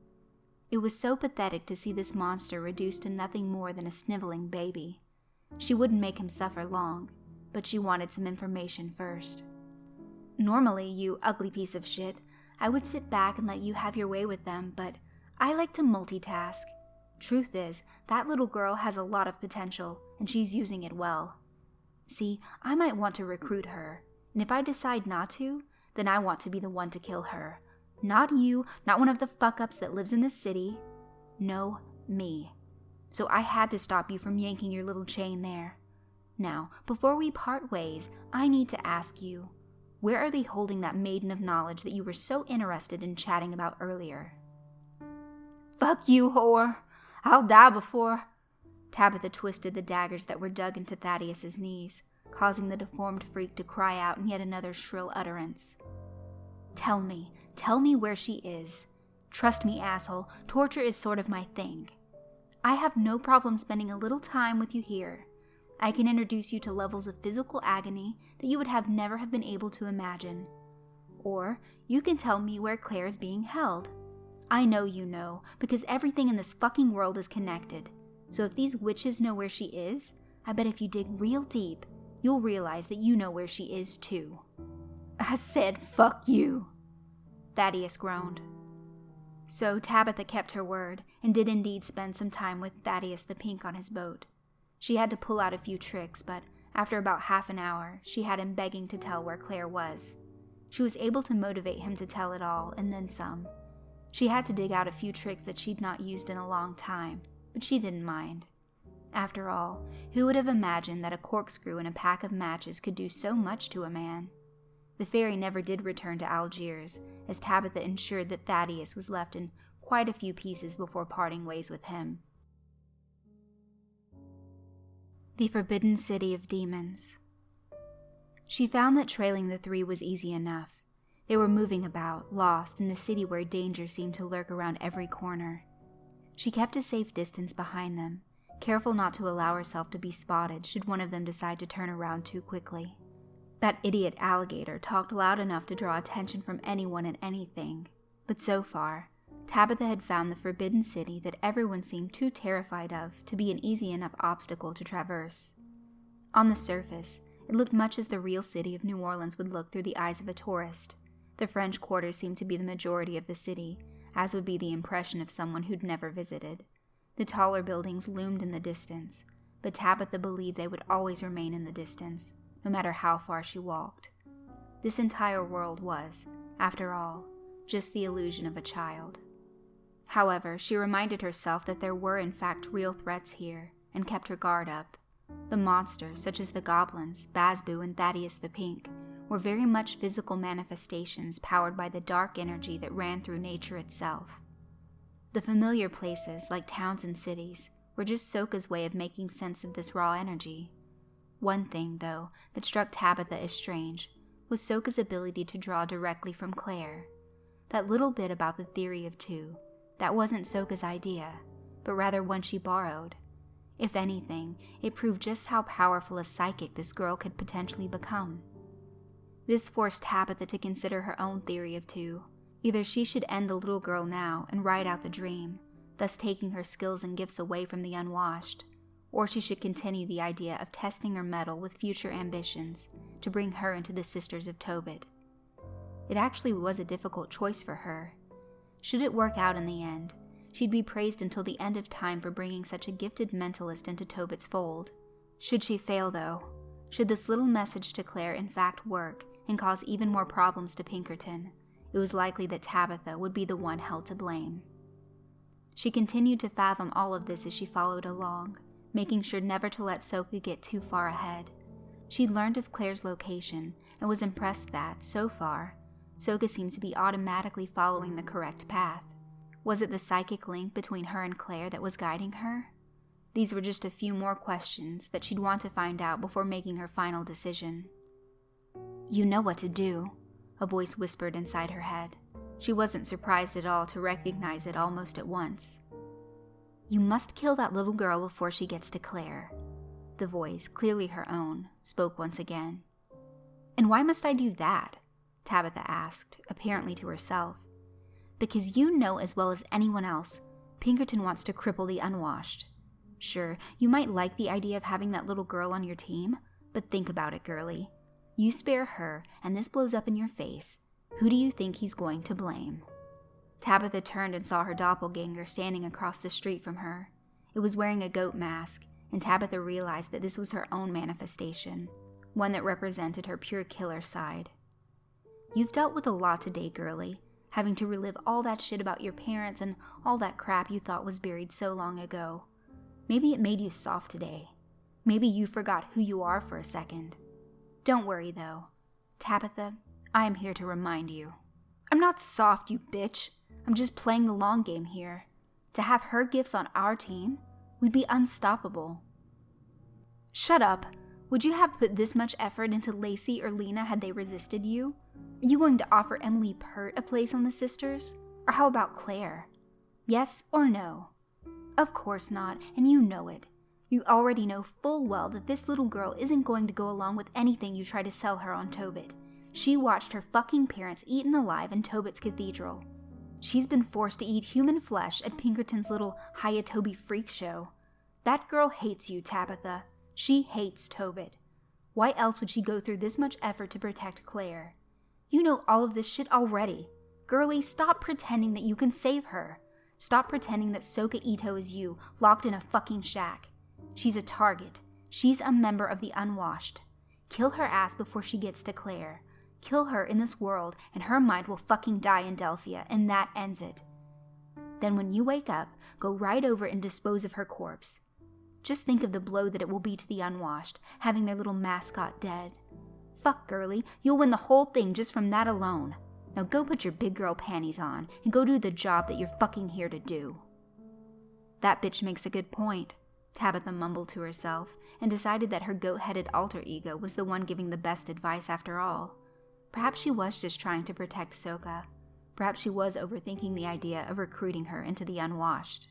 It was so pathetic to see this monster reduced to nothing more than a sniveling baby. She wouldn't make him suffer long, but she wanted some information first. "Normally, you ugly piece of shit, I would sit back and let you have your way with them, but I like to multitask. Truth is, that little girl has a lot of potential, and she's using it well. See, I might want to recruit her, and if I decide not to, then I want to be the one to kill her. Not you, not one of the fuck-ups that lives in this city. No, me. So I had to stop you from yanking your little chain there. Now, before we part ways, I need to ask you, where are they holding that maiden of knowledge that you were so interested in chatting about earlier?" "Fuck you, whore. I'll die before—" Tabitha twisted the daggers that were dug into Thaddeus's knees, causing the deformed freak to cry out in yet another shrill utterance. Tell me where she is. Trust me, asshole, torture is sort of my thing. I have no problem spending a little time with you here. I can introduce you to levels of physical agony that you would never have been able to imagine. Or you can tell me where Claire is being held. I know you know, because everything in this fucking world is connected. So if these witches know where she is, I bet if you dig real deep, you'll realize that you know where she is too." "I said fuck you," Thaddeus groaned. So Tabitha kept her word, and did indeed spend some time with Thaddeus the Pink on his boat. She had to pull out a few tricks, but after about half an hour, she had him begging to tell where Claire was. She was able to motivate him to tell it all, and then some. She had to dig out a few tricks that she'd not used in a long time, but she didn't mind. After all, who would have imagined that a corkscrew and a pack of matches could do so much to a man? The ferry never did return to Algiers, as Tabitha ensured that Thaddeus was left in quite a few pieces before parting ways with him. The Forbidden City of Demons. She found that trailing the three was easy enough. They were moving about, lost, in a city where danger seemed to lurk around every corner. She kept a safe distance behind them, careful not to allow herself to be spotted should one of them decide to turn around too quickly. That idiot alligator talked loud enough to draw attention from anyone and anything, but so far, Tabitha had found the Forbidden City that everyone seemed too terrified of to be an easy enough obstacle to traverse. On the surface, it looked much as the real city of New Orleans would look through the eyes of a tourist. The French Quarter seemed to be the majority of the city, as would be the impression of someone who'd never visited. The taller buildings loomed in the distance, but Tabitha believed they would always remain in the distance, no matter how far she walked. This entire world was, after all, just the illusion of a child. However, she reminded herself that there were in fact real threats here, and kept her guard up. The monsters, such as the goblins, Basu, and Thaddeus the Pink, were very much physical manifestations powered by the dark energy that ran through nature itself. The familiar places, like towns and cities, were just Sooka's way of making sense of this raw energy. One thing, though, that struck Tabitha as strange was Sooka's ability to draw directly from Claire. That little bit about the theory of two, that wasn't Sooka's idea, but rather one she borrowed. If anything, it proved just how powerful a psychic this girl could potentially become. This forced Tabitha to consider her own theory of two. Either she should end the little girl now and ride out the dream, thus taking her skills and gifts away from the unwashed, or she should continue the idea of testing her mettle with future ambitions to bring her into the Sisters of Tobit. It actually was a difficult choice for her. Should it work out in the end, she'd be praised until the end of time for bringing such a gifted mentalist into Tobit's fold. Should she fail, though, should this little message to Claire in fact work and cause even more problems to Pinkerton, it was likely that Tabitha would be the one held to blame. She continued to fathom all of this as she followed along, making sure never to let Sooka get too far ahead. She'd learned of Claire's location and was impressed that, so far, Sooka seemed to be automatically following the correct path. Was it the psychic link between her and Claire that was guiding her? These were just a few more questions that she'd want to find out before making her final decision. "You know what to do," a voice whispered inside her head. She wasn't surprised at all to recognize it almost at once. "You must kill that little girl before she gets to Claire." The voice, clearly her own, spoke once again. "And why must I do that?" Tabitha asked, apparently to herself. "Because you know as well as anyone else, Pinkerton wants to cripple the unwashed. Sure, you might like the idea of having that little girl on your team, but think about it, girlie. You spare her, and this blows up in your face. Who do you think he's going to blame?" Tabitha turned and saw her doppelganger standing across the street from her. It was wearing a goat mask, and Tabitha realized that this was her own manifestation, one that represented her pure killer side. "You've dealt with a lot today, girlie, having to relive all that shit about your parents and all that crap you thought was buried so long ago. Maybe it made you soft today. Maybe you forgot who you are for a second. Don't worry, though. Tabitha, I am here to remind you. I'm not soft, you bitch. I'm just playing the long game here. To have her gifts on our team, we'd be unstoppable." "Shut up. Would you have put this much effort into Lacey or Lena had they resisted you? Are you going to offer Emily Pert a place on the Sisters? Or how about Claire? Yes or no?" "Of course not, and you know it. You already know full well that this little girl isn't going to go along with anything you try to sell her on Tobit. She watched her fucking parents eaten alive in Tobit's cathedral. She's been forced to eat human flesh at Pinkerton's little Hyraaq freak show. That girl hates you, Tabitha. She hates Tobit. Why else would she go through this much effort to protect Claire? You know all of this shit already. Girlie, stop pretending that you can save her. Stop pretending that Sooka Ito is you, locked in a fucking shack. She's a target. She's a member of the unwashed. Kill her ass before she gets to Claire. Kill her in this world, and her mind will fucking die in Delphia, and that ends it. Then when you wake up, go right over and dispose of her corpse. Just think of the blow that it will be to the unwashed, having their little mascot dead. Fuck, girlie, you'll win the whole thing just from that alone. Now go put your big girl panties on, and go do the job that you're fucking here to do." "That bitch makes a good point," Tabitha mumbled to herself, and decided that her goat-headed alter ego was the one giving the best advice after all. Perhaps she was just trying to protect Sooka. Perhaps she was overthinking the idea of recruiting her into the unwashed.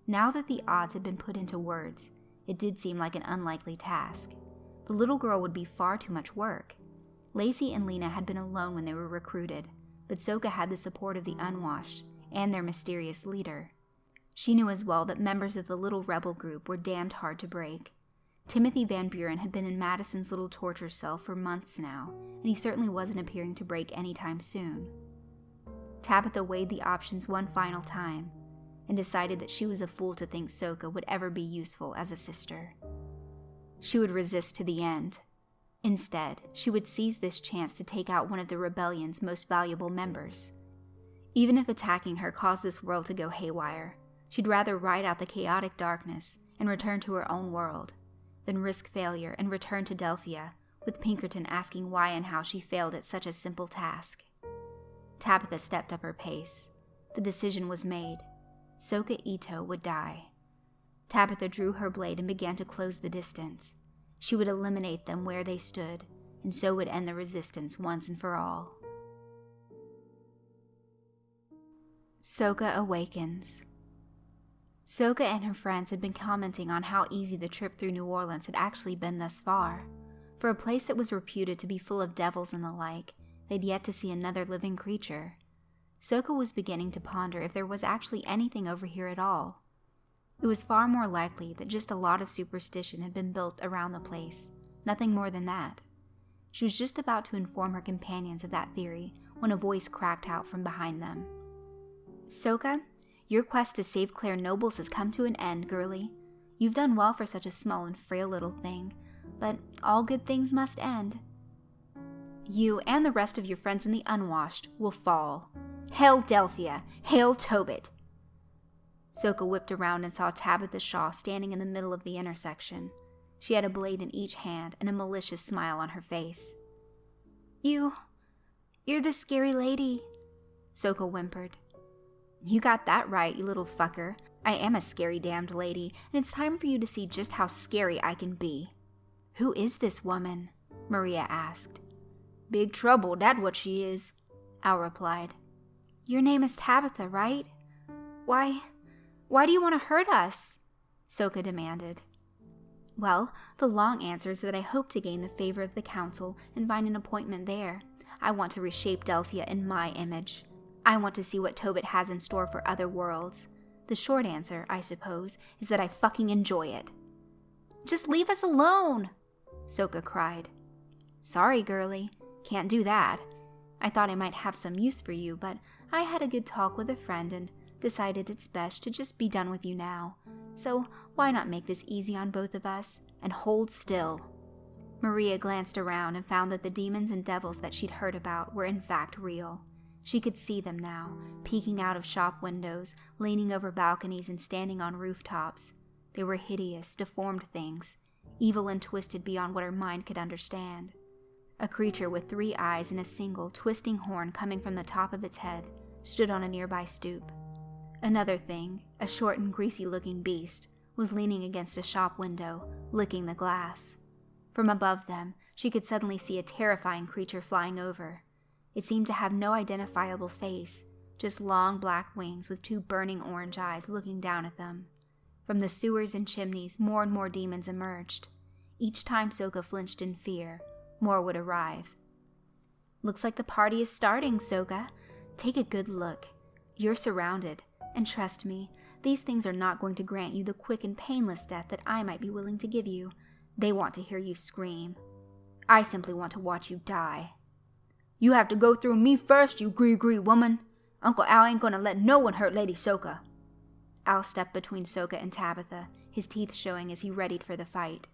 Now that the odds had been put into words, it did seem like an unlikely task. The little girl would be far too much work. Lacey and Lena had been alone when they were recruited, but Sooka had the support of the unwashed and their mysterious leader. She knew as well that members of the little rebel group were damned hard to break. Timothy Van Buren had been in Madison's little torture cell for months now, and he certainly wasn't appearing to break anytime soon. Tabitha weighed the options one final time, and decided that she was a fool to think Sooka would ever be useful as a sister. She would resist to the end. Instead, she would seize this chance to take out one of the rebellion's most valuable members. Even if attacking her caused this world to go haywire, she'd rather ride out the chaotic darkness and return to her own world, than risk failure and return to Delphia, with Pinkerton asking why and how she failed at such a simple task. Tabitha stepped up her pace. The decision was made. Sooka Ito would die. Tabitha drew her blade and began to close the distance. She would eliminate them where they stood, and so would end the resistance once and for all. Sooka awakens. Sooka and her friends had been commenting on how easy the trip through New Orleans had actually been thus far. For a place that was reputed to be full of devils and the like, they'd yet to see another living creature. Sooka was beginning to ponder if there was actually anything over here at all. It was far more likely that just a lot of superstition had been built around the place, nothing more than that. She was just about to inform her companions of that theory when a voice cracked out from behind them. "Sooka, your quest to save Claire Nobles has come to an end, girlie. You've done well for such a small and frail little thing, but all good things must end. You and the rest of your friends in the Unwashed will fall. Hail Delphia! Hail Tobit!" Sooka whipped around and saw Tabitha Shaw standing in the middle of the intersection. She had a blade in each hand and a malicious smile on her face. You're the scary lady," Sooka whimpered. "You got that right, you little fucker. I am a scary damned lady, and it's time for you to see just how scary I can be." "Who is this woman?" Maria asked. "Big trouble, that what she is," Al replied. "Your name is Tabitha, right? Why do you want to hurt us?" Sooka demanded. "Well, the long answer is that I hope to gain the favor of the council and find an appointment there. I want to reshape Delphia in my image. I want to see what Tobit has in store for other worlds. The short answer, I suppose, is that I fucking enjoy it." "Just leave us alone!" Sooka cried. "Sorry, girlie. Can't do that. I thought I might have some use for you, but I had a good talk with a friend and decided it's best to just be done with you now. So why not make this easy on both of us and hold still?" Maria glanced around and found that the demons and devils that she'd heard about were in fact real. She could see them now, peeking out of shop windows, leaning over balconies and standing on rooftops. They were hideous, deformed things, evil and twisted beyond what her mind could understand. A creature with 3 eyes and a single, twisting horn coming from the top of its head stood on a nearby stoop. Another thing, a short and greasy-looking beast, was leaning against a shop window, licking the glass. From above them, she could suddenly see a terrifying creature flying over. It seemed to have no identifiable face, just long black wings with 2 burning orange eyes looking down at them. From the sewers and chimneys, more and more demons emerged. Each time Sooka flinched in fear, more would arrive. "Looks like the party is starting, Sooka. Take a good look. You're surrounded, and trust me, these things are not going to grant you the quick and painless death that I might be willing to give you. They want to hear you scream. I simply want to watch you die." "You have to go through me first, you gree woman. Uncle Al ain't gonna let no one hurt Lady Sooka." Al stepped between Sooka and Tabitha, his teeth showing as he readied for the fight.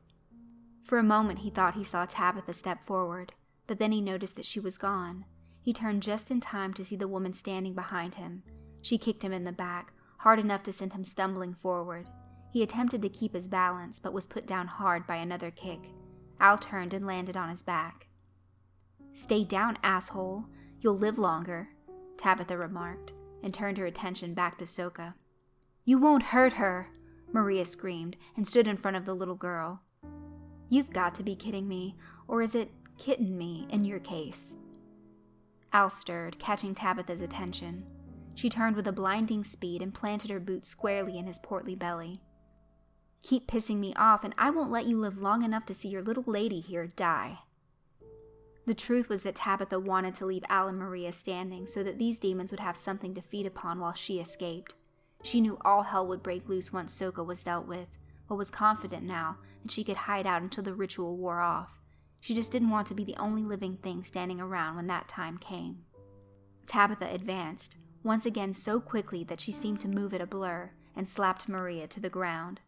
For a moment he thought he saw Tabitha step forward, but then he noticed that she was gone. He turned just in time to see the woman standing behind him. She kicked him in the back, hard enough to send him stumbling forward. He attempted to keep his balance, but was put down hard by another kick. Al turned and landed on his back. "Stay down, asshole. You'll live longer," Tabitha remarked, and turned her attention back to Sooka. "You won't hurt her," Maria screamed, and stood in front of the little girl. "You've got to be kidding me, or is it kitten me in your case?" Al stirred, catching Tabitha's attention. She turned with a blinding speed and planted her boot squarely in his portly belly. "Keep pissing me off, and I won't let you live long enough to see your little lady here die." The truth was that Tabitha wanted to leave Al and Maria standing so that these demons would have something to feed upon while she escaped. She knew all hell would break loose once Sooka was dealt with, but was confident now that she could hide out until the ritual wore off. She just didn't want to be the only living thing standing around when that time came. Tabitha advanced, once again so quickly that she seemed to move at a blur, and slapped Maria to the ground.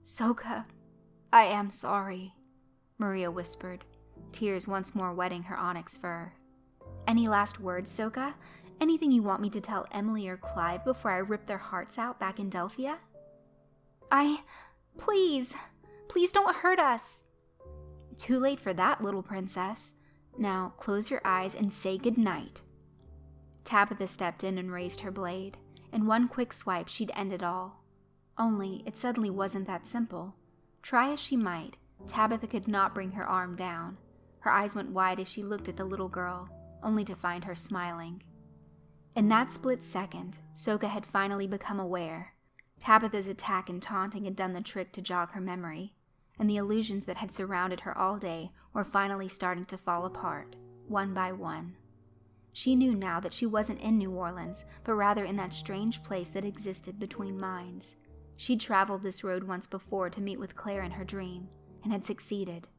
"Sooka, I am sorry," Maria whispered, tears once more wetting her onyx fur. "Any last words, Sooka? Anything you want me to tell Emily or Clive before I rip their hearts out back in Delphia?" Please don't hurt us." Too late for that, little princess. Now close your eyes and say goodnight. Tabitha stepped in and raised her blade. In one quick swipe, she'd end it all. Only, it suddenly wasn't that simple. Try as she might, Tabitha could not bring her arm down. Her eyes went wide as she looked at the little girl, only to find her smiling. In that split second, Sooka had finally become aware. Tabitha's attack and taunting had done the trick to jog her memory, and the illusions that had surrounded her all day were finally starting to fall apart, one by one. She knew now that she wasn't in New Orleans, but rather in that strange place that existed between minds. She'd traveled this road once before to meet with Claire in her dream, and had succeeded.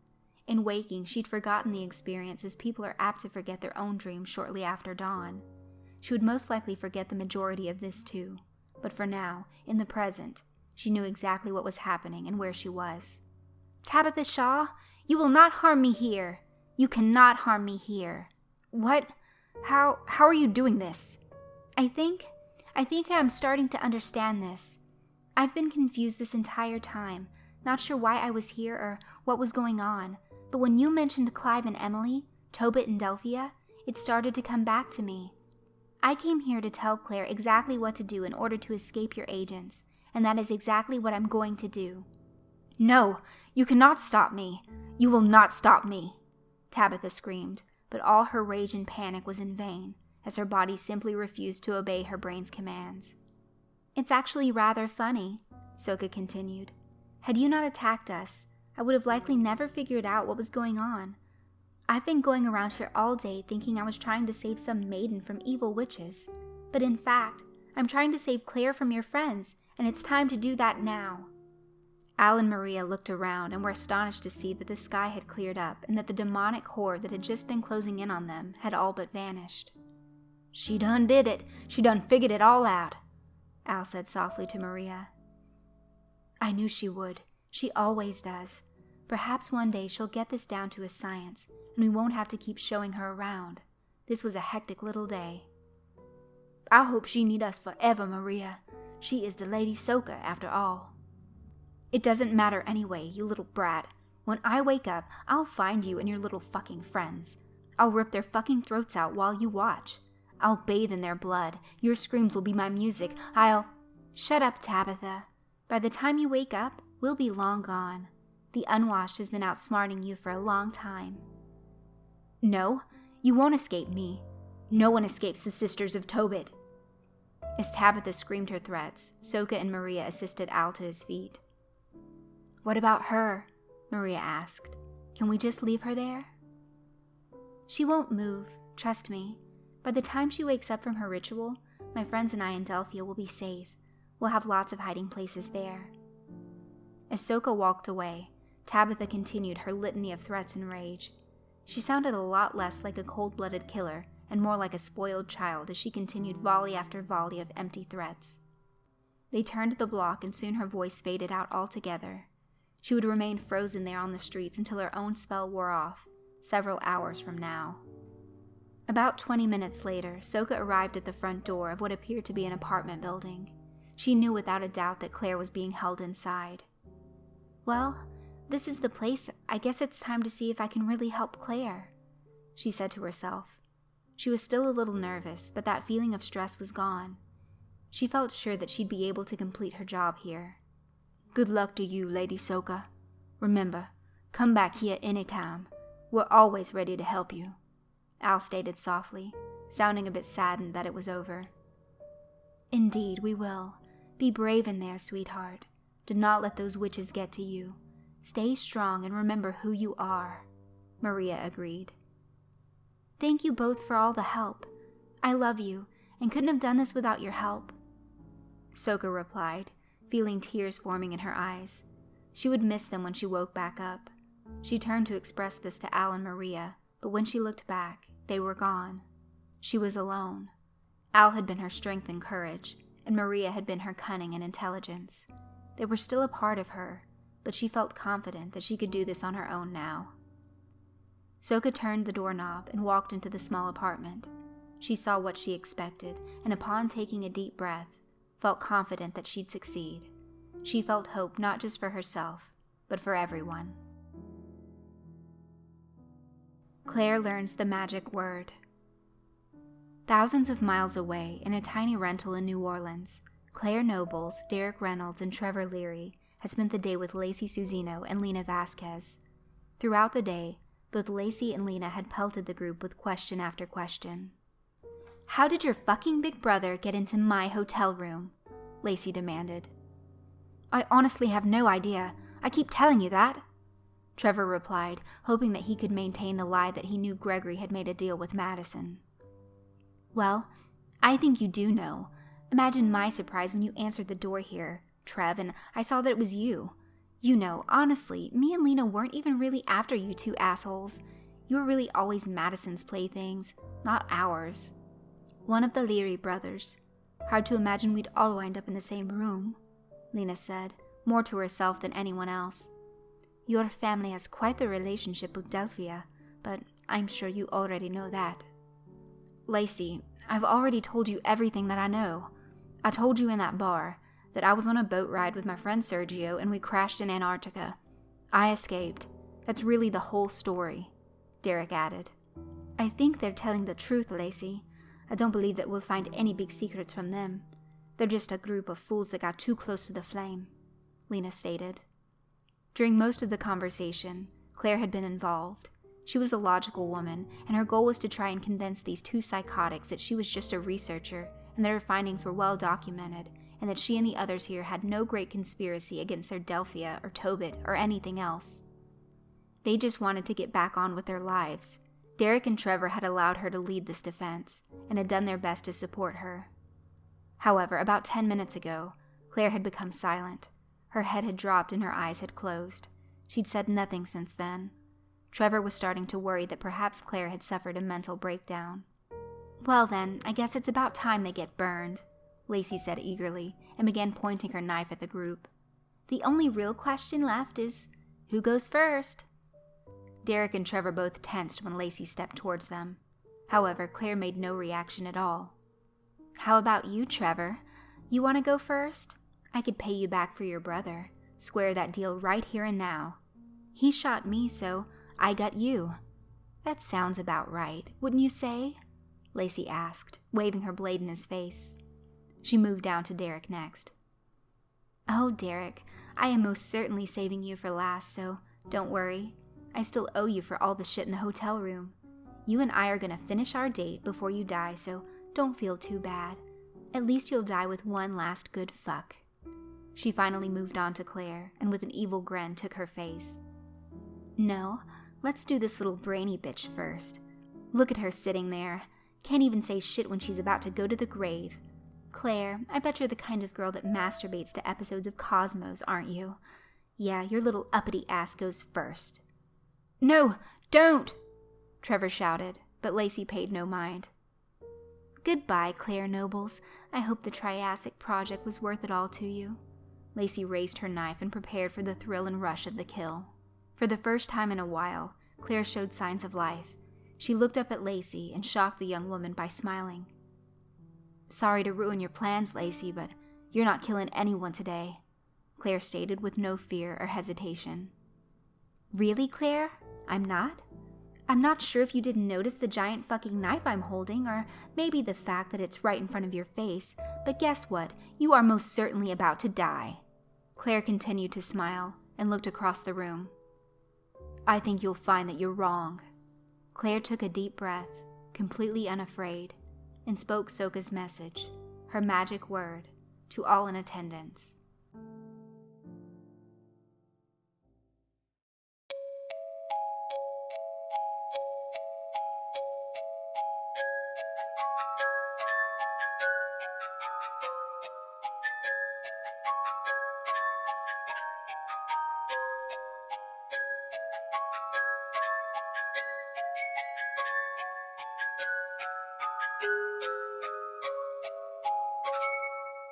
In waking, she'd forgotten the experience as people are apt to forget their own dreams shortly after dawn. She would most likely forget the majority of this too, but for now, in the present, she knew exactly what was happening and where she was. Tabitha Shaw, you will not harm me here. You cannot harm me here. What? How are you doing this? I think I'm starting to understand this. I've been confused this entire time, not sure why I was here or what was going on, but when you mentioned Clive and Emily, Tobit and Delphia, it started to come back to me. I came here to tell Claire exactly what to do in order to escape your agents, and that is exactly what I'm going to do. No, you cannot stop me. You will not stop me, Tabitha screamed, but all her rage and panic was in vain, as her body simply refused to obey her brain's commands. It's actually rather funny, Sooka continued. Had you not attacked us, I would have likely never figured out what was going on. I've been going around here all day thinking I was trying to save some maiden from evil witches, but in fact, I'm trying to save Claire from your friends, and it's time to do that now. Al and Maria looked around and were astonished to see that the sky had cleared up and that the demonic horde that had just been closing in on them had all but vanished. She done did it. She done figured it all out, Al said softly to Maria. I knew she would. She always does. Perhaps one day she'll get this down to a science, and we won't have to keep showing her around. This was a hectic little day. I hope she need us forever, Maria. She is the Lady Sooka, after all. It doesn't matter anyway, you little brat. When I wake up, I'll find you and your little fucking friends. I'll rip their fucking throats out while you watch. I'll bathe in their blood. Your screams will be my music. Shut up, Tabitha. By the time you wake up, we'll be long gone. The unwashed has been outsmarting you for a long time. No, you won't escape me. No one escapes the Sisters of Tobit. As Tabitha screamed her threats, Sooka and Maria assisted Al to his feet. What about her? Maria asked. Can we just leave her there? She won't move, trust me. By the time she wakes up from her ritual, my friends and I in Delphia will be safe. We'll have lots of hiding places there. As Sooka walked away, Tabitha continued her litany of threats and rage. She sounded a lot less like a cold-blooded killer and more like a spoiled child as she continued volley after volley of empty threats. They turned the block and soon her voice faded out altogether. She would remain frozen there on the streets until her own spell wore off, several hours from now. About 20 minutes later, Sooka arrived at the front door of what appeared to be an apartment building. She knew without a doubt that Claire was being held inside. Well, this is the place. I guess it's time to see if I can really help Claire, she said to herself. She was still a little nervous, but that feeling of stress was gone. She felt sure that she'd be able to complete her job here. Good luck to you, Lady Sooka. Remember, come back here any time. We're always ready to help you, Al stated softly, sounding a bit saddened that it was over. Indeed, we will. Be brave in there, sweetheart. Do not let those witches get to you. Stay strong and remember who you are, Maria agreed. Thank you both for all the help. I love you, and couldn't have done this without your help, Sooka replied, feeling tears forming in her eyes. She would miss them when she woke back up. She turned to express this to Al and Maria, but when she looked back, they were gone. She was alone. Al had been her strength and courage, and Maria had been her cunning and intelligence. They were still a part of her, but she felt confident that she could do this on her own now. Sooka turned the doorknob and walked into the small apartment. She saw what she expected, and upon taking a deep breath, felt confident that she'd succeed. She felt hope not just for herself, but for everyone. Claire learns the magic word. Thousands of miles away, in a tiny rental in New Orleans, Claire Nobles, Derek Reynolds, and Trevor Leary had spent the day with Lacey Susino and Lena Vasquez. Throughout the day, both Lacey and Lena had pelted the group with question after question. "How did your fucking big brother get into my hotel room?" Lacey demanded. "I honestly have no idea. I keep telling you that," Trevor replied, hoping that he could maintain the lie that he knew Gregory had made a deal with Madison. "Well, I think you do know. Imagine my surprise when you answered the door here, Trev, and I saw that it was you. You know, honestly, me and Lena weren't even really after you two assholes. You were really always Madison's playthings, not ours." "One of the Leary brothers. Hard to imagine we'd all wind up in the same room," Lena said, more to herself than anyone else. "Your family has quite the relationship with Delphia, but I'm sure you already know that." "Lacey, I've already told you everything that I know. I told you in that bar that I was on a boat ride with my friend Sergio and we crashed in Antarctica. I escaped. That's really the whole story," Derek added. "I think they're telling the truth, Lacey. I don't believe that we'll find any big secrets from them. They're just a group of fools that got too close to the flame," Lena stated. During most of the conversation, Claire had been involved. She was a logical woman, and her goal was to try and convince these two psychotics that she was just a researcher and that her findings were well documented, and that she and the others here had no great conspiracy against their Delphia or Tobit or anything else. They just wanted to get back on with their lives. Derek and Trevor had allowed her to lead this defense, and had done their best to support her. However, about 10 minutes ago, Claire had become silent. Her head had dropped and her eyes had closed. She'd said nothing since then. Trevor was starting to worry that perhaps Claire had suffered a mental breakdown. "Well then, I guess it's about time they get burned," Lacey said eagerly, and began pointing her knife at the group. "The only real question left is, who goes first?" Derek and Trevor both tensed when Lacey stepped towards them. However, Claire made no reaction at all. "How about you, Trevor? You want to go first? I could pay you back for your brother. Square that deal right here and now. He shot me, so I got you. That sounds about right, wouldn't you say?" Lacey asked, waving her blade in his face. She moved down to Derek next. "Oh, Derek, I am most certainly saving you for last, so don't worry. I still owe you for all the shit in the hotel room. You and I are gonna finish our date before you die, so don't feel too bad. At least you'll die with one last good fuck." She finally moved on to Claire, and with an evil grin took her face. "No, let's do this little brainy bitch first. Look at her sitting there. Can't even say shit when she's about to go to the grave. Claire, I bet you're the kind of girl that masturbates to episodes of Cosmos, aren't you? Yeah, your little uppity ass goes first." "No, don't!" Trevor shouted, but Lacey paid no mind. "Goodbye, Claire Nobles. I hope the Triassic project was worth it all to you." Lacey raised her knife and prepared for the thrill and rush of the kill. For the first time in a while, Claire showed signs of life. She looked up at Lacey and shocked the young woman by smiling. "Sorry to ruin your plans, Lacey, but you're not killing anyone today," Claire stated with no fear or hesitation. "Really, Claire? I'm not? I'm not sure if you didn't notice the giant fucking knife I'm holding, or maybe the fact that it's right in front of your face, but guess what? You are most certainly about to die." Claire continued to smile and looked across the room. "I think you'll find that you're wrong." Claire took a deep breath, completely unafraid, and spoke Sooka's message, her magic word, to all in attendance.